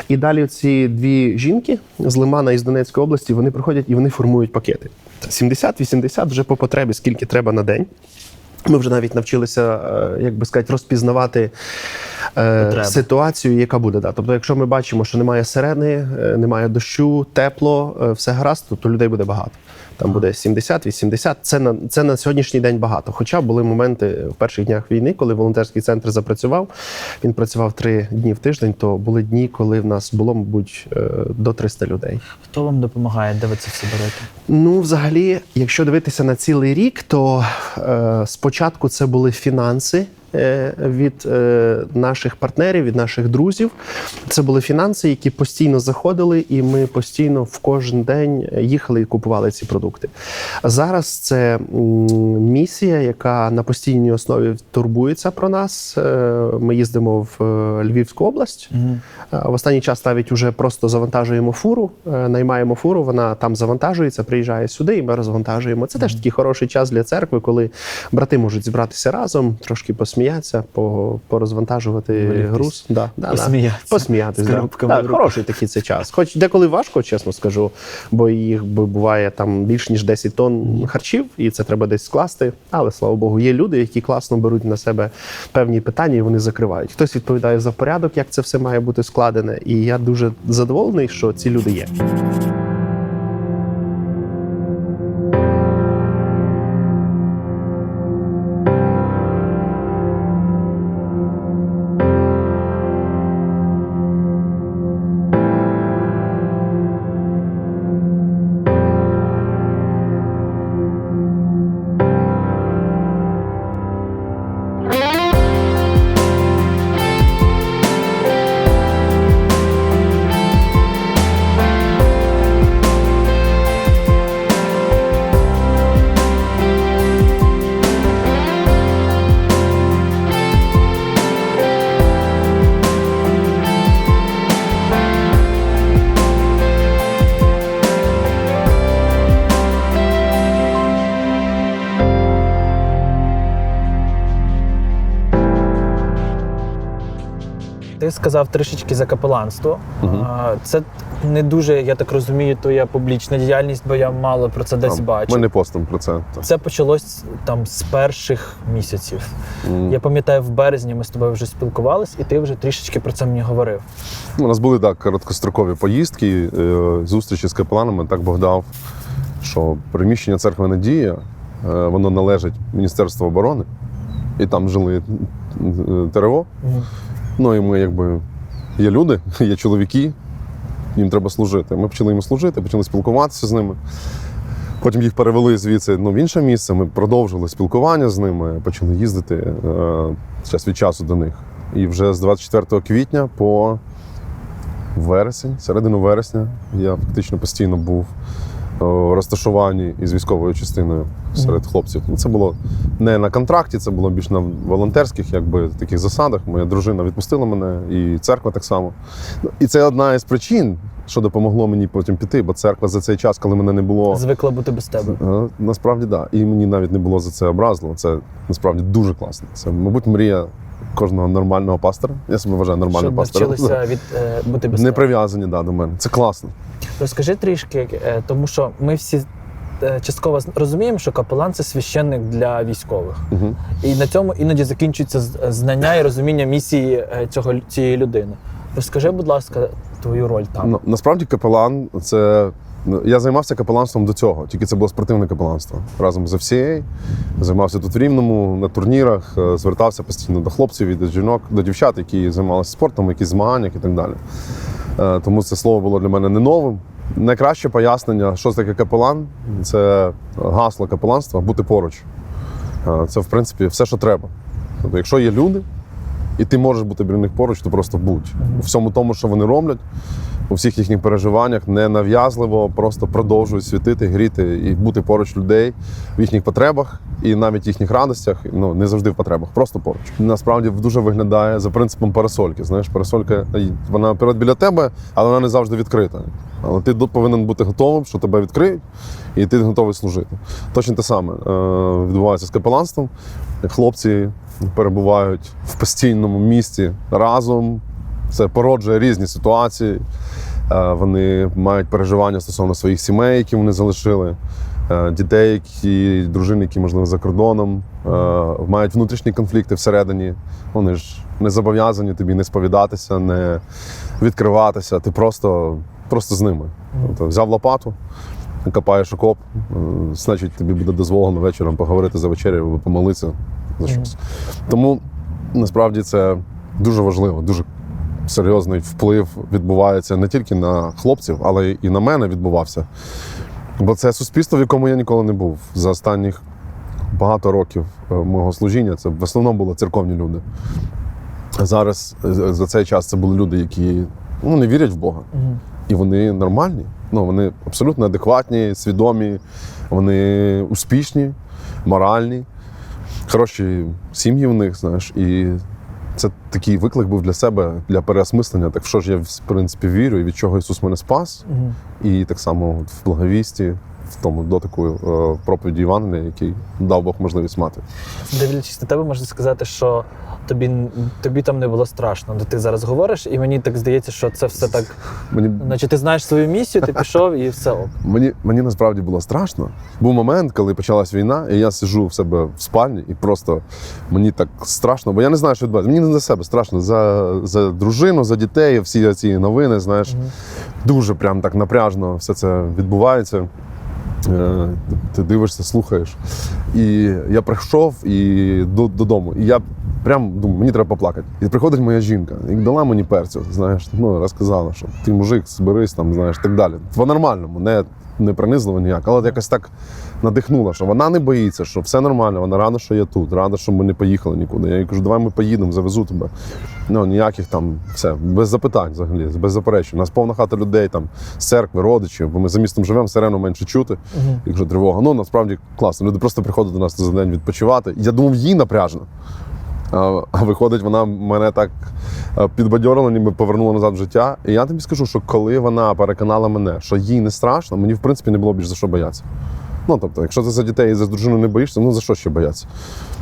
І далі ці 2 жінки з Лимана і з Донецької області, вони приходять і вони формують пакети. 70-80 вже по потребі, скільки треба на день. Ми вже навіть навчилися, як би сказати, розпізнавати ситуацію, яка буде. Да. Тобто, якщо ми бачимо, що немає сирени, немає дощу, тепло, все гаразд, то людей буде багато. Там буде 70-80. Це на сьогоднішній день багато. Хоча були моменти в перших днях війни, коли волонтерський центр запрацював. Він працював 3 дні в тиждень, то були дні, коли в нас було, мабуть, до 300 людей. Хто вам допомагає? Де ви це все берете? Ну, взагалі, якщо дивитися на цілий рік, то спочатку це були фінанси від наших партнерів, від наших друзів. Це були фінанси, які постійно заходили, і ми постійно в кожен день їхали і купували ці продукти. Зараз це місія, яка на постійній основі турбується про нас. Ми їздимо в Львівську область. В останній час навіть уже просто завантажуємо фуру, наймаємо фуру, вона там завантажується, приїжджає сюди, і ми розвантажуємо. Це теж такий хороший час для церкви, коли брати можуть зібратися разом, трошки посміятися, порозвантажувати груз. Посміятися. Так, хороший такий це час. Хоч деколи важко, чесно скажу, бо їх буває там більш ніж 10 тонн харчів, і це треба десь скласти. Але, слава Богу, є люди, які класно беруть на себе певні питання, і вони закривають. Хтось відповідає за порядок, як це все має бути складене. І я дуже задоволений, що ці люди є. Ти сказав трішечки за капеланство. Це не дуже, я так розумію, твоя публічна діяльність, бо я мало про це десь бачив. Ми не постимо про це. Це почалось там з перших місяців. Я пам'ятаю, в березні ми з тобою вже спілкувались, і ти вже трішечки про це мені говорив. У нас були так короткострокові поїздки, зустрічі з капеланами. Так Бог дав, що приміщення церкви Надія, воно належить Міністерству оборони, і там жили ТРО. Ну і ми якби є люди, є чоловіки, їм треба служити. Ми почали їм служити, почали спілкуватися з ними. Потім їх перевели звідси в інше місце, ми продовжили спілкування з ними, почали їздити час від часу до них. І вже з 24 квітня по вересень, середину вересня, я фактично постійно був в розташуванні із військовою частиною серед хлопців. Це було не на контракті, це було більш на волонтерських таких засадах. Моя дружина відпустила мене, і церква так само. І це одна із причин, що допомогло мені потім піти, бо церква за цей час, коли мене не було... Звикла бути без тебе. Насправді, так. Да. І мені навіть не було за це образливо. Це насправді дуже класно. Це, мабуть, мрія кожного нормального пастора. Я себе вважаю нормальним пастором. Щоб навчилися бути без тебе. Не прив'язані, до мене. Це класно. Розкажи трішки, тому що ми всі частково розуміємо, що капелан – це священник для військових. І на цьому іноді закінчується знання і розуміння місії цієї людини. Розкажи, будь ласка, твою роль там. Насправді капелан – це... Я займався капеланством до цього, тільки це було спортивне капеланство. Разом з FCA, займався тут в Рівному, на турнірах, звертався постійно до хлопців і до жінок, до дівчат, які займалися спортом, якісь змаганнях і так далі. Тому це слово було для мене не новим. Найкраще пояснення, що таке капелан, це гасло капеланства – бути поруч. Це, в принципі, все, що треба. Тобто, якщо є люди, і ти можеш бути біля них поруч, то просто будь. У всьому тому, що вони роблять, у всіх їхніх переживаннях, ненав'язливо, просто продовжують світити, гріти і бути поруч людей в їхніх потребах і навіть їхніх радостях, не завжди в потребах, просто поруч. Насправді дуже виглядає за принципом парасольки. Знаєш, парасолька, вона біля тебе, але вона не завжди відкрита. Але ти повинен бути готовим, що тебе відкриють, і ти готовий служити. Точно те саме відбувається з капеланством. Хлопці перебувають в постійному місці разом. Це породжує різні ситуації. Вони мають переживання стосовно своїх сімей, які вони залишили. дітей, дружин, які, можливо, за кордоном, мають внутрішні конфлікти всередині. Вони ж не зобов'язані тобі не сповідатися, не відкриватися. Ти просто з ними. Тобто, взяв лопату, копаєш окоп, значить тобі буде дозволено вечором поговорити за вечерею або помолитися за щось. Тому, насправді, це дуже важливо, дуже серйозний вплив відбувається не тільки на хлопців, але і на мене відбувався. Бо це суспільство, в якому я ніколи не був. За останніх багато років мого служіння це в основному були церковні люди. Зараз за цей час це були люди, які не вірять в Бога. І вони нормальні. Вони абсолютно адекватні, свідомі, вони успішні, моральні, хороші сім'ї в них, знаєш. І це такий виклик був для себе, для переосмислення. Так в що ж я, в принципі, вірю і від чого Ісус мене спас. І так само в благовісті, в тому дотику проповіді Євангелія, який дав Бог можливість мати. Дивлячись на тебе, можна сказати, що тобі там не було страшно. Ти зараз говориш, і мені так здається, що це все так, наче ти знаєш свою місію, ти пішов і все ок. Мені насправді було страшно. Був момент, коли почалась війна, і я сиджу в себе в спальні, і просто мені так страшно, бо я не знаю, що відбувається. Мені не за себе страшно, за дружину, за дітей, всі ці новини, знаєш. Дуже прям так напряжно все це відбувається. Ти дивишся, слухаєш. І я прийшов додому, і я прям думаю, мені треба поплакати. І приходить моя жінка, і дала мені перцю, знаєш, розказала, що ти мужик, зберись, там, знаєш, так далі. По-нормальному, не принизливо ніяк, але якось так надихнула, що вона не боїться, що все нормально, вона рада, що я тут, рада, що ми не поїхали нікуди. Я їй кажу, давай ми поїдемо, завезу тебе. Ніяких там, все, без запитань взагалі, без заперечень. У нас повна хата людей, там, з церкви, родичів, бо ми за містом живемо, сирену менше чути, якщо тривога. Насправді класно, люди просто приходять до нас за день відпочивати. Я думав, їй напряжно. А виходить, вона мене так підбадьорила, ніби повернула назад в життя. І я тобі скажу, що коли вона переконала мене, що їй не страшно, мені, в принципі, не було більш за що боятися. Тобто, якщо ти за дітей і за дружину не боїшся, за що ще боятися?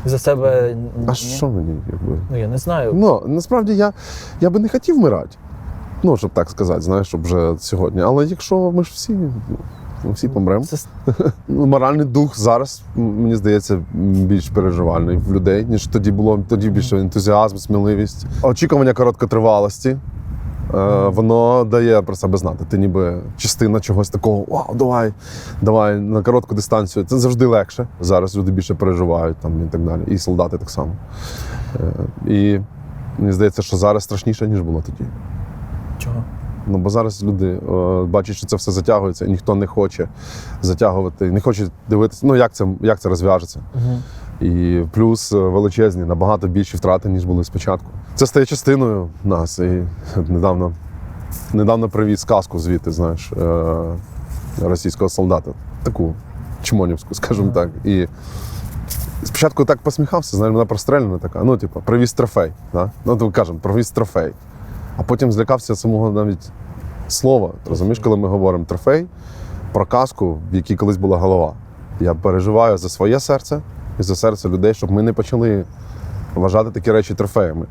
За себе... А що мені, якби? Я не знаю. Насправді, я би не хотів вмирати. Щоб так сказати, знаєш, щоб вже сьогодні. Але якщо ми ж всі помремо. Моральний дух зараз, мені здається, більш переживальний в людей, ніж тоді було. Тоді більше ентузіазм, сміливість. Очікування короткотривалості, воно дає про себе знати. Ти ніби частина чогось такого, вау, давай на коротку дистанцію. Це завжди легше. Зараз люди більше переживають там, і так далі. І солдати так само. І мені здається, що зараз страшніше, ніж було тоді. Чого? Бо зараз люди бачать, що це все затягується, і ніхто не хоче затягувати, не хоче дивитися, як це розв'яжеться. І плюс величезні, набагато більші втрати, ніж були спочатку. Це стає частиною нас. І недавно привіз сказку звідти, знаєш, російського солдата. Таку чмонівську, скажімо так. І спочатку так посміхався, знаєш, вона прострелена така, привіз трофей. Да? Кажемо, привіз трофей. А потім злякався самого навіть слова. Розумієш, коли ми говоримо трофей, про казку, в якій колись була голова. Я переживаю за своє серце і за серце людей, щоб ми не почали вважати такі речі трофеями.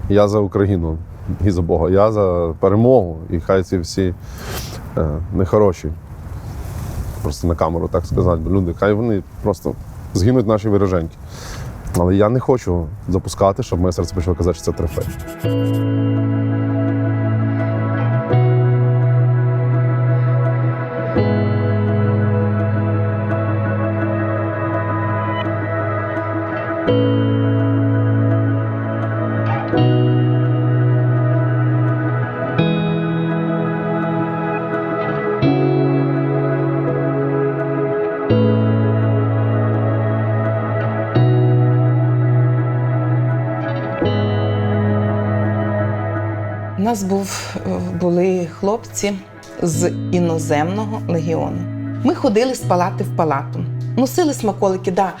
Я за Україну і за Бога, я за перемогу. І хай ці всі нехороші, просто на камеру так сказати, люди, хай вони просто згинуть наші вороженьки. Але я не хочу допускати, щоб моє серце почало казати, що це трофей. У нас були хлопці з іноземного легіону. Ми ходили з палати в палату. Носили смаколики, да.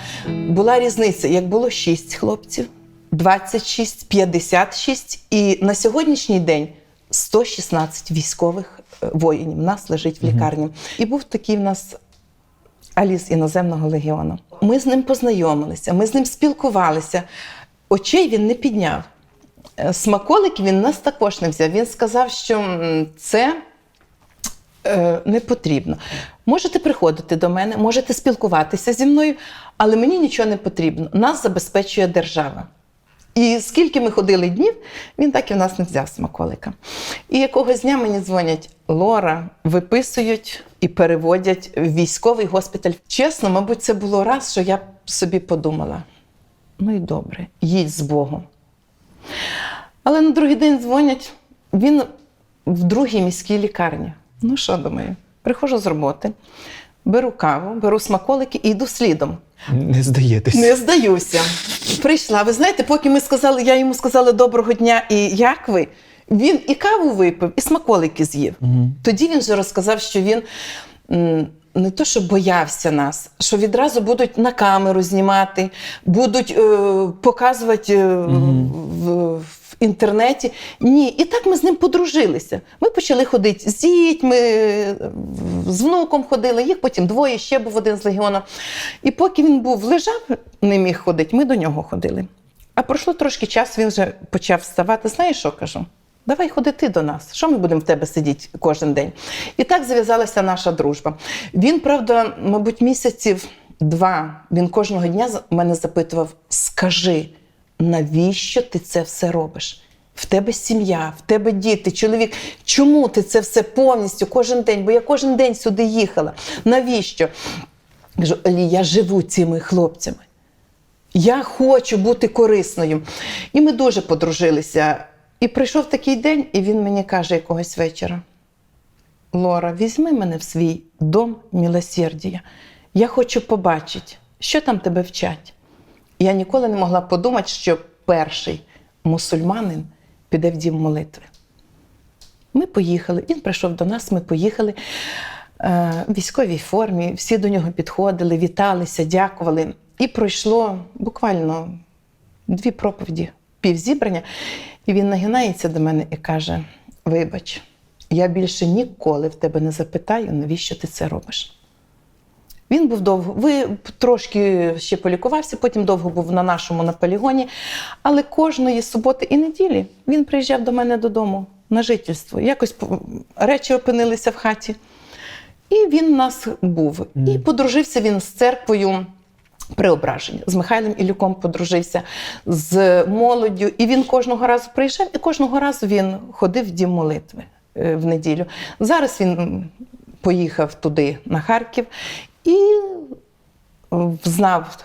Була різниця, як було 6 хлопців, 26, 56 і на сьогоднішній день 116 військових воїнів у нас лежить в лікарні. І був такий в нас Алі з іноземного легіону. Ми з ним познайомилися, ми з ним спілкувалися. Очей він не підняв. Смаколики він нас також не взяв. Він сказав, що це Не потрібно. Можете приходити до мене, можете спілкуватися зі мною, але мені нічого не потрібно. Нас забезпечує держава. І скільки ми ходили днів, він так і в нас не взяв смаколика. І якогось дня мені дзвонять: Лора, виписують і переводять в військовий госпіталь. Чесно, мабуть, це було раз, що я собі подумала: ну і добре, їдь з Богом. Але на другий день дзвонять, він в другій міській лікарні. Ну що, думаю, приходжу з роботи, беру каву, беру смаколики і йду слідом. Не здаєтесь. Не здаюся. Прийшла. Ви знаєте, поки я йому сказала доброго дня і як ви, він і каву випив, і смаколики з'їв. Тоді він вже розказав, що він не то, що боявся нас, що відразу будуть на камеру знімати, будуть показувати в інтернеті. Ні, і так ми з ним подружилися. Ми почали ходити з дітьми, з внуком ходили, їх потім двоє, ще був один з легіону. І поки він лежав, не міг ходити, ми до нього ходили. А пройшло трошки часу, він вже почав вставати. Знаєш, що кажу? Давай ходи ти до нас, що ми будемо в тебе сидіти кожен день? І так зав'язалася наша дружба. Він, правда, мабуть, місяців 2, він кожного дня мене запитував: скажи, навіщо ти це все робиш? В тебе сім'я, в тебе діти, чоловік. Чому ти це все повністю кожен день? Бо я кожен день сюди їхала. Навіщо? Кажу: Олі, я живу цими хлопцями. Я хочу бути корисною. І ми дуже подружилися. І прийшов такий день, і він мені каже якогось вечора: Лора, візьми мене в свій дом милосердя. Я хочу побачити, що там тебе вчать. Я ніколи не могла подумати, що перший мусульманин піде в дім молитви. Ми поїхали, він прийшов до нас, ми поїхали в військовій формі, всі до нього підходили, віталися, дякували. І пройшло буквально 2 проповіді, півзібрання, і він нагинається до мене і каже: вибач, я більше ніколи в тебе не запитаю, навіщо ти це робиш. Він був довго, трошки ще полікувався, потім довго був на полігоні, але кожної суботи і неділі він приїжджав до мене додому на жительство. Якось речі опинилися в хаті. І він у нас був. І подружився він з церквою Преображення. З Михайлом Іллюком подружився, з молоддю. І він кожного разу приїжджав, і кожного разу він ходив в дім молитви в неділю. Зараз він поїхав туди, на Харків, і знав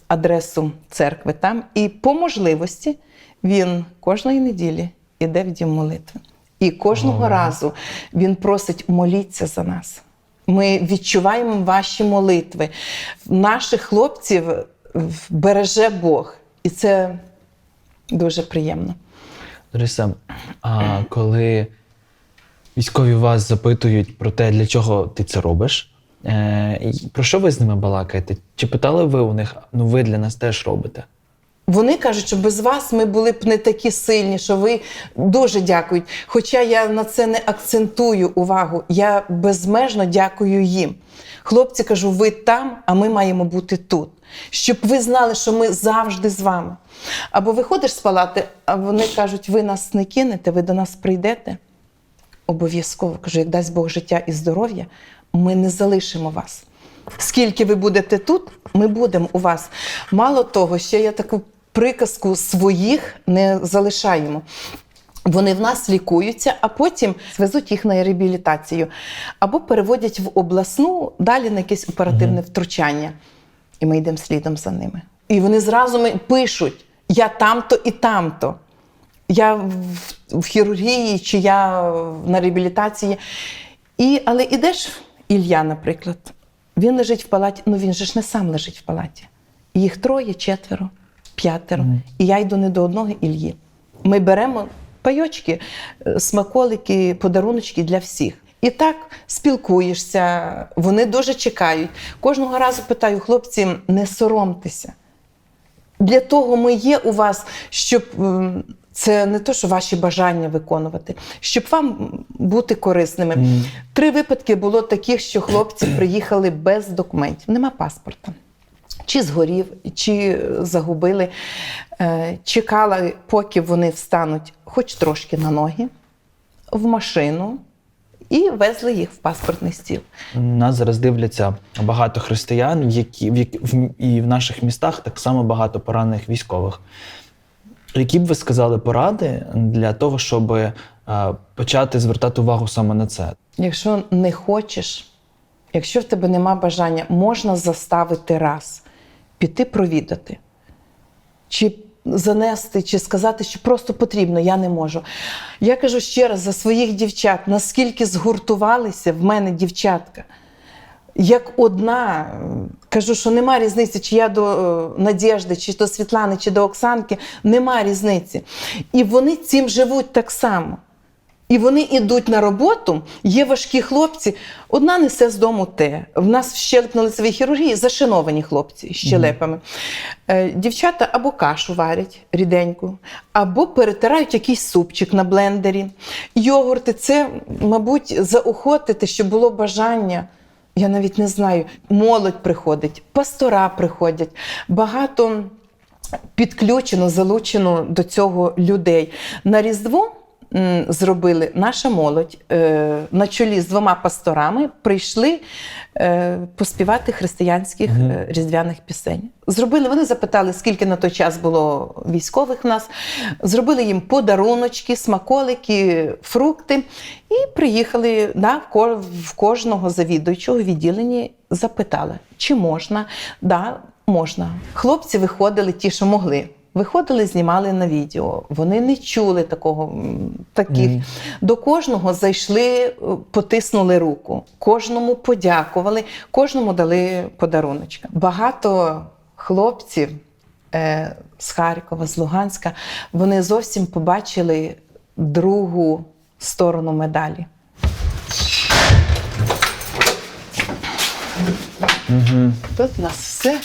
адресу церкви там. І по можливості він кожної неділі йде в дім молитви. І кожного разу він просить: моліться за нас. Ми відчуваємо ваші молитви. Наших хлопців береже Бог. І це дуже приємно. Лариса, а коли військові вас запитують про те, для чого ти це робиш, про що ви з ними балакаєте? Чи питали ви у них: ну ви для нас теж робите? Вони кажуть, що без вас ми були б не такі сильні, що ви дуже дякують. Хоча я на це не акцентую увагу, я безмежно дякую їм. Хлопці, кажу, ви там, а ми маємо бути тут. Щоб ви знали, що ми завжди з вами. Або виходиш з палати, а вони кажуть: ви нас не кинете, ви до нас прийдете. Обов'язково, кажу, як дасть Бог життя і здоров'я, ми не залишимо вас. Скільки ви будете тут, ми будемо у вас. Мало того, ще я таку приказку: своїх не залишаємо. Вони в нас лікуються, а потім везуть їх на реабілітацію. Або переводять в обласну, далі на якесь оперативне втручання. І ми йдемо слідом за ними. І вони зразу пишуть: я там-то і там-то. Я в хірургії, чи я на реабілітації. Але ідеш, Ілля, наприклад, він лежить в палаті, він же ж не сам лежить в палаті. Їх 3, 4, 5. І я йду не до одного Іллі. Ми беремо пайочки, смаколики, подаруночки для всіх. І так спілкуєшся, вони дуже чекають. Кожного разу питаю: хлопці, не соромтеся. Для того ми є у вас, щоб це не то, що ваші бажання виконувати, щоб вам бути корисними. 3 випадки було таких, що хлопці приїхали без документів, нема паспорта. Чи згорів, чи загубили. Чекала, поки вони встануть хоч трошки на ноги, в машину, і везли їх в паспортний стіл. Нас зараз дивляться багато християн, і в наших містах так само багато поранених військових. Які б ви сказали поради для того, щоб почати звертати увагу саме на це? Якщо не хочеш, якщо в тебе нема бажання, можна заставити раз піти провідати. Чи занести, чи сказати, що просто потрібно, я не можу. Я кажу ще раз за своїх дівчат, наскільки згуртувалися в мене дівчатка. Як одна, кажу, що нема різниці, чи я до Надєжди, чи до Світлани, чи до Оксанки, нема різниці. І вони цим живуть так само. І вони йдуть на роботу, є важкі хлопці, одна несе з дому те. В нас в щелепно-лицевій хірургії зашиновані хлопці з щелепами. Дівчата або кашу варять ріденьку, або перетирають якийсь супчик на блендері. Йогурти – це, мабуть, заохотити, щоб було бажання. Я навіть не знаю, молодь приходить, пастора приходять, багато підключено, залучено до цього людей. На Різдво зробили наша молодь на чолі з 2 пасторами, прийшли поспівати християнських різдвяних пісень. Зробили, вони запитали, скільки на той час було військових в нас, зробили їм подаруночки, смаколики, фрукти і приїхали в кожного завідуючого відділенні, запитали, чи можна. Да, можна. Хлопці виходили ті, що могли. Виходили, знімали на відео. Вони не чули таких. До кожного зайшли, потиснули руку. Кожному подякували, кожному дали подаруночка. Багато хлопців з Харкова, з Луганська, вони зовсім побачили другу сторону медалі. Тут у нас все.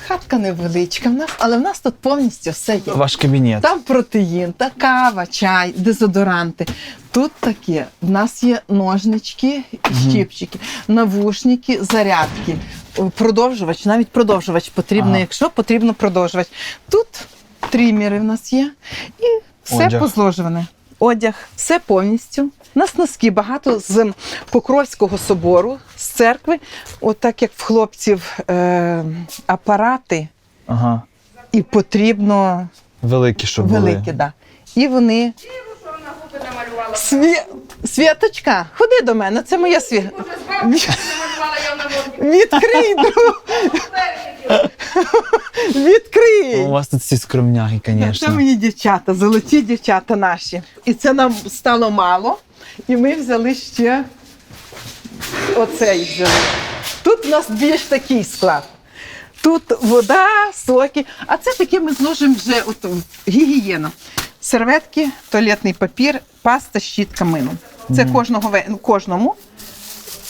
Хатка невеличка, але в нас тут повністю все є. Ваш кабінет. Там протеїн, та кава, чай, дезодоранти. Тут таке. В нас є ножнички, щипчики, навушники, зарядки, продовжувач, навіть продовжувач потрібно, якщо потрібно продовжувач. Тут трімери в нас є і все позложуване. Одяг, все повністю. У нас носки багато з Покровського собору, з церкви. Отак як в хлопців апарати. І потрібно... Великі, щоб були. Великі, так. І вони... Світочка, ходи до мене, це моя Світочка. Відкрий, друг! Відкрий! У вас тут всі скромняги, звісно. Це мої дівчата, золоті дівчата наші. І це нам стало мало. І ми взяли ще оцей взяли. Тут у нас більш такий склад. Тут вода, соки. А це таке ми зложимо вже гігієна. Серветки, туалетний папір, паста, щітка, мило. Це кожному.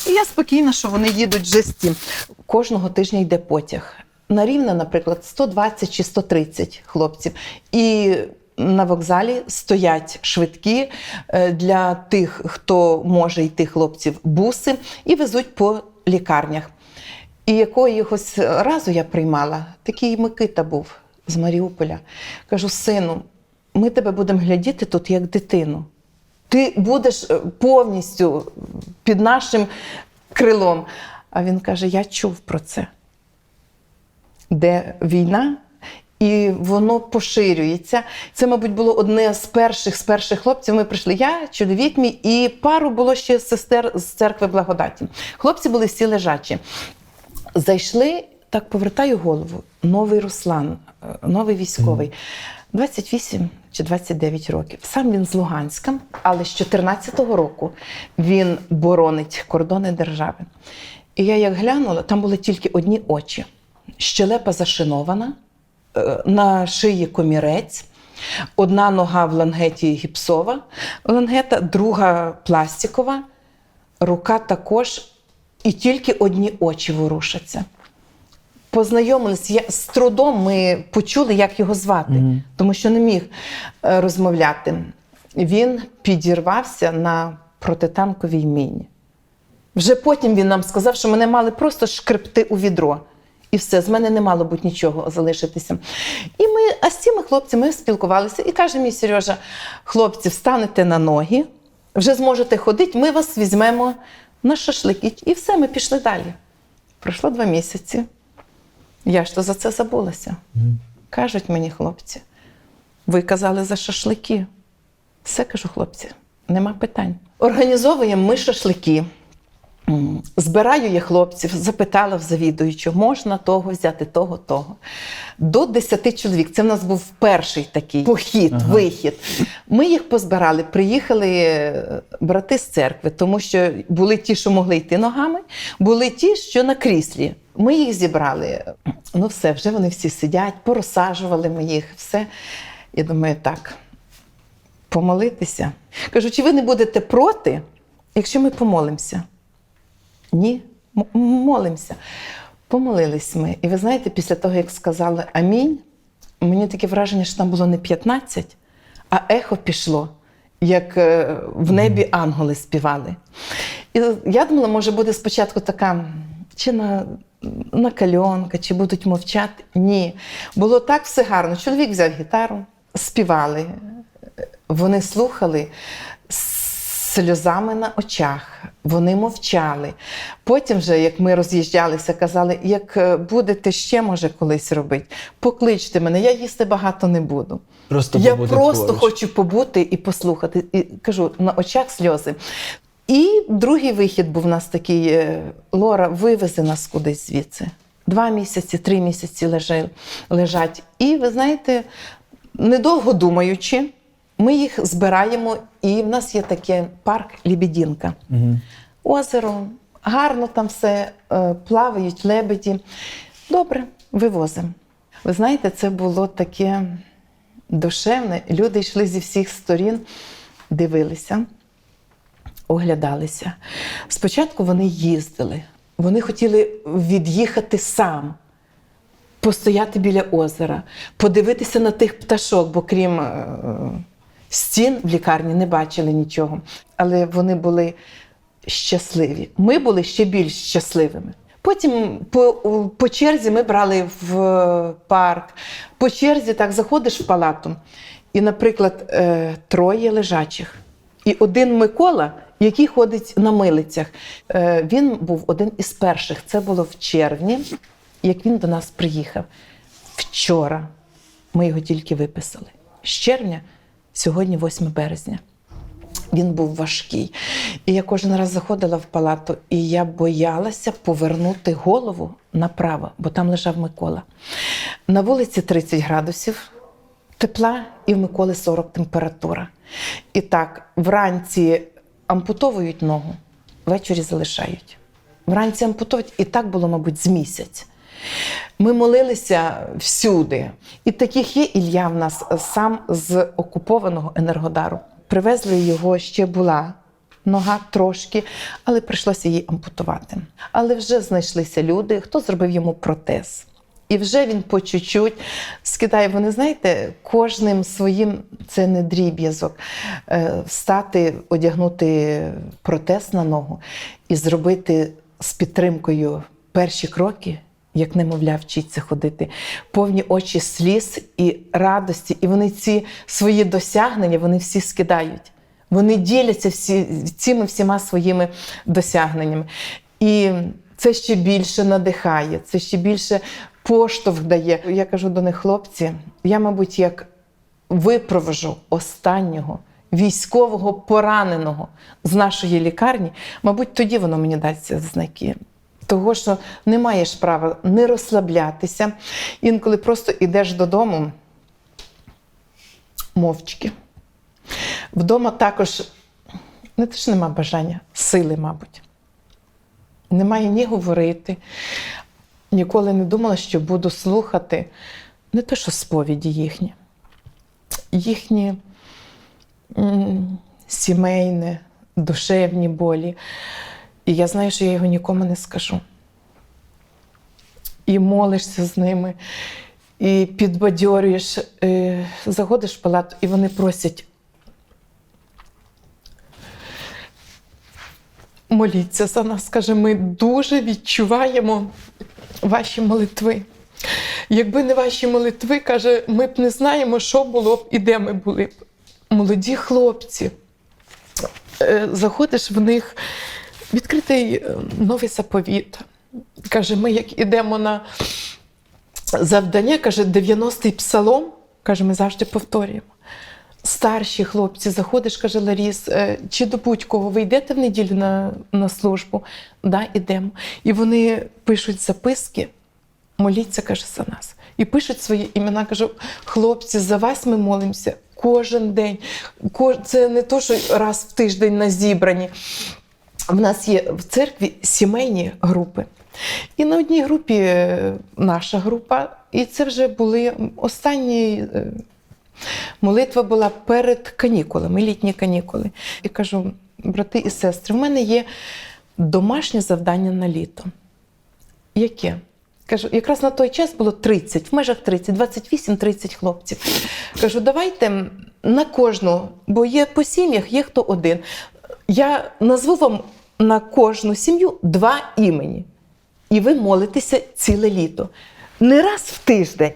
І я спокійна, що вони їдуть вже з тим. Кожного тижня йде потяг. На Рівне, наприклад, 120 чи 130 хлопців. І на вокзалі стоять швидкі для тих, хто може йти, хлопців, буси, і везуть по лікарнях. І якогось разу я приймала, такий Микита був з Маріуполя. Кажу, сину, ми тебе будемо глядіти тут як дитину. Ти будеш повністю під нашим крилом. А він каже, я чув про це. Де війна, і воно поширюється. Це, мабуть, було одне з перших хлопців. Ми прийшли, я, чоловік мій, і пару було ще сестер з церкви Благодаті. Хлопці були всі лежачі. Зайшли, так повертаю голову, новий Руслан, новий військовий. 28 чи 29 років. Сам він з Луганська, але з 14-го року він боронить кордони держави. І я як глянула, там були тільки одні очі. Щелепа зашинована, на шиї комірець, одна нога в лангеті гіпсова лангета, друга пластикова, рука також, і тільки одні очі ворушаться. Познайомилися, з трудом ми почули, як його звати, тому що не міг розмовляти. Він підірвався на протитанковій міні. Вже потім він нам сказав, що мене мали просто шкребти у відро. І все, з мене не мало б нічого залишитися. А з цими хлопцями ми спілкувалися. І каже мій Сережа, хлопці, встанете на ноги, вже зможете ходити, ми вас візьмемо на шашлики. І все, ми пішли далі. Пройшло 2 місяці. Я ж то за це забулася. Кажуть мені хлопці, ви казали за шашлики. Все, кажу, хлопці, нема питань. Організовуємо ми шашлики. Збираю я хлопців, запитала в завідуючого, можна того взяти, того. До 10 чоловік. Це в нас був перший такий похід, вихід. Ми їх позбирали, приїхали брати з церкви, тому що були ті, що могли йти ногами, були ті, що на кріслі. Ми їх зібрали. Ну все, вже вони всі сидять, порозсаджували ми їх, все. Я думаю, так, помолитися. Кажу, чи ви не будете проти, якщо ми помолимося? Ні, молимося. Помолились ми. І ви знаєте, після того, як сказали амінь, мені таке враження, що там було не 15, а ехо пішло, як в небі ангели співали. І я думала, може буде спочатку така, чи накальонка, чи будуть мовчати. Ні. Було так все гарно. Чоловік взяв гітару, співали, вони слухали, сльозами на очах. Вони мовчали. Потім вже, як ми роз'їжджалися, казали, як будете ще, може, колись робити, покличте мене, я їсти багато не буду. Я просто хочу побути і послухати. І кажу, на очах сльози. І другий вихід був у нас такий, Лора, вивези нас кудись звідси. 2 місяці, 3 місяці лежать. І, ви знаєте, недовго думаючи, ми їх збираємо, і в нас є такий парк Лебединка. Озеро, гарно там все, плавають лебеді. Добре, вивозимо. Ви знаєте, це було таке душевне. Люди йшли зі всіх сторін, дивилися, оглядалися. Спочатку вони їздили, вони хотіли від'їхати сам, постояти біля озера, подивитися на тих пташок, бо крім стін в лікарні не бачили нічого. Але вони були щасливі. Ми були ще більш щасливими. Потім по черзі ми брали в парк. По черзі так заходиш в палату, і, наприклад, 3 лежачих. І один Микола, який ходить на милицях. Він був один із перших. Це було в червні, як він до нас приїхав. Вчора ми його тільки виписали. З червня, сьогодні 8 березня. Він був важкий. І я кожен раз заходила в палату, і я боялася повернути голову направо, бо там лежав Микола. На вулиці 30 градусів тепла, і в Миколи 40 температура. І так, вранці ампутовують ногу, ввечері залишають. Вранці ампутовують, і так було, мабуть, з місяць. Ми молилися всюди. І таких є. Ілля в нас сам з окупованого Енергодару. Привезли його, ще була нога трошки, але прийшлося її ампутувати. Але вже знайшлися люди, хто зробив йому протез. І вже він по чуть-чуть скидає. Вони, знаєте, кожним своїм, це не дріб'язок, встати, одягнути протез на ногу і зробити з підтримкою перші кроки, як немовля вчиться ходити, повні очі сліз і радості. І вони ці свої досягнення, вони всі скидають. Вони діляться цими всіма своїми досягненнями. І це ще більше надихає, це ще більше поштовх дає. Я кажу до них, хлопці, я, мабуть, як випроводжу останнього військового пораненого з нашої лікарні, мабуть, тоді воно мені дасть знаки. Того, що не маєш права не розслаблятися. Інколи просто йдеш додому мовчки. Вдома також не те, що нема бажання, сили, мабуть. Немає ні говорити. Ніколи не думала, що буду слухати не те, що сповіді їхні сімейні, душевні болі. І я знаю, що я його нікому не скажу. І молишся з ними, і підбадьорюєш, заходиш в палату, і вони просять: моліться за нас. Каже, ми дуже відчуваємо ваші молитви. Якби не ваші молитви, каже, ми б не знаємо, що було б і де ми були б. Молоді хлопці, заходиш в них, відкритий новий заповіт. Каже, ми як ідемо на завдання, каже, 90-й псалом, каже, ми завжди повторюємо. Старші хлопці, заходиш, каже Ларіс, чи до будь-кого, ви йдете в неділю на службу? Да, ідемо. І вони пишуть записки, моліться, каже, за нас. І пишуть свої імена, каже, хлопці, за вас ми молимося кожен день. Це не то, що раз в тиждень на зібрані. В нас є в церкві сімейні групи. І на одній групі наша група, і це вже були останні, молитва була перед канікулами, літні канікули. І кажу, брати і сестри, в мене є домашнє завдання на літо. Яке? Кажу, якраз на той час було 30, в межах 30, 28-30 хлопців. Кажу, давайте на кожну, бо є по сім'ях, є хто один. Я назву вам на кожну сім'ю 2 імені. І ви молитеся ціле літо. Не раз в тиждень,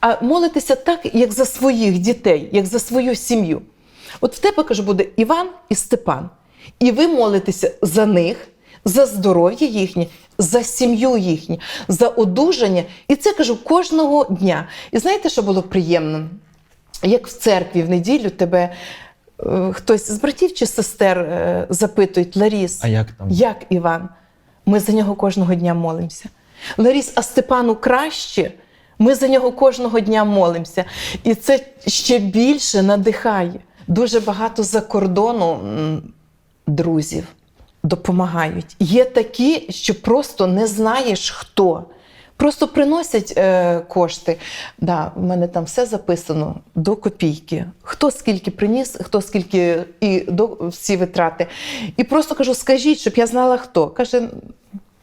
а молитеся так, як за своїх дітей, як за свою сім'ю. От в тебе, кажу, буде Іван і Степан. І ви молитеся за них, за здоров'я їхнє, за сім'ю їхню, за одужання. І це, кажу, кожного дня. І знаєте, що було приємно? Як в церкві в неділю тебе хтось з братів чи сестер запитують, Ларіс, А як там? Як Іван? Ми за нього кожного дня молимося. Ларіс, а Степану краще? Ми за нього кожного дня молимося. І це ще більше надихає. Дуже багато за кордону друзів допомагають. Є такі, що просто не знаєш хто. Просто приносять кошти. Да, в мене там все записано до копійки. Хто скільки приніс, хто скільки і до всі витрати. І просто кажу, скажіть, щоб я знала хто. Каже,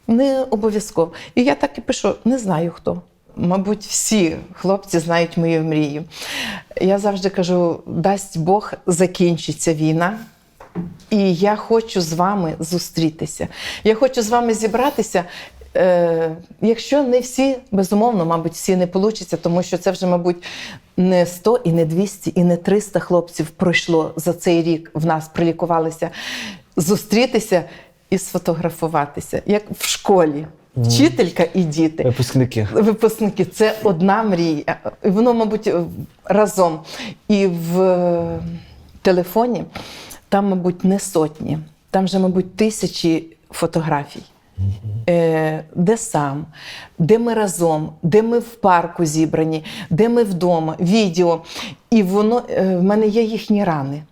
не обов'язково. І я так і пишу, не знаю хто. Мабуть, всі хлопці знають мою мрію. Я завжди кажу, дасть Бог, закінчиться війна. І я хочу з вами зустрітися. Я хочу з вами зібратися. Якщо не всі, безумовно, мабуть, всі не вийде, тому що це вже, мабуть, не 100 і не 200 і не 300 хлопців пройшло за цей рік, в нас прилікувалися, зустрітися і сфотографуватися, як в школі. Вчителька і діти. Випускники. Це одна мрія. І воно, мабуть, разом. І в телефоні там, мабуть, не сотні, там вже, мабуть, тисячі фотографій. Де сам, де ми разом, де ми в парку зібрані, де ми вдома, відео. І воно, в мене є їхні рани.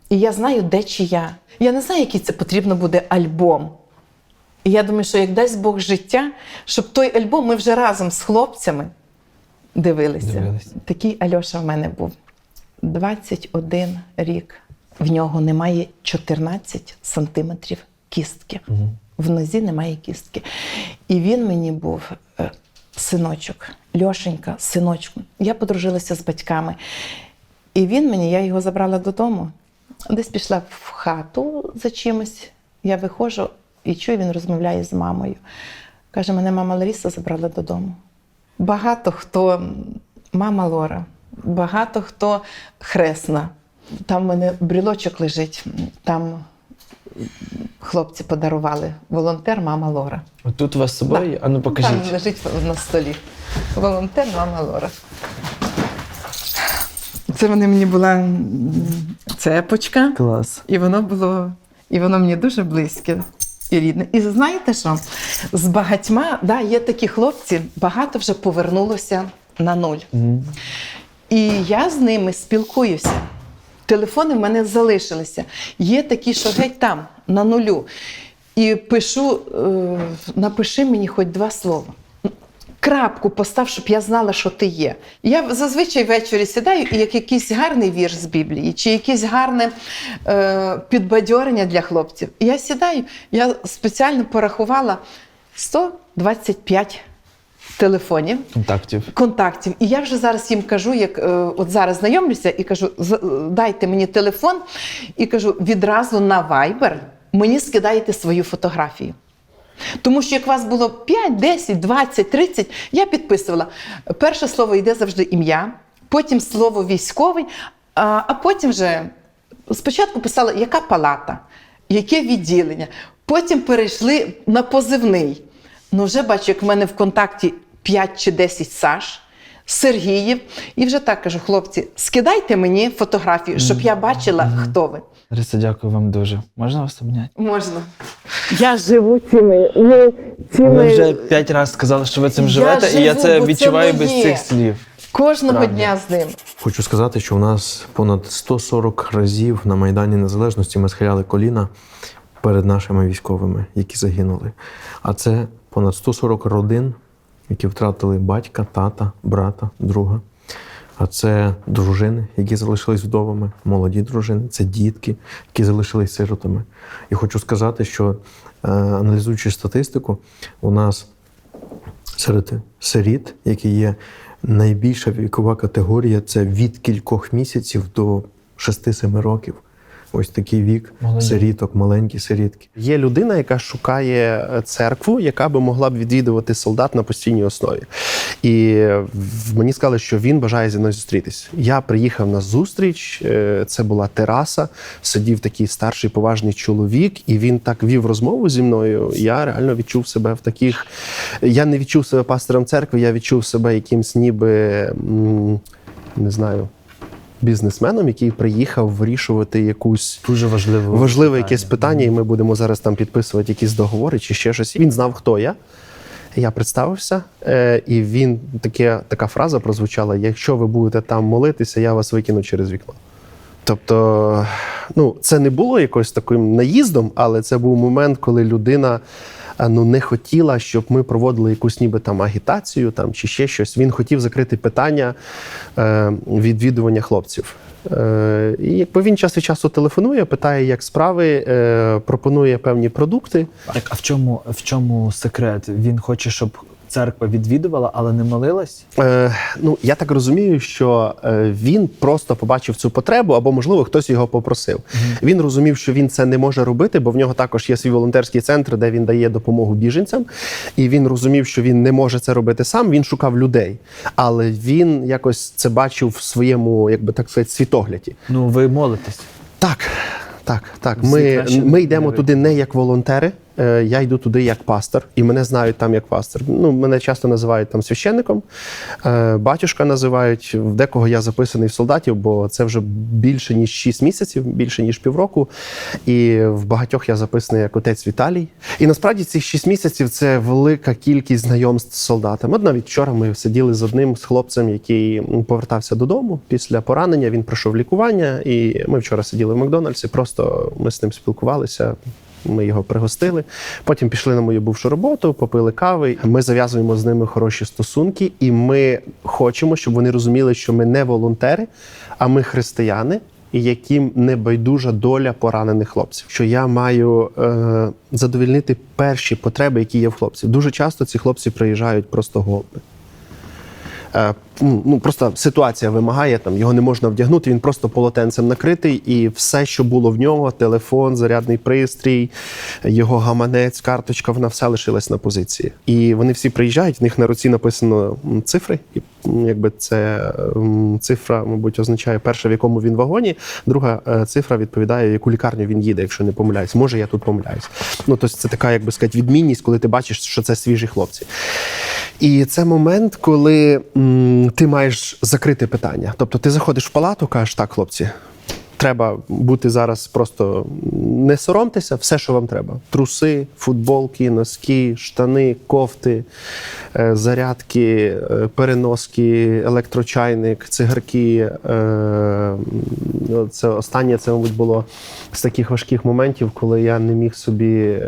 І я знаю, де чия. Я не знаю, який це потрібно буде альбом. І я думаю, що як дасть Бог життя, щоб той альбом ми вже разом з хлопцями дивилися. Такий Альоша в мене був. 21 рік. В нього немає 14 сантиметрів кістки. В нозі немає кістки. І він мені був синочок, Льошенька, синочку. Я подружилася з батьками. І він мені, я його забрала додому, десь пішла в хату за чимось. Я виходжу і чую, він розмовляє з мамою. Каже, мене мама Ларіса забрала додому. Багато хто мама Лора, багато хто хресна. Там в мене брілочок лежить, там хлопці подарували. Волонтер, мама Лора. Тут у вас з собою? Да. А ну покажіть. Там лежить на столі. Волонтер, мама Лора. Це вони мені була цепочка. Клас. І воно мені дуже близьке і рідне. І знаєте що? З багатьма, да, є такі хлопці, багато вже повернулося на нуль. І я з ними спілкуюся. Телефони в мене залишилися. Є такі, що геть там, на нулю. І пишу, напиши мені хоч 2 слова. Крапку постав, щоб я знала, що ти є. Я зазвичай ввечері сідаю, і як якийсь гарний вірш з Біблії, чи якесь гарне підбадьорення для хлопців. І я сідаю, я спеціально порахувала 125 телефонів, контактів. І я вже зараз їм кажу, як от зараз знайомлюся, і кажу, дайте мені телефон, і кажу, відразу на Viber мені скидаєте свою фотографію. Тому що як вас було 5, 10, 20, 30, я підписувала. Перше слово йде завжди ім'я, потім слово військовий, а потім вже Спочатку писала, яка палата, яке відділення, потім перейшли на позивний. Ну вже бачу, як в мене в контакті 5 чи 10 Саш, Сергіїв. І вже так кажу, хлопці, скидайте мені фотографію, щоб я бачила, хто ви. Лариса, дякую вам дуже. Можна вас обняти? Можна. Я живу цими. Ви вже 5 разів сказали, що ви цим живете, і я це відчуваю без цих слів. Кожного дня з ним. Хочу сказати, що у нас понад 140 разів на Майдані Незалежності ми схиляли коліна перед нашими військовими, які загинули. А це понад 140 родин, які втратили батька, тата, брата, друга. А це дружини, які залишились вдовами, молоді дружини, це дітки, які залишились сиротами. І хочу сказати, що аналізуючи статистику, у нас серед сиріт, які є найбільша вікова категорія, це від кількох місяців до 6-7 років. Ось такий вік сиріток, маленькі сирітки. Є людина, яка шукає церкву, яка би могла б відвідувати солдат на постійній основі. І мені сказали, що він бажає зі мною зустрітись. Я приїхав на зустріч, це була тераса, сидів такий старший поважний чоловік, і він так вів розмову зі мною. Я реально відчув себе в таких... Я не відчув себе пастором церкви, я відчув себе якимсь ніби, не знаю, бізнесменом, який приїхав вирішувати якусь дуже важливе якесь питання, і ми будемо зараз там підписувати якісь договори чи ще щось. Він знав, хто я. Я представився, і він така фраза прозвучала: якщо ви будете там молитися, я вас викину через вікно. Тобто, це не було якось таким наїздом, але це був момент, коли людина не хотіла, щоб ми проводили якусь ніби там агітацію там, чи ще щось. Він хотів закрити питання відвідування хлопців. І якби він час від часу телефонує, питає, як справи, пропонує певні продукти. Так, а в чому секрет? Він хоче, щоб церква відвідувала, але не молилась? Я так розумію, що він просто побачив цю потребу, або, можливо, хтось його попросив. Він розумів, що він це не може робити, бо в нього також є свій волонтерський центр, де він дає допомогу біженцям. І він розумів, що він не може це робити сам, він шукав людей. Але він якось це бачив в своєму, як би так сказати, світогляді. Ви молитесь? Так. Ми йдемо туди не як волонтери, я йду туди як пастор, і мене знають там як пастор. Мене часто називають там священником, батюшка називають, в декого я записаний в солдатів, бо це вже більше ніж 6 місяців, більше ніж півроку, і в багатьох я записаний як отець Віталій. І насправді ці 6 місяців – це велика кількість знайомств з солдатами. От навіть вчора ми сиділи з одним з хлопцем, який повертався додому після поранення, він пройшов лікування, і ми вчора сиділи в Макдональдсі, просто ми з ним спілкувалися. Ми його пригостили. Потім пішли на мою бувшу роботу, попили кави. Ми зав'язуємо з ними хороші стосунки, і ми хочемо, щоб вони розуміли, що ми не волонтери, а ми християни, яким не байдужа доля поранених хлопців. Що я маю задовольнити перші потреби, які є в хлопців. Дуже часто ці хлопці приїжджають просто голими. Просто ситуація вимагає, його не можна вдягнути, він просто полотенцем накритий, і все, що було в нього, телефон, зарядний пристрій, його гаманець, карточка, вона все лишилась на позиції. І вони всі приїжджають, в них на руці написано цифри, і якби це цифра, мабуть, означає перша, в якому він вагоні, друга цифра відповідає, в яку лікарню він їде, якщо не помиляюсь. Може, я тут помиляюсь. Тобто це така, як би сказати, відмінність, коли ти бачиш, що це свіжі хлопці. І це момент, коли ти маєш закрити питання. Тобто ти заходиш в палату, кажеш: так, хлопці, треба бути зараз просто, не соромтеся, все, що вам треба. Труси, футболки, носки, штани, кофти, зарядки, переноски, електрочайник, цигарки. Це останнє, це, мабуть, було з таких важких моментів, коли я не міг собі,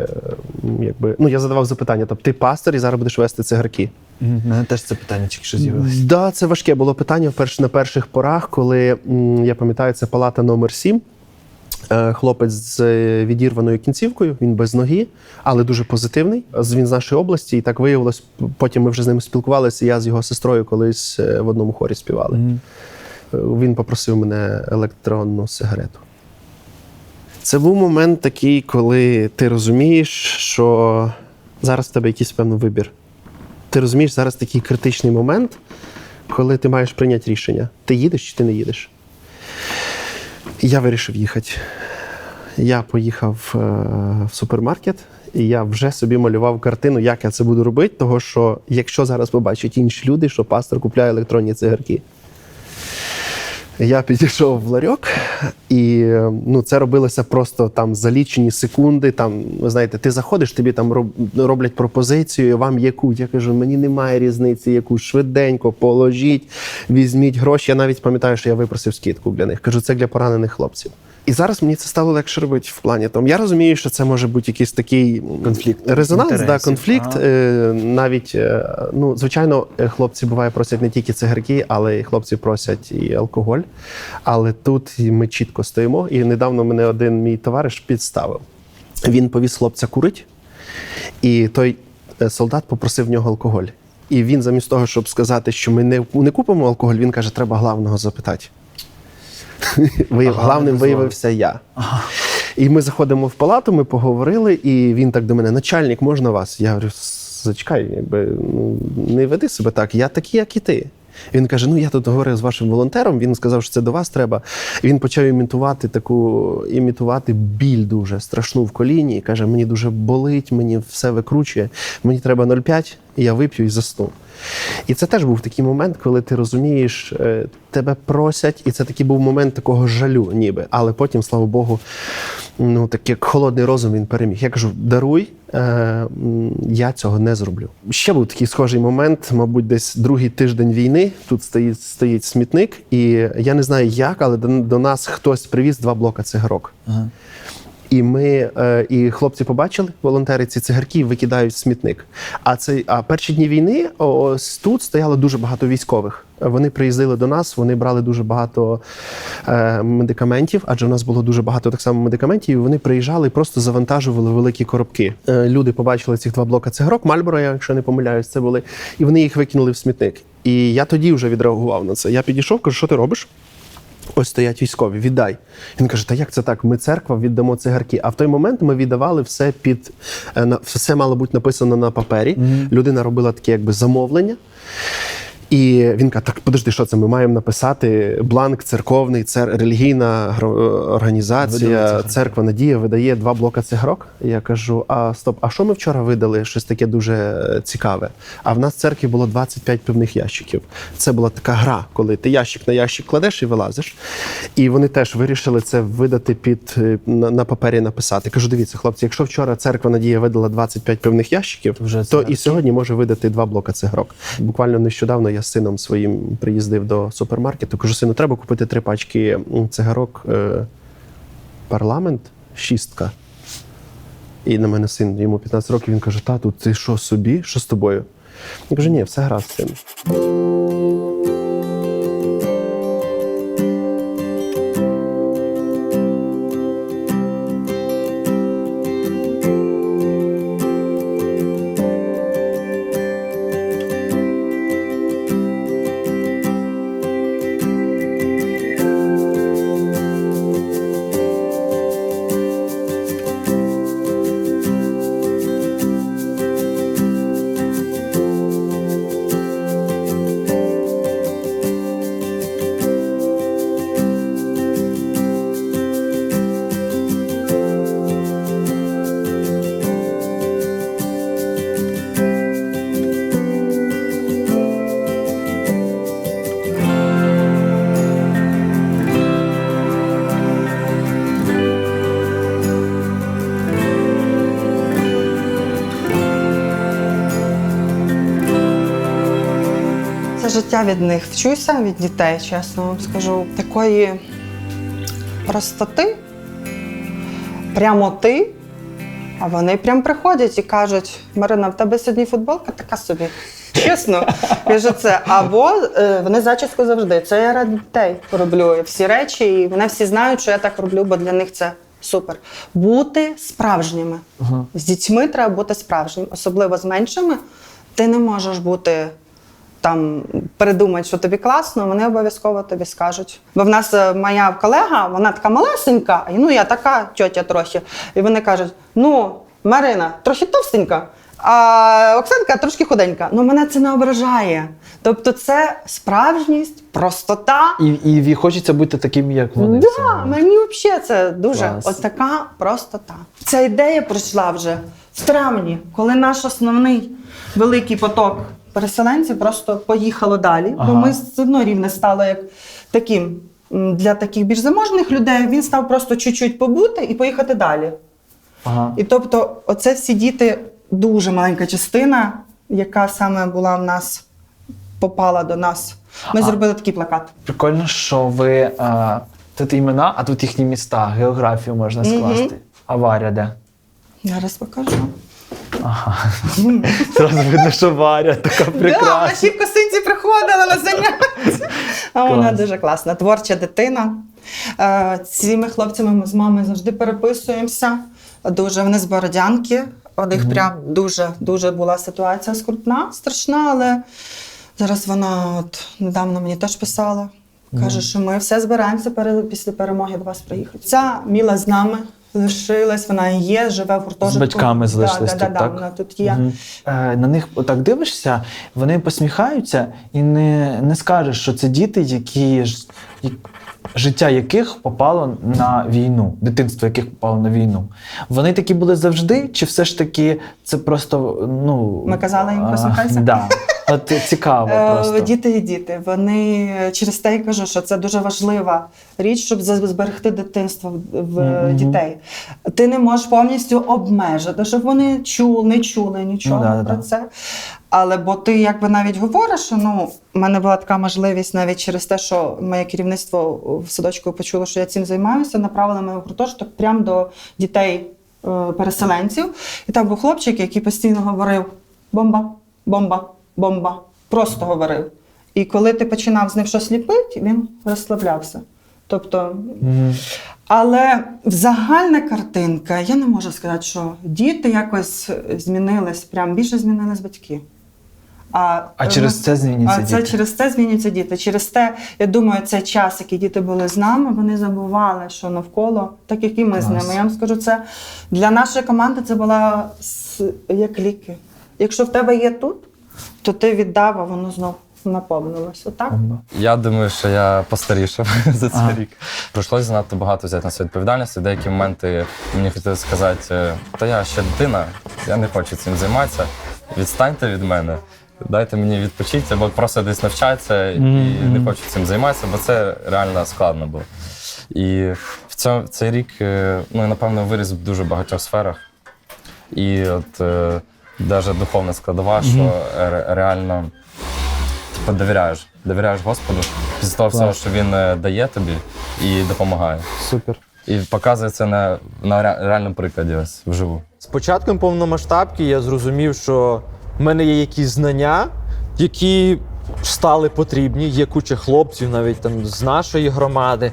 я задавав запитання, тобто ти пастор і зараз будеш вести цигарки. У мене теж це питання тільки що з'явилося. Так, це важке було питання на перших порах, коли, я пам'ятаю, це палата номер 7. Хлопець з відірваною кінцівкою, він без ноги, але дуже позитивний. Він з нашої області, і так виявилось, потім ми вже з ним спілкувалися, я з його сестрою колись в одному хорі співали. Він попросив мене електронну сигарету. Це був момент такий, коли ти розумієш, що зараз в тебе якийсь певний вибір. Ти розумієш, зараз такий критичний момент, коли ти маєш прийняти рішення. Ти їдеш чи ти не їдеш? Я вирішив їхати. Я поїхав в супермаркет, і я вже собі малював картину, як я це буду робити, того що якщо зараз побачать інші люди, що пастор купляє електронні цигарки. Я підійшов в ларьок, і це робилося просто там за лічені секунди. Там, ви знаєте, ти заходиш, тобі там роблять пропозицію, вам яку. Я кажу, мені немає різниці, яку, швиденько положіть, візьміть гроші. Я навіть пам'ятаю, що я випросив скидку для них. Кажу, це для поранених хлопців. І зараз мені це стало легше робити в плані тому. Я розумію, що це може бути якийсь такий резонанс, конфлікт. Навіть, звичайно, хлопці буває просять не тільки цигарки, але й хлопці просять і алкоголь. Але тут ми чітко стоїмо. І недавно мене один мій товариш підставив. Він повіз хлопця курить, і той солдат попросив в нього алкоголь. І він замість того, щоб сказати, що ми не купимо алкоголь, він каже, треба главного запитати. Главним виявився я. І ми заходимо в палату, ми поговорили, і він так до мене, начальник, можна вас? Я говорю, зачекай, не веди себе так, я такий, як і ти. Він каже, я тут говорив з вашим волонтером, він сказав, що це до вас треба. І він почав імітувати біль дуже страшну в коліні, і каже, мені дуже болить, мені все викручує, мені треба 0,5, і я вип'ю і засну. І це теж був такий момент, коли ти розумієш, тебе просять, і це такий був момент такого жалю ніби. Але потім, слава Богу, такий як холодний розум він переміг. Я кажу, даруй, я цього не зроблю. Ще був такий схожий момент, мабуть, десь другий тиждень війни, тут стоїть смітник, і я не знаю як, але до нас хтось привіз 2 блока цигарок. І хлопці побачили, волонтери, ці цигарки викидають в смітник. А перші дні війни ось тут стояло дуже багато військових. Вони приїздили до нас, вони брали дуже багато медикаментів, адже у нас було дуже багато так само медикаментів, і вони приїжджали і просто завантажували великі коробки. Люди побачили цих 2 блока цигарок, Мальборо, якщо не помиляюсь, це були, і вони їх викинули в смітник. І я тоді вже відреагував на це. Я підійшов, кажу, що ти робиш? Ось стоять військові, віддай. Він каже, та як це так? Ми церква, віддамо цигарки. А в той момент ми віддавали все все мало бути написано на папері. Людина робила таке якби замовлення. І він каже, так, подожди, що це? Ми маємо написати бланк церковний, релігійна організація, церква Надія видає 2 блока цигарок. Я кажу, стоп, а що ми вчора видали? Щось таке дуже цікаве. А в нас в церкві було 25 пивних ящиків. Це була така гра, коли ти ящик на ящик кладеш і вилазиш. І вони теж вирішили це видати на папері написати. Кажу, дивіться, хлопці, якщо вчора церква Надія видала 25 пивних ящиків, то і сьогодні може видати 2 блока цигарок. Буквально нещодавно я з сином своїм приїздив до супермаркету. Кажу, сину, треба купити 3 пачки цигарок «Парламент» 6. І на мене син, йому 15 років, він каже, тату, ти що собі? Що з тобою? Я кажу, ні, все гаразд з цим. Життя від них вчуся, від дітей, чесно вам скажу. Такої простоти, прямоти, а вони прям приходять і кажуть, Марина, в тебе сьогодні футболка така собі. Чесно, кажу це. Або вони зачіску завжди. Це я ради дітей роблю всі речі, і вони всі знають, що я так роблю, бо для них це супер. Бути справжніми. З дітьми треба бути справжнім, особливо з меншими. Ти не можеш бути там передумати, що тобі класно, вони обов'язково тобі скажуть. Бо в нас моя колега, вона така малесенька, я така тьотя трохи. І вони кажуть, Марина, трохи товстенька, А Оксанка трошки худенька. Ну, мене це не ображає. Тобто це справжність, простота. І хочеться бути таким, як вони. Да, мені взагалі це дуже Клас. от така простота. Ця ідея пройшла вже в травні, коли наш основний великий поток переселенців просто поїхало далі. Ага. Бо ми все одно Рівне стало як таким для таких більш заможних людей. Він став просто чуть-чуть побути і поїхати далі. Ага. І тобто, оце всі діти, дуже маленька частина, яка саме була в нас, попала до нас. Ми зробили такий плакат. Прикольно, що ви тут імена, а тут їхні міста, географію можна скласти. Аварія де? Зараз покажу. Ага. Зразу видно, що Варя така Так, прекрасна. наші косинці приходили на заняття. А вона дуже класна, творча дитина. Цими хлопцями ми з мамою завжди переписуємося. Дуже вони з Бородянки. У них прям дуже була ситуація скрутна, страшна, але зараз вона от недавно мені теж писала. Каже, що ми все збираємося після перемоги до вас приїхати. Ця Міла з нами лишилась, вона є, живе в гуртожитку. З батьками залишились тут, так? Вона тут є. На них отак дивишся, вони посміхаються і не скажеш, що це діти, життя яких попало на війну, дитинство яких попало на війну. Вони такі були завжди, чи все ж таки це просто, ну... Ми казали їм посміхайся? Да. От цікаво просто. Діти і діти. Вони через те й кажу, що це дуже важлива річ, щоб зберегти дитинство в дітей. Ти не можеш повністю обмежити, щоб вони не чули нічого про це. Але бо ти якби навіть говориш, що в мене була така можливість навіть через те, що моє керівництво в садочку почуло, що я цим займаюся, направили мене в гуртожиток прямо до дітей-переселенців. І там був хлопчик, який постійно говорив «бомба, бомба, бомба». Просто говорив. І коли ти починав з ним щось ліпити, він розслаблявся. Тобто, але загальна картинка, я не можу сказати, що діти якось змінились, прям більше змінились батьки. А через це змінюються діти? Через це змінюються діти. Через те, я думаю, цей час, який діти були з нами, вони забували, що навколо, так як і ми з ними. Я вам скажу, це для нашої команди це була як ліки. Якщо в тебе є тут, то ти віддав, а воно знов наповнилось. Отак? Я думаю, що я постарішав за цей рік. Прийшлося занадто багато взяти на себе відповідальності. В деякі моменти мені хотілося сказати, та я ще дитина, я не хочу цим займатися, відстаньте від мене, дайте мені відпочити, або просто десь навчатися і не хочу цим займатися, бо це реально складно було. І в цей рік, я, напевно, виріс в дуже багатьох сферах. І от навіть духовна складова, що реально довіряєш Господу після того всього, що Він дає тобі і допомагає. Супер. І показує це на реальному прикладі ось вживу. З початком повномасштабки я зрозумів, що в мене є якісь знання, які стали потрібні. Є куча хлопців навіть там з нашої громади,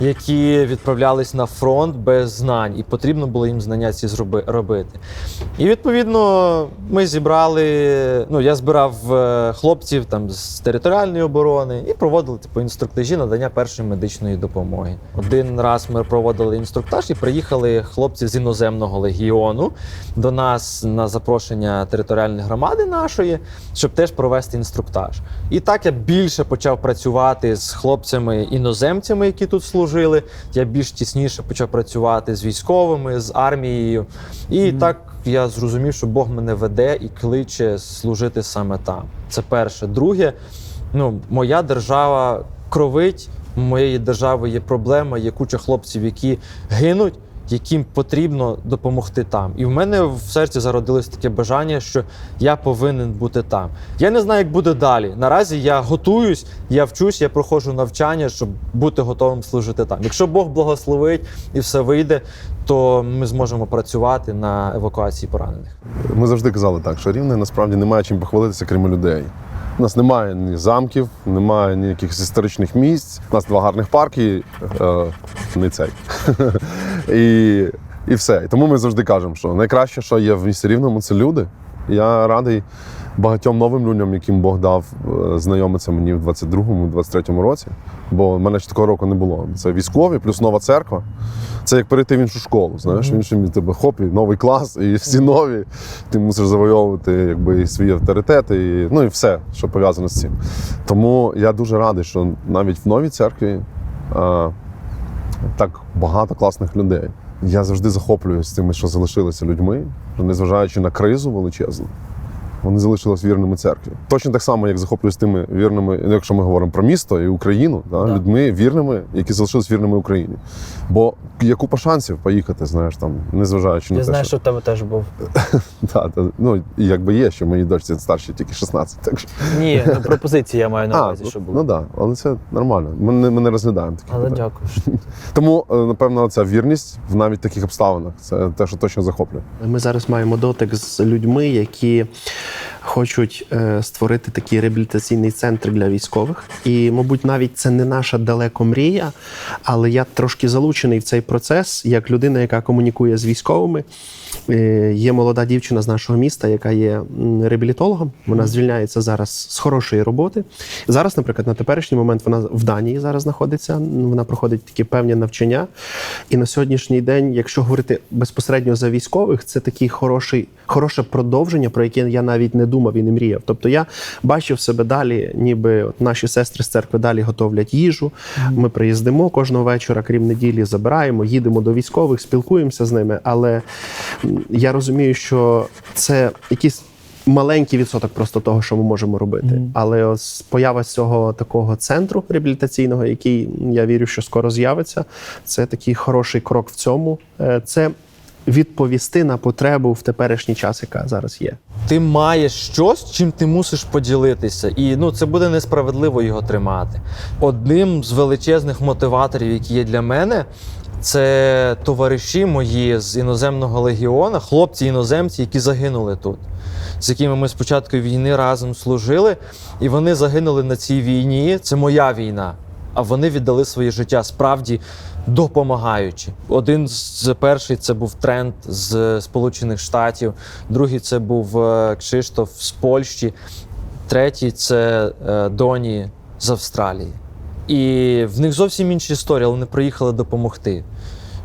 які відправлялись на фронт без знань, і потрібно було їм знання ці робити. І відповідно ми зібрали, я збирав хлопців там з територіальної оборони і проводили інструктажі надання першої медичної допомоги. Один раз ми проводили інструктаж і приїхали хлопці з іноземного легіону до нас на запрошення територіальної громади нашої, щоб теж провести інструктаж. І так я більше почав працювати з хлопцями-іноземцями, які тут служили. Я більш тісніше почав працювати з військовими, з армією. І так я зрозумів, що Бог мене веде і кличе служити саме там. Це перше. Друге, моя держава кровить, у моєї держави є проблема, є куча хлопців, які гинуть, яким потрібно допомогти там. І в мене в серці зародилось таке бажання, що я повинен бути там. Я не знаю, як буде далі. Наразі я готуюсь, я вчусь, я проходжу навчання, щоб бути готовим служити там. Якщо Бог благословить і все вийде, то ми зможемо працювати на евакуації поранених. Ми завжди казали так, що Рівне насправді немає чим похвалитися, крім людей. У нас немає ні замків, немає ніяких історичних місць. У нас 2 гарних парки, не цей. І все. І тому ми завжди кажемо, що найкраще, що є в місті Рівному, це люди. Я радий багатьом новим людям, яким Бог дав знайомитися мені в 22-му, 23-му році, бо в мене ще такого року не було. Це військові, плюс нова церква. Це як перейти в іншу школу, знаєш, в іншому тебе хоп, і новий клас, і всі нові. Ти мусиш завойовувати якби, і свої авторитети, і все, що пов'язано з цим. Тому я дуже радий, що навіть в новій церкві так багато класних людей. Я завжди захоплююсь тими, що залишилися людьми, незважаючи на кризу величезну. Вони залишились вірними церкві. Точно так само, як захоплююсь тими вірними, якщо ми говоримо про місто і Україну, людьми вірними, які залишились вірними Україні. Бо є купа шансів поїхати, знаєш, там, незважаючи на те, Я знаю, що в тебе теж був. І якби є, що моїй дочці старші тільки 16. Так що... Ні, пропозиції я маю на увазі, що були. Так, але це нормально. Ми не розглядаємо такі Але питання. дякую. Тому, напевно, ця вірність в навіть таких обставинах, це те, що точно захоплює. Ми зараз маємо дотик з людьми, які хочуть створити такий реабілітаційний центр для військових. І, мабуть, навіть це не наша далеко мрія, але я трошки залучений в цей процес, як людина, яка комунікує з військовими. Є молода дівчина з нашого міста, яка є реабілітологом. Вона звільняється зараз з хорошої роботи. Зараз, наприклад, на теперішній момент вона в Данії зараз знаходиться. Вона проходить такі певні навчання. І на сьогоднішній день, якщо говорити безпосередньо за військових, це таке хороше продовження, про яке я навіть не думав і не мріяв. Тобто я бачив себе далі, ніби от наші сестри з церкви далі готовлять їжу. Ми приїздимо кожного вечора, крім неділі, забираємо, їдемо до військових, спілкуємося з ними. Але я розумію, що це якийсь маленький відсоток просто того, що ми можемо робити. Але ось поява цього такого центру реабілітаційного, який, я вірю, що скоро з'явиться, це такий хороший крок в цьому. Це відповісти на потребу в теперішній час, яка зараз є. Ти маєш щось, чим ти мусиш поділитися. І це буде несправедливо його тримати. Одним з величезних мотиваторів, які є для мене, це товариші мої з іноземного легіона, хлопці-іноземці, які загинули тут, з якими ми з початку війни разом служили, і вони загинули на цій війні. Це моя війна, а вони віддали своє життя, справді допомагаючи. Один з перший це був Трент з Сполучених Штатів, другий це був Кшиштоф з Польщі, третій це Доні з Австралії. І в них зовсім інші історії, але вони приїхали допомогти.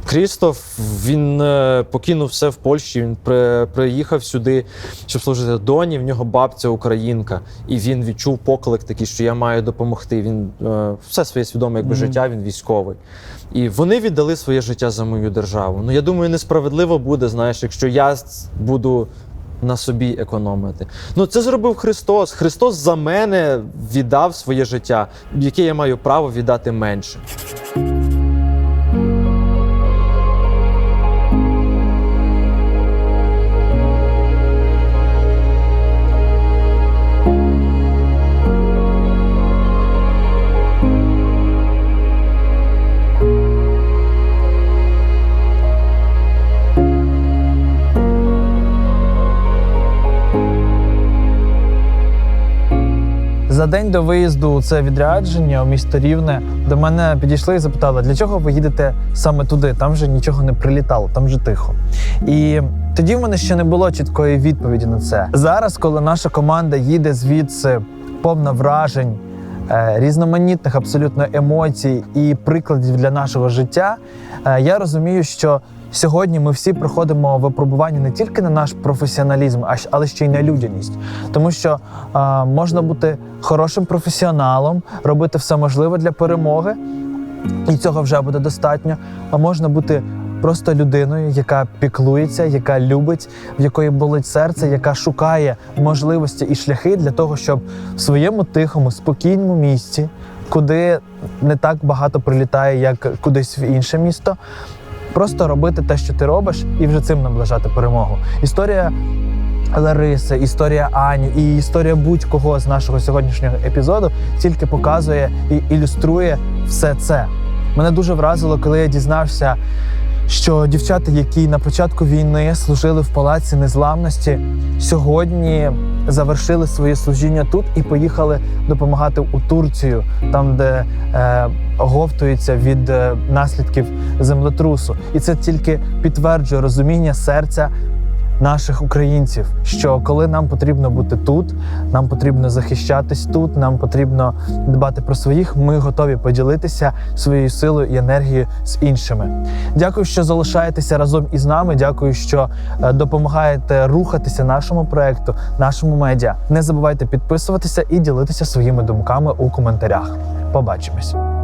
Крістоф, він покинув все в Польщі, він приїхав сюди, щоб служити Доні, в нього бабця українка, і він відчув поклик такий, що я маю допомогти. Він все своє свідоме життя, він військовий. І вони віддали своє життя за мою державу. Я думаю, несправедливо буде, знаєш, якщо я буду на собі економити. Це зробив Христос. Христос за мене віддав своє життя, яке я маю право віддати менше. За день до виїзду у це відрядження у місто Рівне до мене підійшли і запитали, для чого ви їдете саме туди? Там же нічого не прилітало, там же тихо. І тоді в мене ще не було чіткої відповіді на це. Зараз, коли наша команда їде звідси повна вражень, різноманітних абсолютно емоцій і прикладів для нашого життя, я розумію, що сьогодні ми всі проходимо випробування не тільки на наш професіоналізм, але ще й на людяність. Тому що можна бути хорошим професіоналом, робити все можливе для перемоги, і цього вже буде достатньо. А можна бути просто людиною, яка піклується, яка любить, в якої болить серце, яка шукає можливості і шляхи для того, щоб в своєму тихому, спокійному місці, куди не так багато прилітає, як кудись в інше місто, просто робити те, що ти робиш, і вже цим наближати перемогу. Історія Лариси, історія Ані і історія будь-кого з нашого сьогоднішнього епізоду тільки показує і ілюструє все це. Мене дуже вразило, коли я дізнався, що дівчата, які на початку війни служили в Палаці Незламності, сьогодні завершили своє служіння тут і поїхали допомагати у Турцію, там, де оговтуються від наслідків землетрусу. І це тільки підтверджує розуміння серця наших українців, що коли нам потрібно бути тут, нам потрібно захищатись тут, нам потрібно дбати про своїх, ми готові поділитися своєю силою і енергією з іншими. Дякую, що залишаєтеся разом із нами. Дякую, що допомагаєте рухатися нашому проекту, нашому медіа. Не забувайте підписуватися і ділитися своїми думками у коментарях. Побачимось!